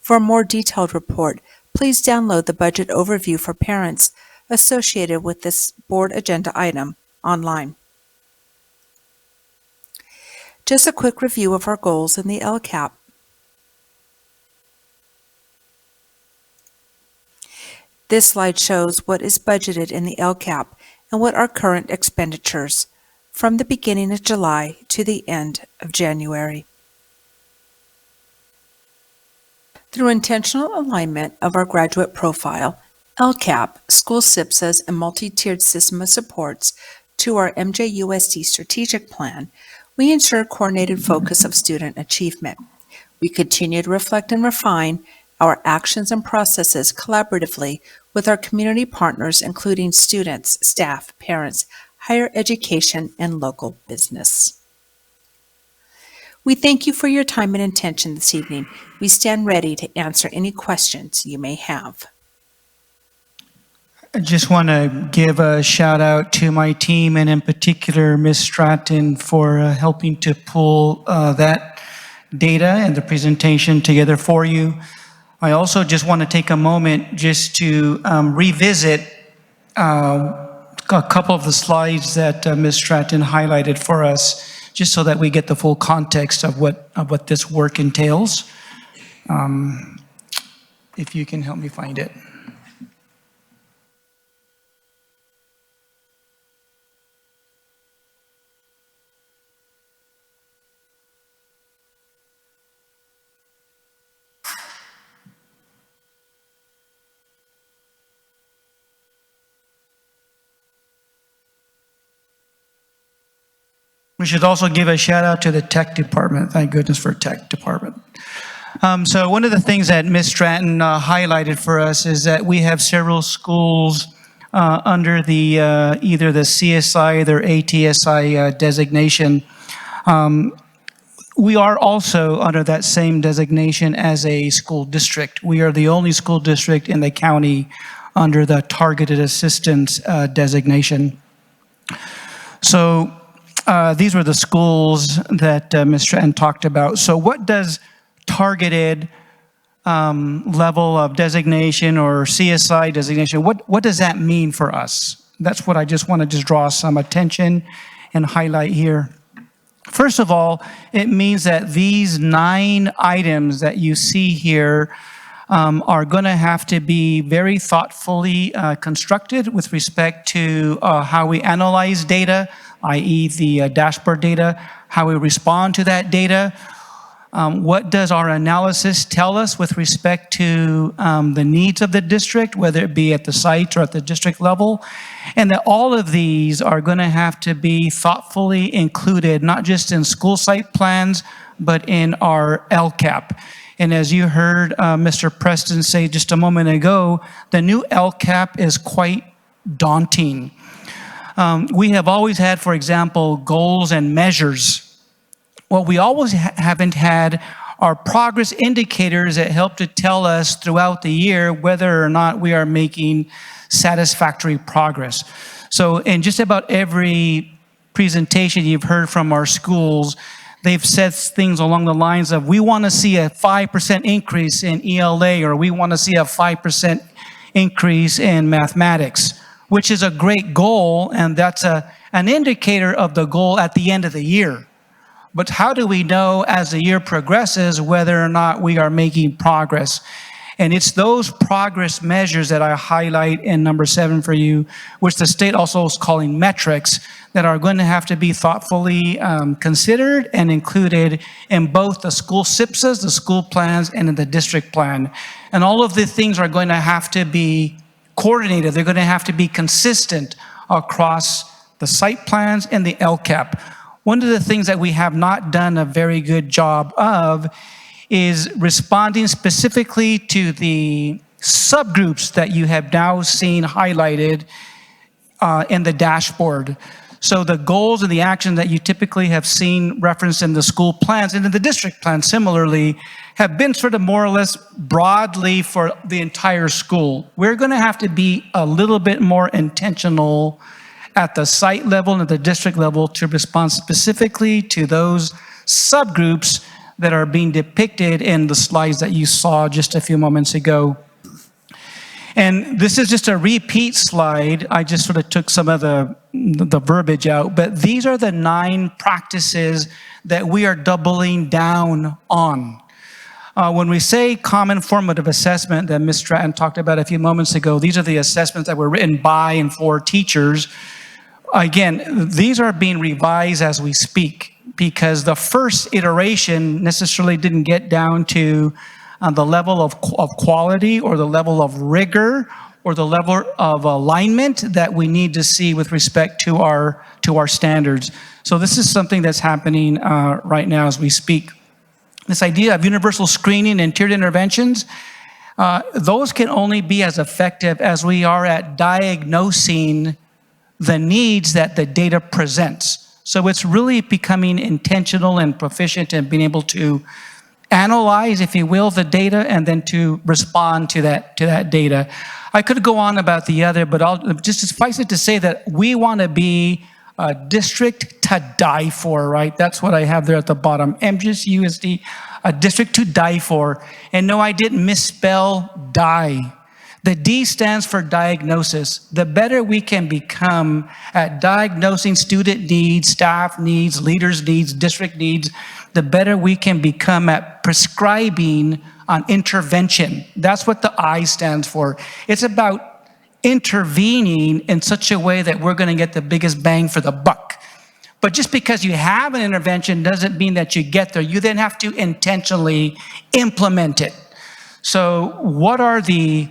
For a more detailed report, please download the budget overview for parents associated with this board agenda item online. Just a quick review of our goals in the LCAP. This slide shows what is budgeted in the LCAP and what are current expenditures from the beginning of July to the end of January. Through intentional alignment of our graduate profile, LCAP, school SIPSAs, and multi-tiered system of supports to our MJUSD strategic plan, we ensure coordinated focus of student achievement. We continue to reflect and refine our actions and processes collaboratively with our community partners, including students, staff, parents, higher education, and local business. We thank you for your time and attention this evening. We stand ready to answer any questions you may have. I just want to give a shout out to my team, and in particular Ms. Stratton, for helping to pull that data and the presentation together for you. I also just want to take a moment just to revisit a couple of the slides that Ms. Stratton highlighted for us, just so that we get the full context of what this work entails. If you can help me find it. We should also give a shout out to the tech department. Thank goodness for tech department. So one of the things that Ms. Stratton highlighted for us is that we have several schools under the either the CSI or ATSI designation. We are also under that same designation as a school district. We are the only school district in the county under the targeted assistance designation. So these were the schools that Ms. Stratton talked about. So what does targeted level of designation or CSI designation, what does that mean for us? That's what I just want to just draw some attention and highlight here. First of all, it means that these 9 items that you see here are going to have to be very thoughtfully constructed with respect to how we analyze data, i.e. the dashboard data, how we respond to that data. What does our analysis tell us with respect to the needs of the district, whether it be at the site or at the district level? And that all of these are going to have to be thoughtfully included, not just in school site plans, but in our LCAP. And as you heard Mr. Preston say just a moment ago, the new LCAP is quite daunting. We have always had, for example, goals and measures. What we always haven't had are progress indicators that help to tell us throughout the year whether or not we are making satisfactory progress. So in just about every presentation you've heard from our schools, they've said things along the lines of, we want to see a 5% increase in ELA, or we want to see a 5% increase in mathematics, which is a great goal, and that's an indicator of the goal at the end of the year. But how do we know as the year progresses whether or not we are making progress? And it's those progress measures that I highlight in number 7 for you, which the state also is calling metrics, that are going to have to be thoughtfully considered and included in both the school SIPSAs, the school plans, and in the district plan. And all of the things are going to have to be coordinated. They're going to have to be consistent across the site plans and the LCAP. One of the things that we have not done a very good job of is responding specifically to the subgroups that you have now seen highlighted in the dashboard. So the goals and the action that you typically have seen referenced in the school plans and in the district plan similarly have been sort of more or less broadly for the entire school. We're going to have to be a little bit more intentional at the site level and at the district level to respond specifically to those subgroups that are being depicted in the slides that you saw just a few moments ago. And this is just a repeat slide. I just sort of took some of the verbiage out, but these are the 9 practices that we are doubling down on. When we say common formative assessment that Ms. Stratton talked about a few moments ago, these are the assessments that were written by and for teachers. Again, these are being revised as we speak because the first iteration necessarily didn't get down to the level of quality or the level of rigor or the level of alignment that we need to see with respect to our standards. So this is something that's happening right now as we speak. This idea of universal screening and tiered interventions, those can only be as effective as we are at diagnosing the needs that the data presents. So it's really becoming intentional and proficient in being able to analyze, if you will, the data and then to respond to that data. I could go on about the other, but I'll just suffice it to say that we want to be a district to die for, right? That's what I have there at the bottom. MJUSD, a district to die for. And no, I didn't misspell die. The D stands for diagnosis. The better we can become at diagnosing student needs, staff needs, leaders needs, district needs, the better we can become at prescribing on intervention. That's what the I stands for. It's about intervening in such a way that we're going to get the biggest bang for the buck. But just because you have an intervention doesn't mean that you get there. You then have to intentionally implement it. So what are the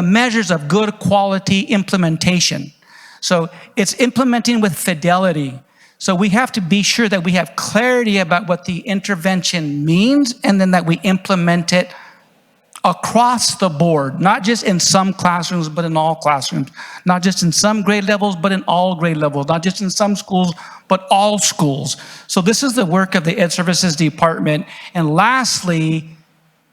measures of good quality implementation? So it's implementing with fidelity. So we have to be sure that we have clarity about what the intervention means, and then that we implement it across the board, not just in some classrooms, but in all classrooms, not just in some grade levels, but in all grade levels, not just in some schools, but all schools. So this is the work of the Ed Services Department. And lastly,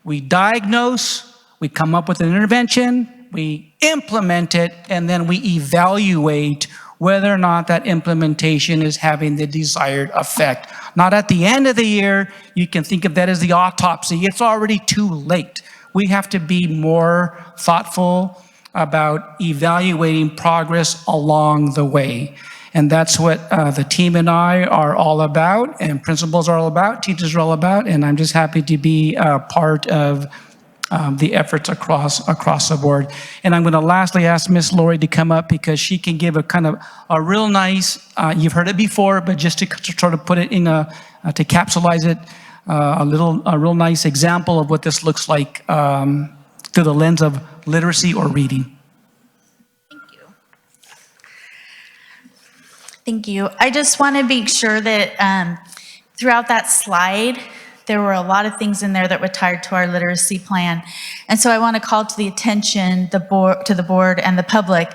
we diagnose, we come up with an intervention, we implement it, and then we evaluate whether or not that implementation is having the desired effect. Not at the end of the year, you can think of that as the autopsy. It's already too late. We have to be more thoughtful about evaluating progress along the way. And that's what the team and I are all about, and principals are all about, teachers are all about, and I'm just happy to be part of the efforts across the board. And I'm going to lastly ask Miss Lori to come up because she can give a kind of a real nice, you've heard it before, but just to sort of put it in to capsulize it, a real nice example of what this looks like through the lens of literacy or reading. Thank you. I just want to make sure that throughout that slide, there were a lot of things in there that were tied to our literacy plan. And so I want to call to the attention to the board and the public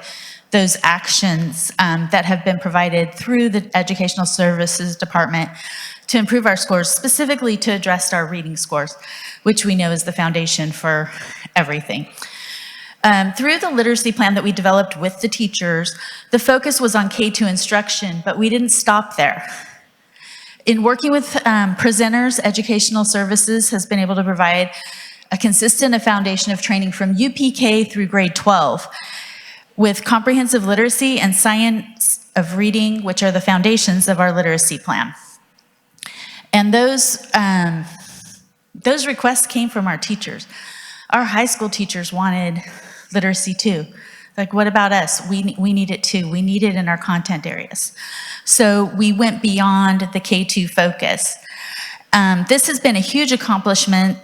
those actions that have been provided through the Educational Services Department to improve our scores, specifically to address our reading scores, which we know is the foundation for everything. Through the literacy plan that we developed with the teachers, the focus was on K-2 instruction, but we didn't stop there. In working with presenters, Educational Services has been able to provide a consistent foundation of training from UPK through grade 12 with comprehensive literacy and science of reading, which are the foundations of our literacy plan. And those requests came from our teachers. Our high school teachers wanted literacy too. Like, what about us? We need it too. We need it in our content areas. So we went beyond the K-2 focus. This has been a huge accomplishment,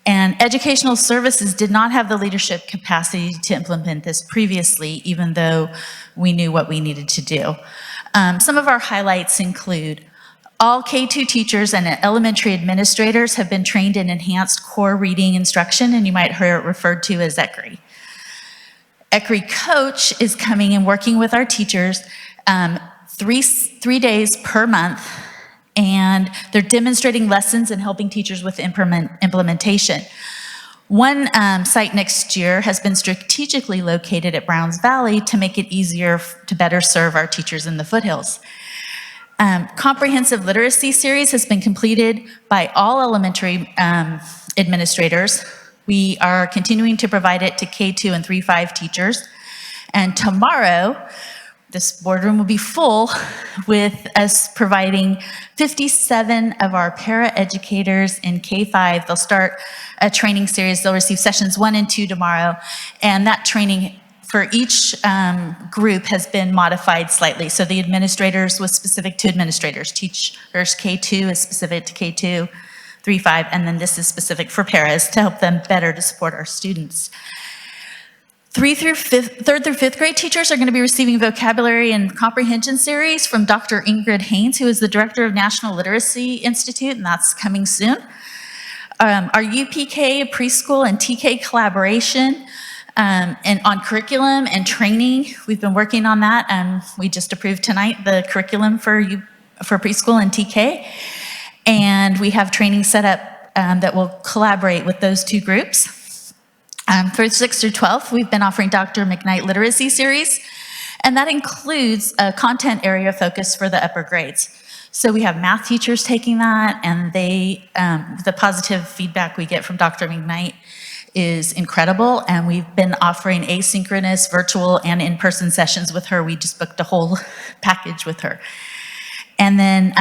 and Educational Services did not have the leadership capacity to implement this previously, even though we knew what we needed to do. Some of our highlights include all K-2 teachers and elementary administrators have been trained in enhanced core reading instruction, and you might hear it referred to as ECRI. ECRI Coach is coming and working with our teachers 3 days per month, and they're demonstrating lessons and helping teachers with implementation. One site next year has been strategically located at Browns Valley to make it easier to better serve our teachers in the foothills. Comprehensive literacy series has been completed by all elementary administrators. We are continuing to provide it to K-2 and 3-5 teachers. And tomorrow, this boardroom will be full with us providing 57 of our para-educators in K-5. They'll start a training series. They'll receive sessions 1 and 2 tomorrow. And that training for each group has been modified slightly. So the administrators was specific to administrators. Teachers K-2 is specific to K-2, 3-5, and then this is specific for paras to help them better to support our students. Third through fifth grade teachers are going to be receiving vocabulary and comprehension series from Dr. Ingrid Haynes, who is the director of National Literacy Institute, and that's coming soon. Our UPK preschool and TK collaboration and on curriculum and training, we've been working on that. We just approved tonight the curriculum for preschool and TK, and we have training set up that will collaborate with those two groups. For 6th through 12th, we've been offering Dr. McKnight Literacy Series, and that includes a content area focus for the upper grades. So we have math teachers taking that, and the positive feedback we get from Dr. McKnight is incredible, and we've been offering asynchronous, virtual, and in-person sessions with her. We just booked a whole package with her. And then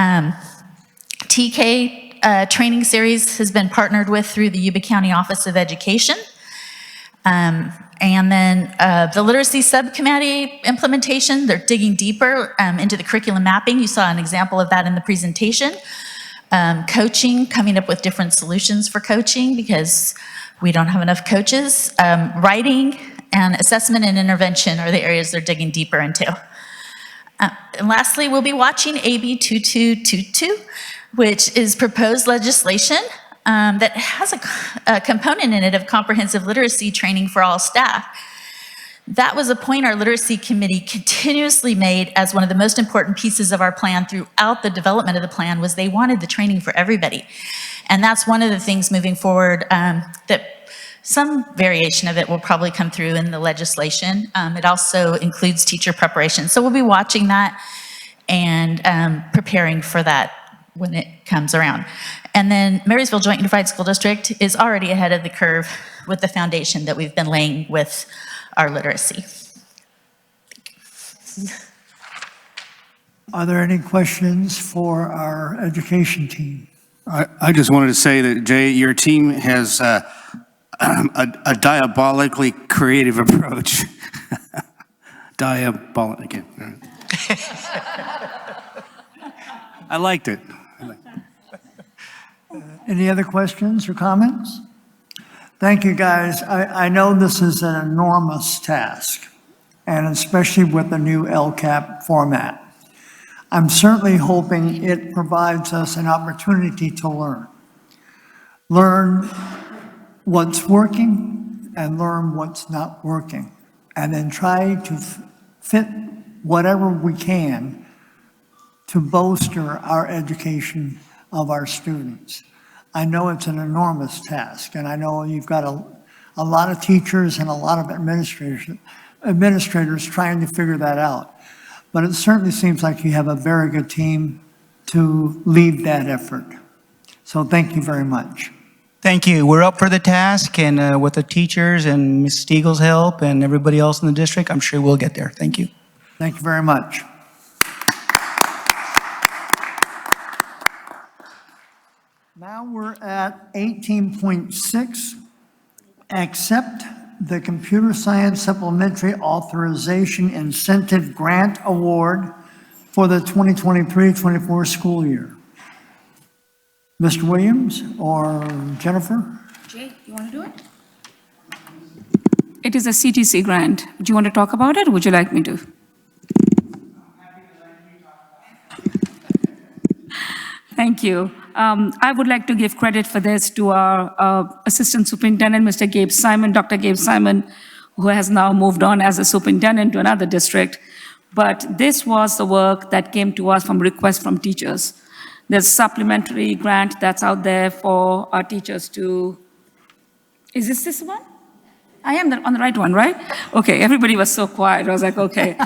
TK training series has been partnered with through the Yuba County Office of Education. And then the literacy subcommittee implementation, they're digging deeper into the curriculum mapping. You saw an example of that in the presentation. Coaching, coming up with different solutions for coaching because we don't have enough coaches. Writing and assessment and intervention are the areas they're digging deeper into. And lastly, we'll be watching AB 2222, which is proposed legislation that has a component in it of comprehensive literacy training for all staff. That was a point our literacy committee continuously made as one of the most important pieces of our plan throughout the development of the plan, was they wanted the training for everybody. And that's one of the things moving forward that some variation of it will probably come through in the legislation. It also includes teacher preparation. So we'll be watching that and preparing for that when it comes around. And then Marysville Joint Unified School District is already ahead of the curve with the foundation that we've been laying with our literacy. Are there any questions for our education team? I just wanted to say that, Jay, your team has a diabolically creative approach. Diabolic, again. I liked it. Any other questions or comments? Thank you, guys. I know this is an enormous task, and especially with the new LCAP format. I'm certainly hoping it provides us an opportunity to learn. Learn what's working and learn what's not working, and then try to fit whatever we can to bolster our education of our students. I know it's an enormous task, and I know you've got a lot of teachers and a lot of administrators trying to figure that out. But it certainly seems like you have a very good team to lead that effort. So thank you very much. Thank you. We're up for the task, and with the teachers and Ms. Stiegel's help and everybody else in the district, I'm sure we'll get there. Thank you. Thank you very much. Now we're at 18.6, accept the Computer Science Supplementary Authorization Incentive Grant Award for the 2023-24 school year. Mr. Williams or Jennifer? Jay, you want to do it? It is a CTC grant. Do you want to talk about it, or would you like me to? Thank you. I would like to give credit for this to our Assistant Superintendent, Mr. Gabe Simon, Dr. Gabe Simon, who has now moved on as a superintendent to another district. But this was the work that came to us from requests from teachers. There's a supplementary grant that's out there for our teachers to, is this one? I am on the right one, right? Okay, everybody was so quiet. I was like, okay.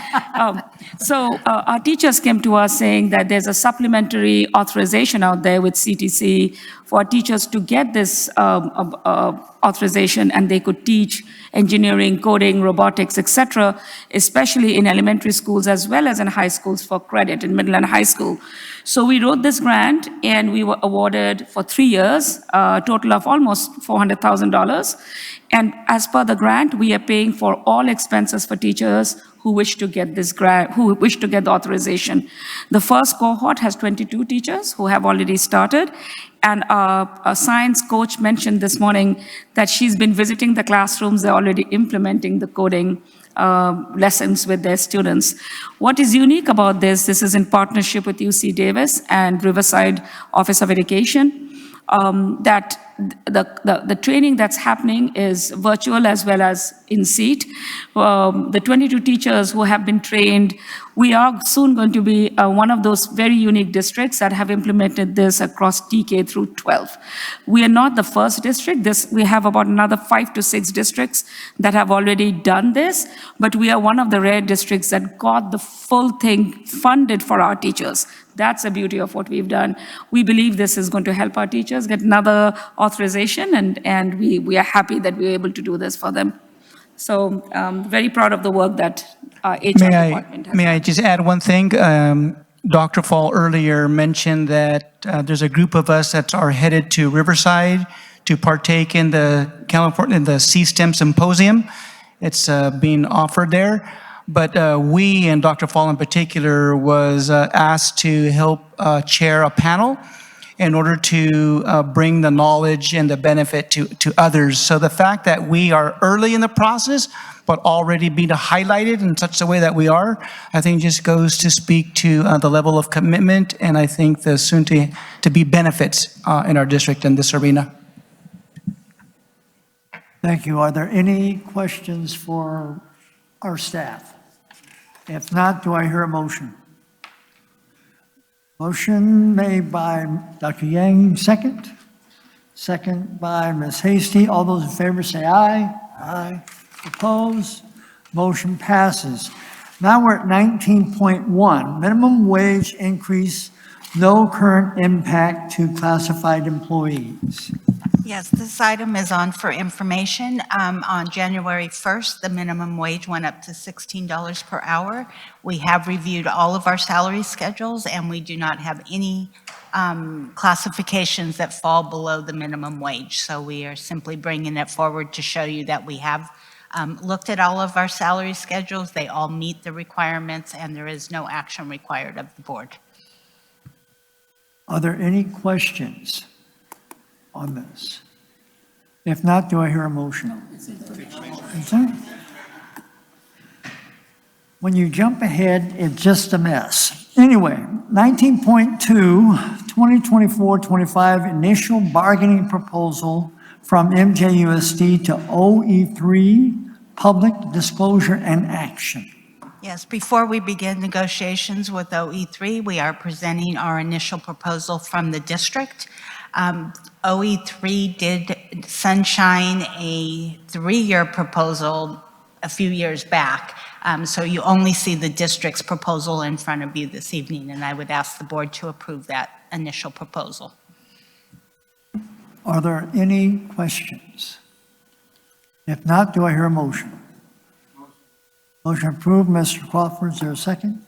So our teachers came to us saying that there's a supplementary authorization out there with CTC for teachers to get this authorization, and they could teach engineering, coding, robotics, etc., especially in elementary schools as well as in high schools for credit, in middle and high school. So we wrote this grant, and we were awarded for 3 years, a total of almost $400,000. And as per the grant, we are paying for all expenses for teachers who wish to get this grant, who wish to get the authorization. The first cohort has 22 teachers who have already started. And a science coach mentioned this morning that she's been visiting the classrooms. They're already implementing the coding lessons with their students. What is unique about this is in partnership with UC Davis and Riverside Office of Education, that the training that's happening is virtual as well as in seat. The 22 teachers who have been trained, we are soon going to be one of those very unique districts that have implemented this across TK through 12. We are not the first district. We have about another 5 to 6 districts that have already done this, but we are one of the rare districts that got the full thing funded for our teachers. That's the beauty of what we've done. We believe this is going to help our teachers get another authorization, and we are happy that we were able to do this for them. So very proud of the work that our HR department has. May I just add one thing? Dr. Fall earlier mentioned that there's a group of us that are headed to Riverside to partake in the C-STEM Symposium. It's being offered there. But we, and Dr. Fall in particular, was asked to help chair a panel. in order to bring the knowledge and the benefit to others. So the fact that we are early in the process, but already being highlighted in such a way that we are, I think just goes to speak to the level of commitment and I think the soon to be benefits in our district in this arena. Thank you. Are there any questions for our staff? If not, do I hear a motion? Motion made by Dr. Yang, second. Second by Ms. Hasty. All those in favor say aye. Aye. Opposed? Motion passes. Now we're at 19.1, minimum wage increase, no current impact to classified employees. Yes, this item is on for information. On January 1st, the minimum wage went up to $16 per hour. We have reviewed all of our salary schedules, and we do not have any classifications that fall below the minimum wage. So we are simply bringing it forward to show you that we have looked at all of our salary schedules. They all meet the requirements, and there is no action required of the board. Are there any questions on this? If not, do I hear a motion? When you jump ahead, it's just a mess. Anyway, 19.2, 2024-25 initial bargaining proposal from MJUSD to OE3, public disclosure and action. Yes, before we begin negotiations with OE3, we are presenting our initial proposal from the district. OE3 did sunshine a 3-year proposal a few years back. So you only see the district's proposal in front of you this evening, and I would ask the board to approve that initial proposal. Are there any questions? If not, do I hear a motion? Motion approved. Mr. Crawford, is there a second?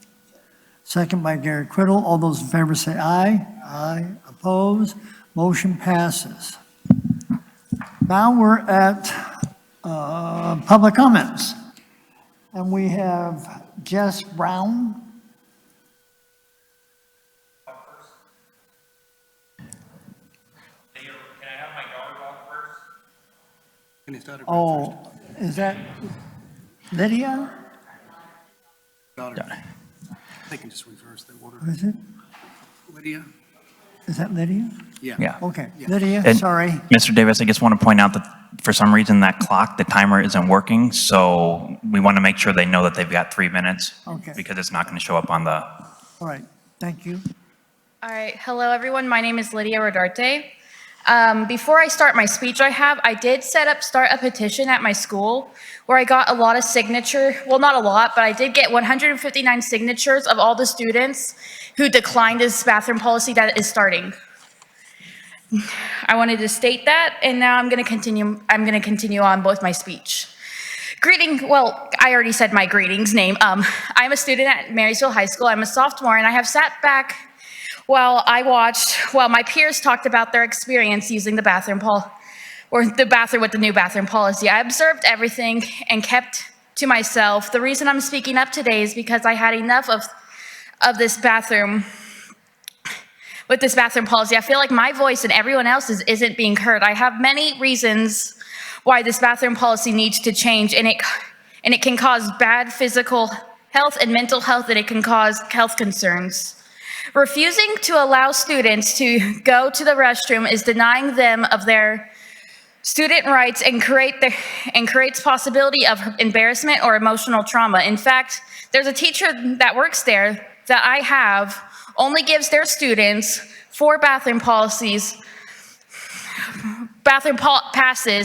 Second by Gary Criddle. All those in favor say aye. Aye. Opposed? Motion passes. Now we're at public comments. And we have Jess Brown. Oh, is that Lydia? They can just reverse the order. What is it? Lydia? Is that Lydia? Yeah. Okay, Lydia, And sorry. Mr. Davis, I just want to point out that for some reason that clock, the timer isn't working, so we want to make sure they know that they've got 3 minutes. Okay. Because it's not going to show up on the. All right, thank you. All right, hello everyone, my name is Lydia Rodarte. Before I start my speech I did start a petition at my school where I got a lot of well not a lot, but I did get 159 signatures of all the students who declined this bathroom policy that is starting. I wanted to state that, and now I'm gonna continue on with my speech. Well, I already said my greetings name. I'm a student at Marysville High School. I'm a sophomore, and I have sat back while my peers talked about their experience using the bathroom with the new bathroom policy. I observed everything and kept to myself. The reason I'm speaking up today is because I had enough of this bathroom policy. I feel like my voice and everyone else's isn't being heard. I have many reasons why this bathroom policy needs to change, and it can cause bad physical health and mental health, and it can cause health concerns. Refusing to allow students to go to the restroom is denying them of their student rights and creates possibility of embarrassment or emotional trauma. In fact, there's a teacher that works there that I have only gives their students 4 bathroom passes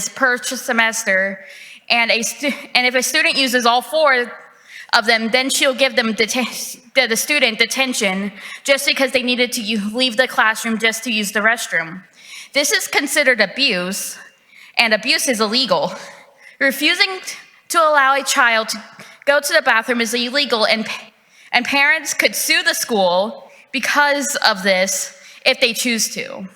per semester, and if a student uses all 4 of them, then she'll give them the student detention just because they needed to leave the classroom just to use the restroom. This is considered abuse, and abuse is illegal. Refusing to allow a child to go to the bathroom is illegal, and parents could sue the school because of this if they choose to.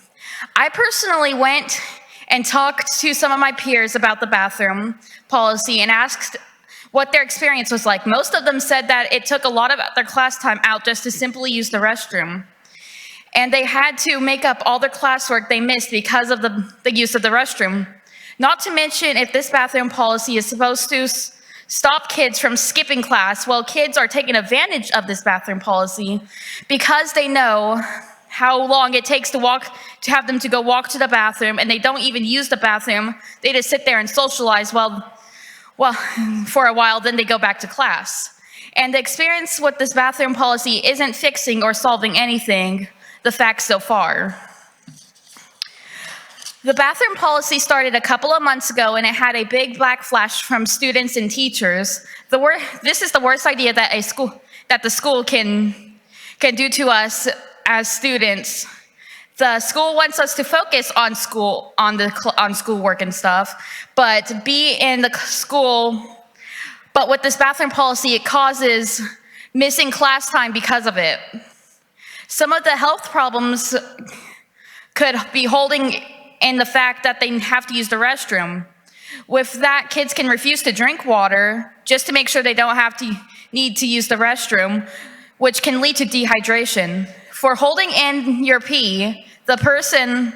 I personally went and talked to some of my peers about the bathroom policy and asked what their experience was like. Most of them said that it took a lot of their class time out just to simply use the restroom. and they had to make up all their classwork they missed because of the use of the restroom. Not to mention, if this bathroom policy is supposed to stop kids from skipping class, well, kids are taking advantage of this bathroom policy because they know how long it takes to have them to go walk to the bathroom, and they don't even use the bathroom. They just sit there and socialize for a while, then they go back to class. And the experience with this bathroom policy isn't fixing or solving anything, the facts so far. The bathroom policy started a couple of months ago, and it had a big backlash from students and teachers. This is the worst idea that the school can do to us as students. The school wants us to focus on schoolwork and stuff, but be in the school. But with this bathroom policy, it causes missing class time because of it. Some of the health problems could be holding in the fact that they have to use the restroom. With that, kids can refuse to drink water just to make sure they don't need to use the restroom, which can lead to dehydration. For holding in your pee, the person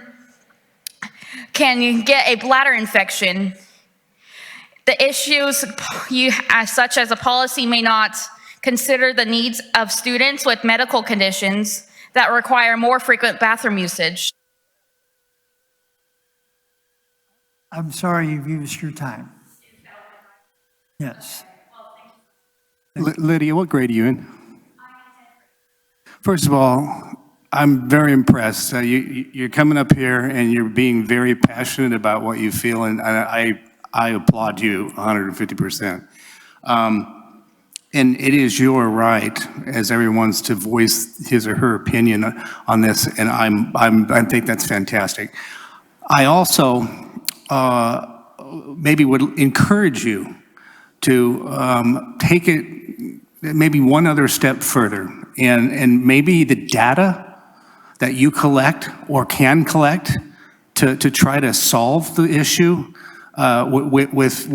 can get a bladder infection. The issues, such as a policy, may not consider the needs of students with medical conditions that require more frequent bathroom usage. I'm sorry you've used your time. Yes. Lydia, what grade are you in? First of all, I'm very impressed. You're coming up here and you're being very passionate about what you feel, and I applaud you 150%. And it is your right, as everyone's, to voice his or her opinion on this, and I think that's fantastic. I also maybe would encourage you to take it maybe one other step further, and maybe the data that you collect or can collect to try to solve the issue with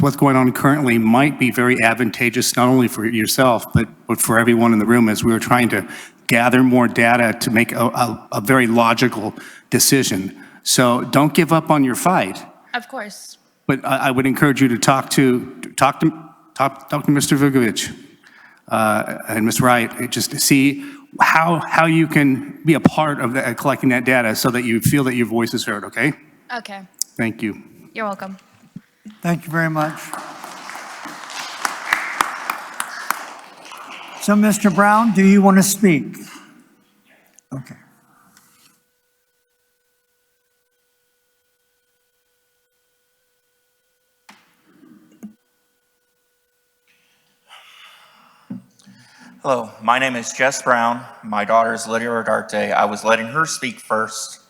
what's going on currently might be very advantageous, not only for yourself, but for everyone in the room, as we were trying to gather more data to make a very logical decision. So don't give up on your fight. Of course. But I would encourage you to talk to Mr. Vukovic and Ms. Wright, just to see how you can be a part of collecting that data so that you feel that your voice is heard, okay? Okay. Thank you. You're welcome. Thank you very much. So, Mr. Brown, do you want to speak? Okay. Hello, my name is Jess Brown. My daughter is Lydia Rodarte. I was letting her speak first,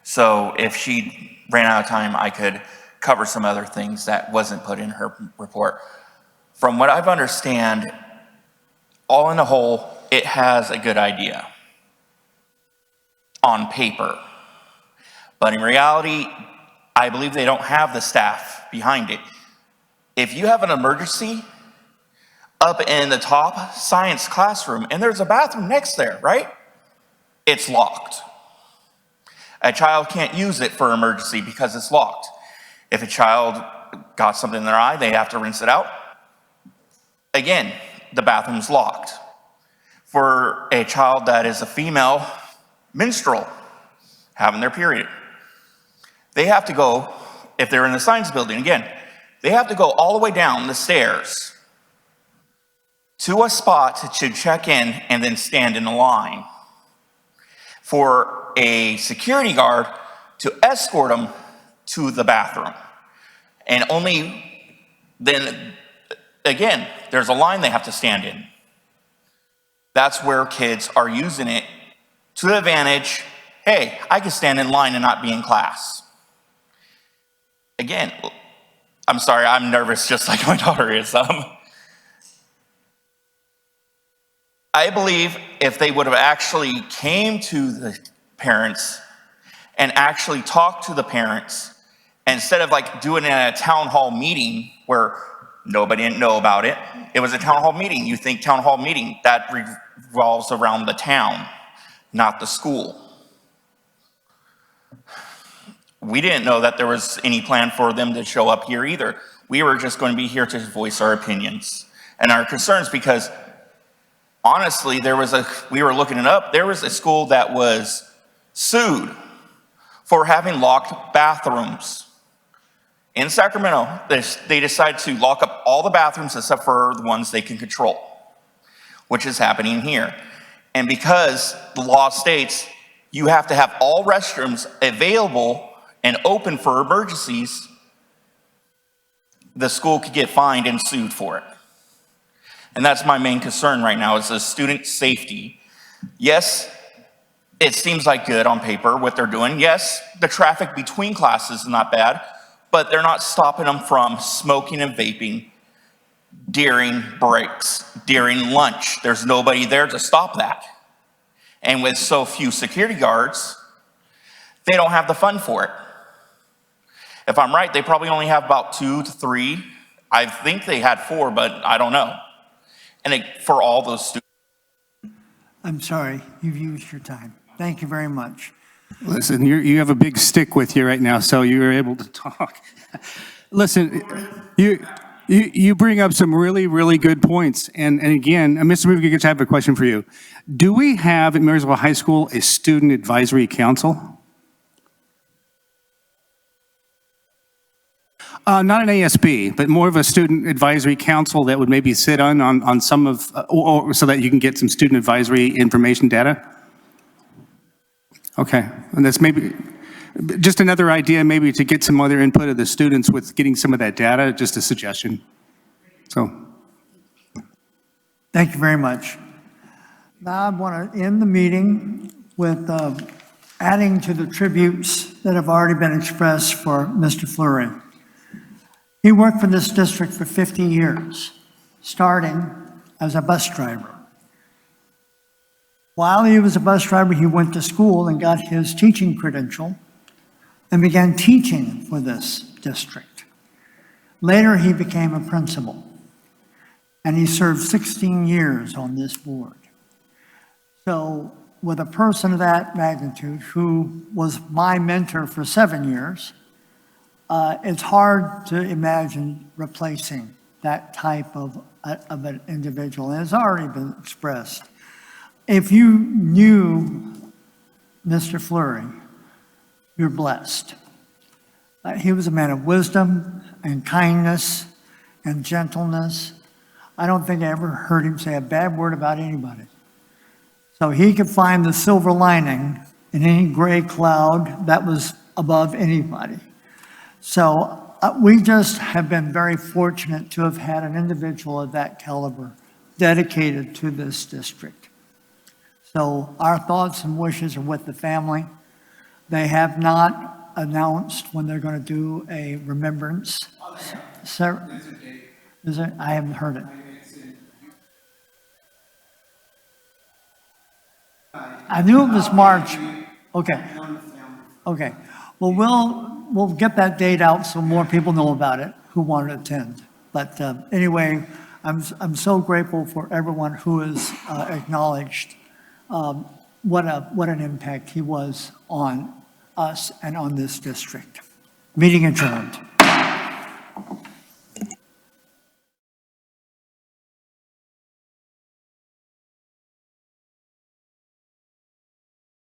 so if she ran out of time, I could cover some other things that wasn't put in her report. From what I've understand, all in the whole, it has a good idea on paper. But in reality, I believe they don't have the staff behind it. If you have an emergency up in the top science classroom and there's a bathroom next there, right? It's locked. A child can't use it for emergency because it's locked. If a child got something in their eye, they have to rinse it out. Again, the bathroom's locked. For a child that is a female minstrel having their period, they have to go, if they're in the science building, again, they have to go all the way down the stairs to a spot to check in and then stand in a line for a security guard to escort them to the bathroom. And only then, again, there's a line they have to stand in. That's where kids are using it to the advantage, hey, I can stand in line and not be in class. Again, I'm sorry, I'm nervous just like my daughter is. I believe if they would have actually came to the parents and actually talked to the parents, instead of like doing it at a town hall meeting where nobody didn't know about it, it was a town hall meeting. You think town hall meeting, that revolves around the town. not the school. We didn't know that there was any plan for them to show up here either. We were just going to be here to voice our opinions and our concerns because honestly, we were looking it up, there was a school that was sued for having locked bathrooms. In Sacramento, they decided to lock up all the bathrooms except for the ones they can control, which is happening here. And because the law states you have to have all restrooms available and open for emergencies, the school could get fined and sued for it. And that's my main concern right now is the student safety. Yes, it seems like good on paper what they're doing. Yes, the traffic between classes is not bad, but they're not stopping them from smoking and vaping during breaks, during lunch. There's nobody there to stop that. And with so few security guards, they don't have the fund for it. If I'm right, they probably only have about 2 to 3. I think they had 4, but I don't know. And for all those students. I'm sorry, you've used your time. Thank you very much. Listen, you have a big stick with you right now, so you're able to talk. Listen, you bring up some really, really good points. And again, Mr. Movie, I have a question for you. Do we have at Marysville High School a student advisory council? Not an ASB, but more of a student advisory council that would maybe sit on some of, or so that you can get some student advisory information data? Okay, and that's maybe just another idea, maybe to get some other input of the students with getting some of that data, just a suggestion. So. Thank you very much. Now I want to end the meeting with adding to the tributes that have already been expressed for Mr. Fleury. He worked for this district for 50 years, starting as a bus driver. While he was a bus driver, he went to school and got his teaching credential and began teaching for this district. Later, he became a principal, and he served 16 years on this board. So with a person of that magnitude, who was my mentor for 7 years, it's hard to imagine replacing that type of an individual, and it's already been expressed. If you knew Mr. Fleury, you're blessed. He was a man of wisdom and kindness and gentleness. I don't think I ever heard him say a bad word about anybody. So he could find the silver lining in any gray cloud that was above anybody. So we just have been very fortunate to have had an individual of that caliber dedicated to this district. So our thoughts and wishes are with the family. They have not announced when they're going to do a remembrance. Is it? I haven't heard it. I knew it was March. Okay. Okay. Well, we'll get that date out so more people know about it who want to attend. But anyway, I'm so grateful for everyone who has acknowledged what an impact he was on us and on this district. Meeting adjourned.